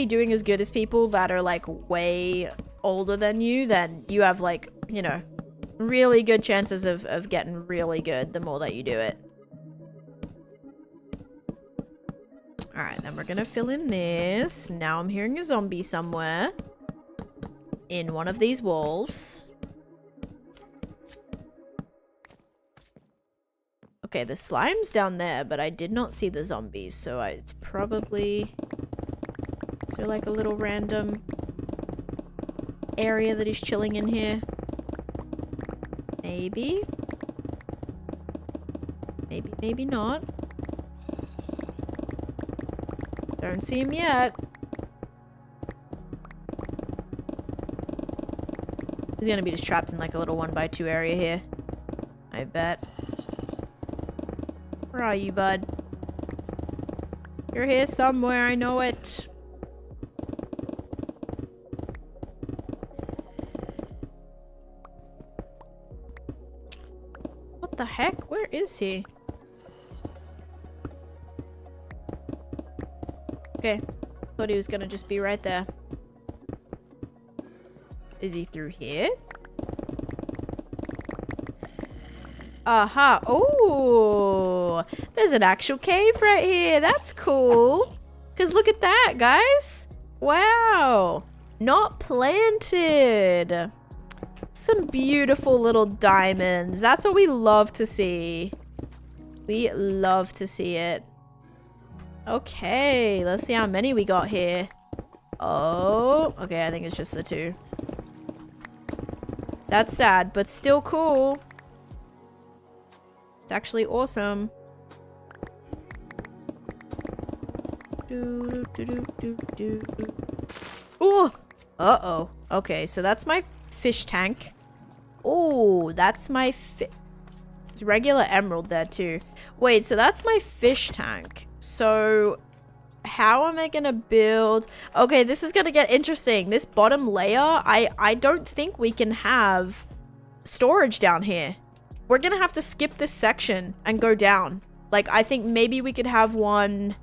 doing as good as people that are like way older than you, then you have like, you know, really good chances of getting really good the more that you do it. Alright, then we're gonna fill in this. Now I'm hearing a zombie somewhere. In one of these walls. Okay, the slime's down there, but I did not see the zombies, so it's probably... Is there like a little random area that he's chilling in here? Maybe? Maybe, maybe not. Don't see him yet. He's gonna be just trapped in like a little 1x2 area here. I bet. Where are you, bud? You're here somewhere, I know it. What the heck? Where is he? Okay. Thought he was gonna just be right there. Is he through here? Aha. Oh, there's an actual cave right here. That's cool. Because look at that, guys. Wow. Not planted. Some beautiful little diamonds. That's what we love to see. We love to see it. Okay, let's see how many we got here. Oh, okay, I think it's just the 2. That's sad, but still cool. It's actually awesome. Oh! Uh-oh. Okay, so that's my fish tank. Oh, that's my It's regular emerald there too. Wait, so that's my fish tank. So how am I gonna build? Okay, this is gonna get interesting. This bottom layer, I don't think we can have storage down here. We're gonna have to skip this section and go down. Like, I think maybe we could have one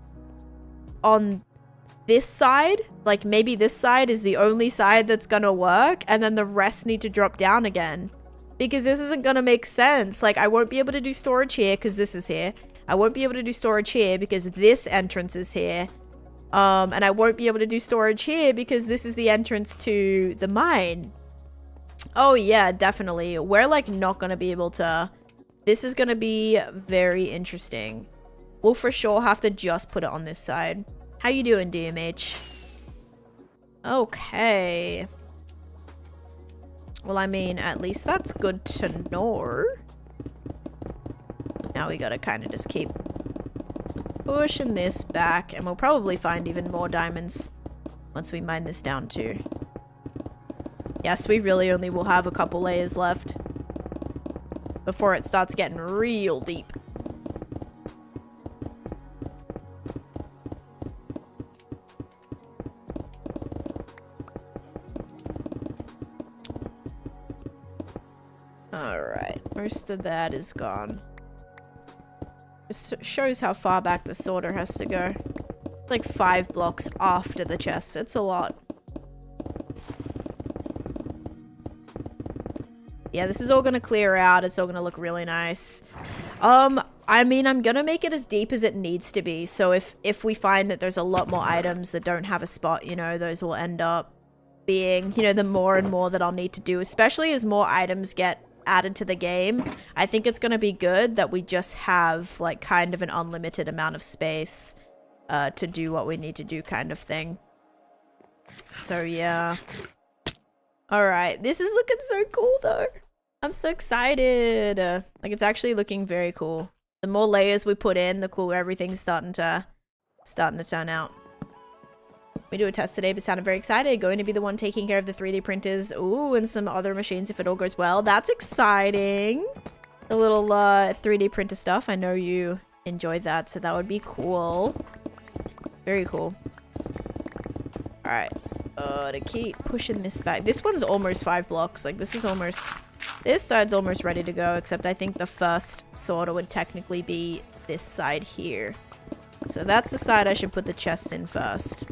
on this side. Like, maybe this side is the only side that's gonna work, and then the rest need to drop down again. Because this isn't gonna make sense. Like, I won't be able to do storage here because this is here. I won't be able to do storage here because this entrance is here. And I won't be able to do storage here because this is the entrance to the mine. Oh yeah, definitely. We're like not gonna be able to... This is gonna be very interesting. We'll for sure have to just put it on this side. How you doing, DMH? Okay. Well, I mean, at least that's good to know. Now we gotta kind of just keep pushing this back, and we'll probably find even more diamonds once we mine this down too. Yes, we really only will have a couple layers left before it starts getting real deep. Alright, most of that is gone. This shows how far back the sorter has to go. Like 5 blocks after the chest. It's a lot. Yeah, this is all gonna clear out. It's all gonna look really nice. I mean, I'm gonna make it as deep as it needs to be. So if we find that there's a lot more items that don't have a spot, you know, those will end up being, you know, the more and more that I'll need to do, especially as more items get added to the game. I think it's gonna be good that we just have like kind of an unlimited amount of space to do what we need to do, kind of thing. So yeah. Alright, this is looking so cool though. I'm so excited. Like, it's actually looking very cool. The more layers we put in, the cooler everything's starting to turn out. We do a test today, but sounded very excited. Going to be the one taking care of the 3D printers. Ooh, and some other machines if it all goes well. That's exciting. The little 3D printer stuff. I know you enjoyed that, so that would be cool. Very cool. Alright. To keep pushing this back. This one's almost 5 blocks. Like, this is almost... This side's almost ready to go, except I think the first sorter would technically be this side here. So that's the side I should put the chests in first.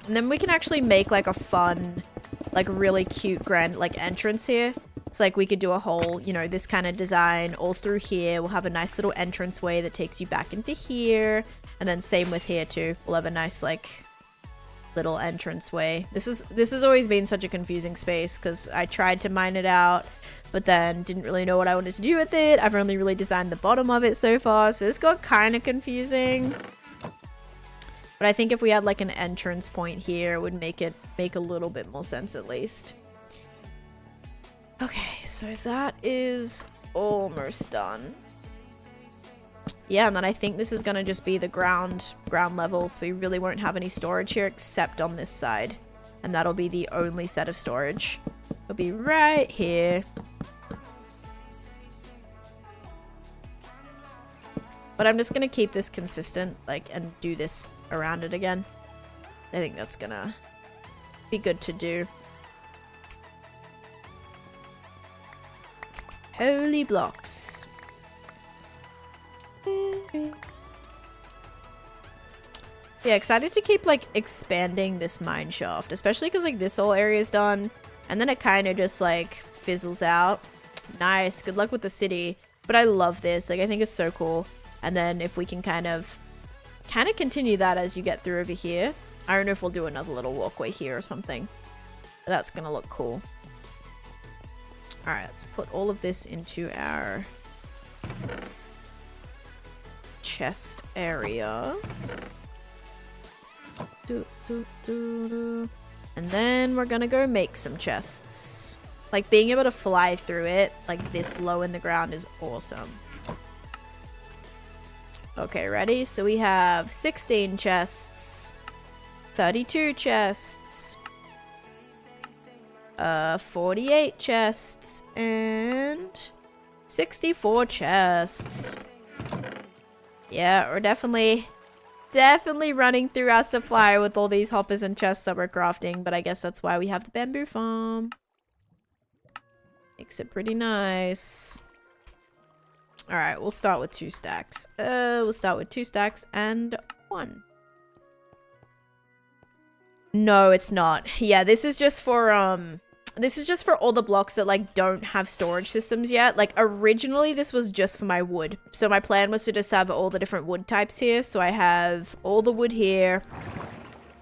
And then we can actually make like a fun, like really cute grand like entrance here. It's like we could do a whole, you know, this kind of design all through here. We'll have a nice little entrance way that takes you back into here. And then same with here too. We'll have a nice like little entrance way. This has always been such a confusing space because I tried to mine it out, but then didn't really know what I wanted to do with it. I've only really designed the bottom of it so far, so this got kind of confusing. But I think if we had like an entrance point here, it would make a little bit more sense at least. Okay, so that is almost done. Yeah, and then I think this is gonna just be the ground level, so we really won't have any storage here except on this side. And that'll be the only set of storage. It'll be right here. But I'm just gonna keep this consistent, like, and do this around it again. I think that's gonna be good to do. Holy blocks. Yeah, excited to keep like expanding this mine shaft, especially because like this whole area is done and then it kind of just like fizzles out. Nice. Good luck with the city. But I love this. Like, I think it's so cool. And then if we can kind of continue that as you get through over here. I don't know if we'll do another little walkway here or something. That's going to look cool. All right, let's put all of this into our chest area. And then we're gonna go make some chests. Like, being able to fly through it like this low in the ground is awesome. Okay, ready? So we have 16 chests, 32 chests, 48 chests, and 64 chests. Yeah, we're definitely running through our supply with all these hoppers and chests that we're crafting, but I guess that's why we have the bamboo farm. Makes it pretty nice. Alright, we'll start with 2 stacks. We'll start with 2 stacks and 1. No, it's not. Yeah, this is just for all the blocks that like don't have storage systems yet. Like, originally this was just for my wood. So my plan was to just have all the different wood types here. So I have all the wood here.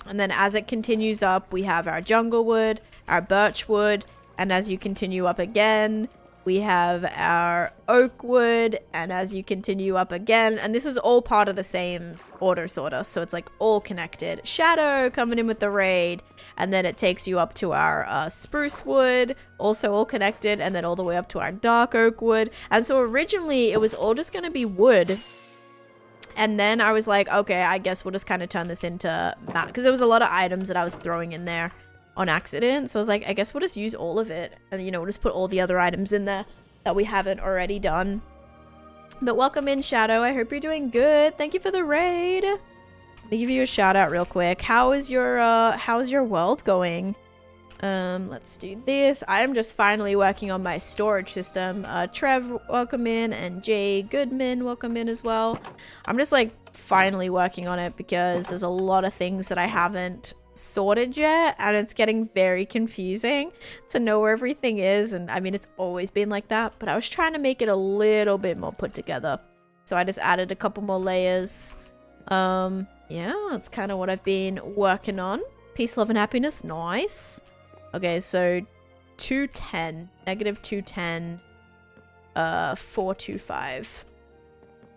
And then as it continues up, we have our jungle wood, our birch wood, and as you continue up again, we have our oak wood, and as you continue up again, and this is all part of the same order, sort of, so it's like all connected. Shadow coming in with the raid, and then it takes you up to our spruce wood, also all connected, and then all the way up to our dark oak wood. And so originally it was all just going to be wood, and then I was like, okay, I guess we'll just kind of turn this into map, because there was a lot of items that I was throwing in there on accident. So I was like, I guess we'll just use all of it, and you know, we'll just put all the other items in there that we haven't already done. But welcome in, Shadow. I hope you're doing good. Thank you for the raid. Let me give you a shout out real quick. How's your world going? Let's do this. I am just finally working on my storage system. Trev, welcome in, and Jay Goodman, welcome in as well. I'm just like finally working on it because there's a lot of things that I haven't sorted yet, and it's getting very confusing to know where everything is. And I mean, it's always been like that, but I was trying to make it a little bit more put together, so I just added a couple more layers. Yeah, that's kind of what I've been working on. Peace, love, and happiness. Nice. Okay, so 210, negative 210, 425.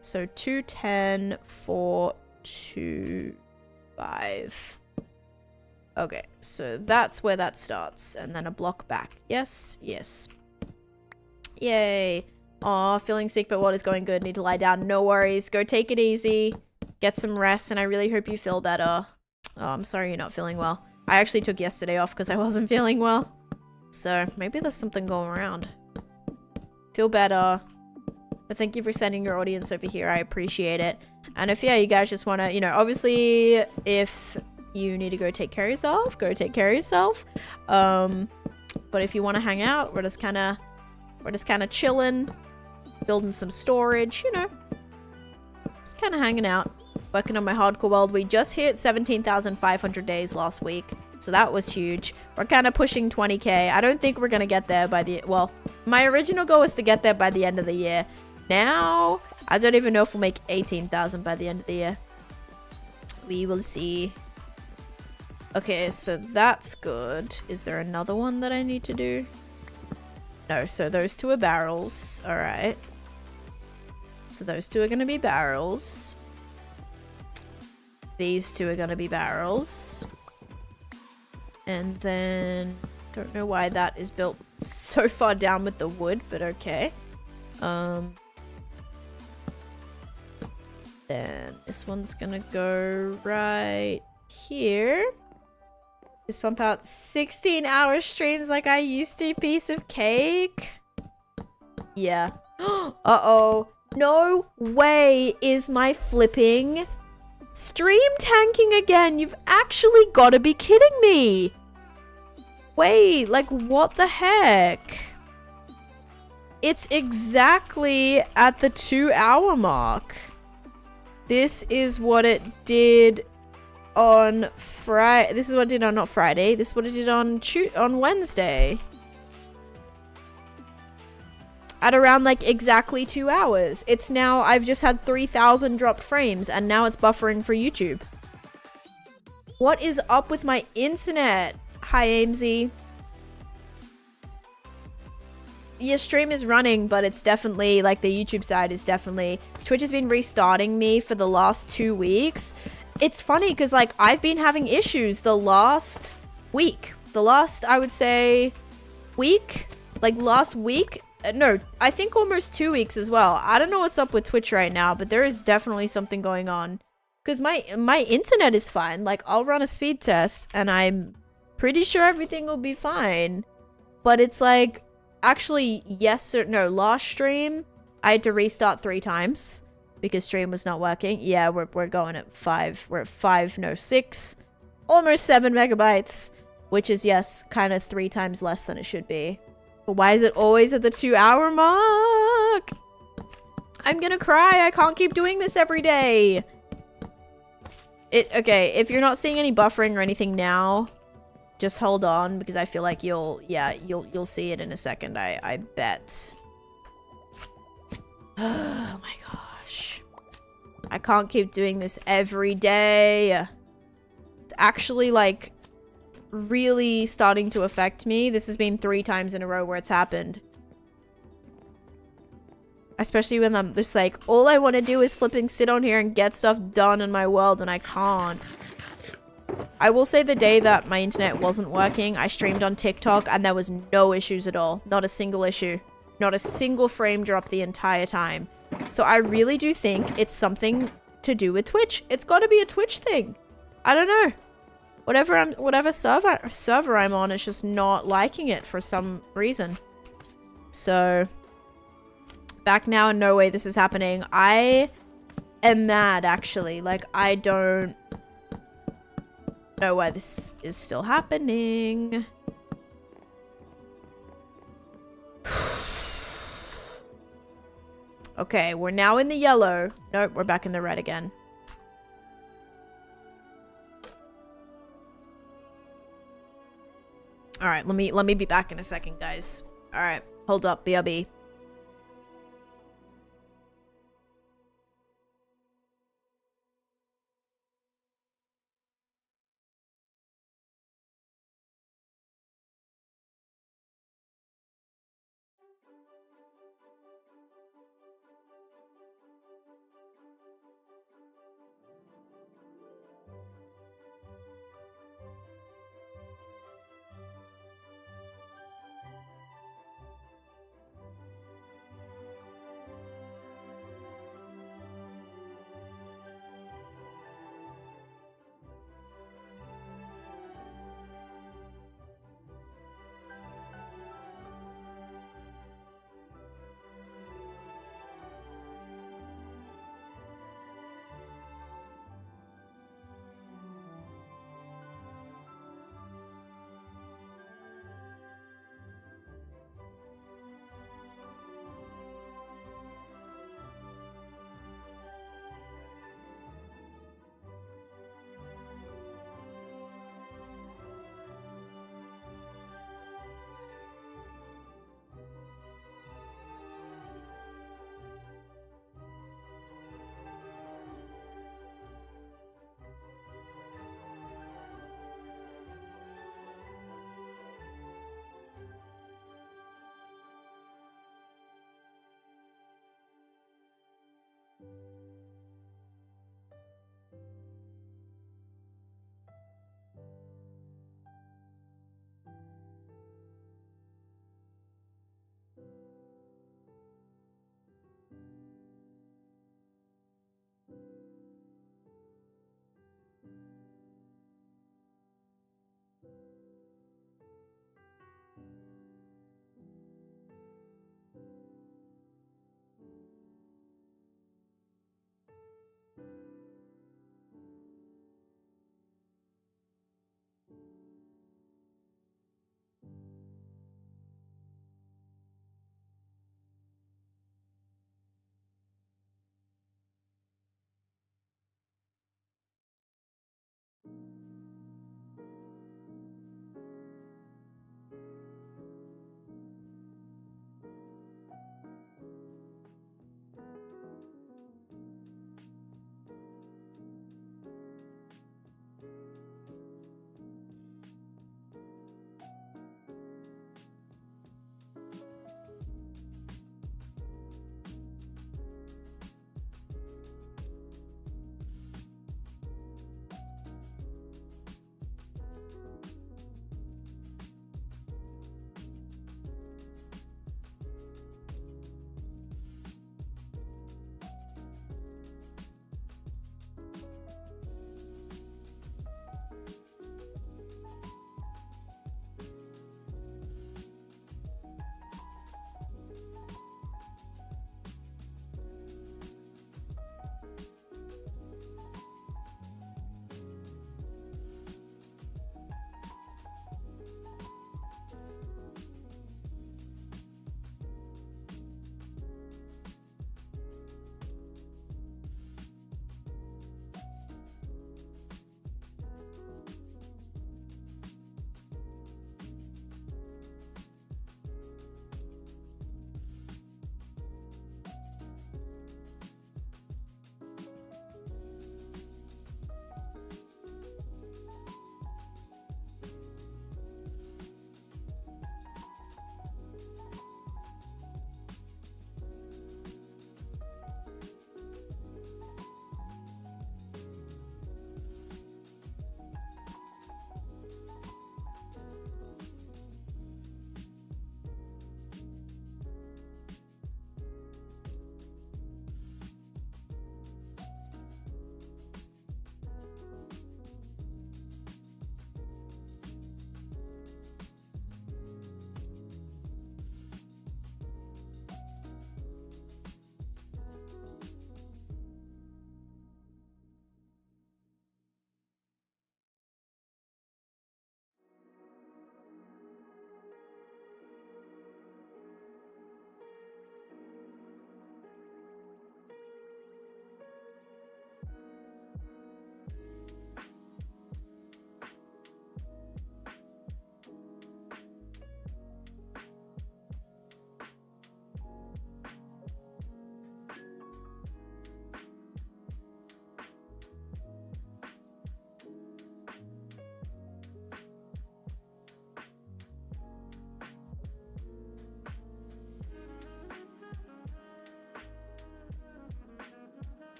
So 210, 425. Okay, so that's where that starts, and then a block back. Yes, yes. Yay. Aw, feeling sick, but what is going good? Need to lie down. No worries. Go take it easy. Get some rest, and I really hope you feel better. Oh, I'm sorry you're not feeling well. I actually took yesterday off because I wasn't feeling well. So, maybe there's something going around. Feel better. But thank you for sending your audience over here. I appreciate it. And if, yeah, you guys just want to, you know, obviously, if you need to go take care of yourself, go take care of yourself. But if you want to hang out, we're just kind of chilling, building some storage, you know, just kind of hanging out, working on my hardcore world. We just hit 17,500 days last week, so that was huge. We're kind of pushing 20k. I don't think we're gonna get there by the, well, my original goal was to get there by the end of the year. Now I don't even know if we'll make 18,000 by the end of the year. We will see. Okay, so that's good. Is there another one that I need to do? No, so those 2 are barrels. All right. So those 2 are going to be barrels. These 2 are going to be barrels. And then, don't know why that is built so far down with the wood, but okay. Then this one's going to go right here. Just pump out 16-hour streams like I used to. Piece of cake. Yeah. Uh-oh. No way is my flipping stream tanking again. You've actually got to be kidding me. Wait, like what the heck? It's exactly at the 2-hour mark. This is what it did on Friday. This is what it did on, not Friday. This is what it did on Wednesday. at around like exactly 2 hours. It's now, I've just had 3,000 dropped frames and now it's buffering for YouTube. What is up with my internet? Hi, Amesy. Your stream is running, but it's definitely, like, the YouTube side is definitely... Twitch has been restarting me for the last 2 weeks. It's funny, because, like, I've been having issues the last week. The last, I would say, week? Like, last week? No, I think almost 2 weeks as well. I don't know what's up with Twitch right now, but there is definitely something going on. Because my internet is fine. Like, I'll run a speed test, and I'm pretty sure everything will be fine. But it's like... Actually, last stream, I had to restart 3 times because stream was not working. Yeah, we're going at 5. We're at 6. Almost 7 megabytes, which is, yes, kind of 3 times less than it should be. But why is it always at the 2-hour mark? I'm gonna cry. I can't keep doing this every day. Okay, if you're not seeing any buffering or anything now... Just hold on, because I feel like you'll see it in a second, I bet. Oh my gosh. I can't keep doing this every day. It's actually, like, really starting to affect me. This has been 3 times in a row where it's happened. Especially when I'm just like, all I want to do is flipping sit on here and get stuff done in my world, and I can't. I will say the day that my internet wasn't working, I streamed on TikTok and there was no issues at all. Not a single issue. Not a single frame drop the entire time. So I really do think it's something to do with Twitch. It's got to be a Twitch thing. I don't know. Whatever server I'm on, it's just not liking it for some reason. So back now, in no way this is happening. I am mad, actually. Like, I don't know why this is still happening. Okay, we're now in the yellow. Nope, we're back in the red again. All right, let me be back in a second, guys. All right, hold up, BRB.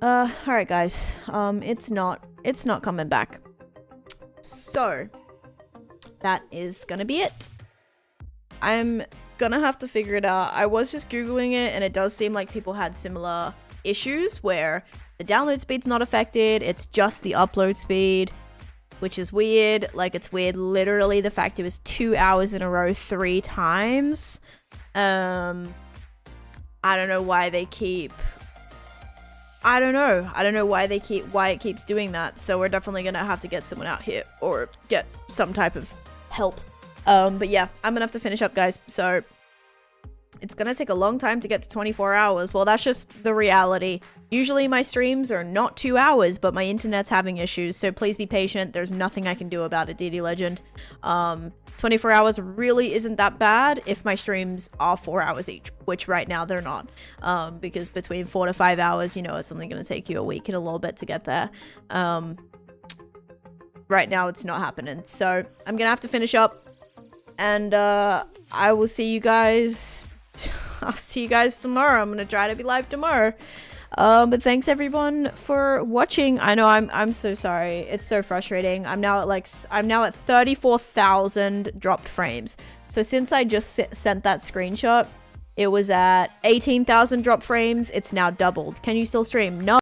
Alright guys, it's not coming back. So, that is gonna be it. I'm gonna have to figure it out. I was just Googling it, and it does seem like people had similar issues where the download speed's not affected, it's just the upload speed, which is weird. Like, it's weird, literally, the fact it was 2 hours in a row 3 times. I don't know why they keep... I don't know why it keeps doing that. So we're definitely gonna have to get someone out here or get some type of help. But yeah, I'm gonna have to finish up, guys. So it's gonna take a long time to get to 24 hours. Well, that's just the reality. Usually my streams are not 2 hours, but my internet's having issues. So please be patient. There's nothing I can do about it, DD Legend. 24 hours really isn't that bad if my streams are 4 hours each, which right now they're not. Because between 4 to 5 hours, you know, it's only going to take you a week and a little bit to get there. Right now it's not happening. So I'm going to have to finish up, and I will see you guys. I'll see you guys tomorrow. I'm going to try to be live tomorrow. But thanks everyone for watching. I know I'm so sorry. It's so frustrating. I'm now at 34,000 dropped frames. So since I just sent that screenshot, it was at 18,000 dropped frames. It's now doubled. Can you still stream? No.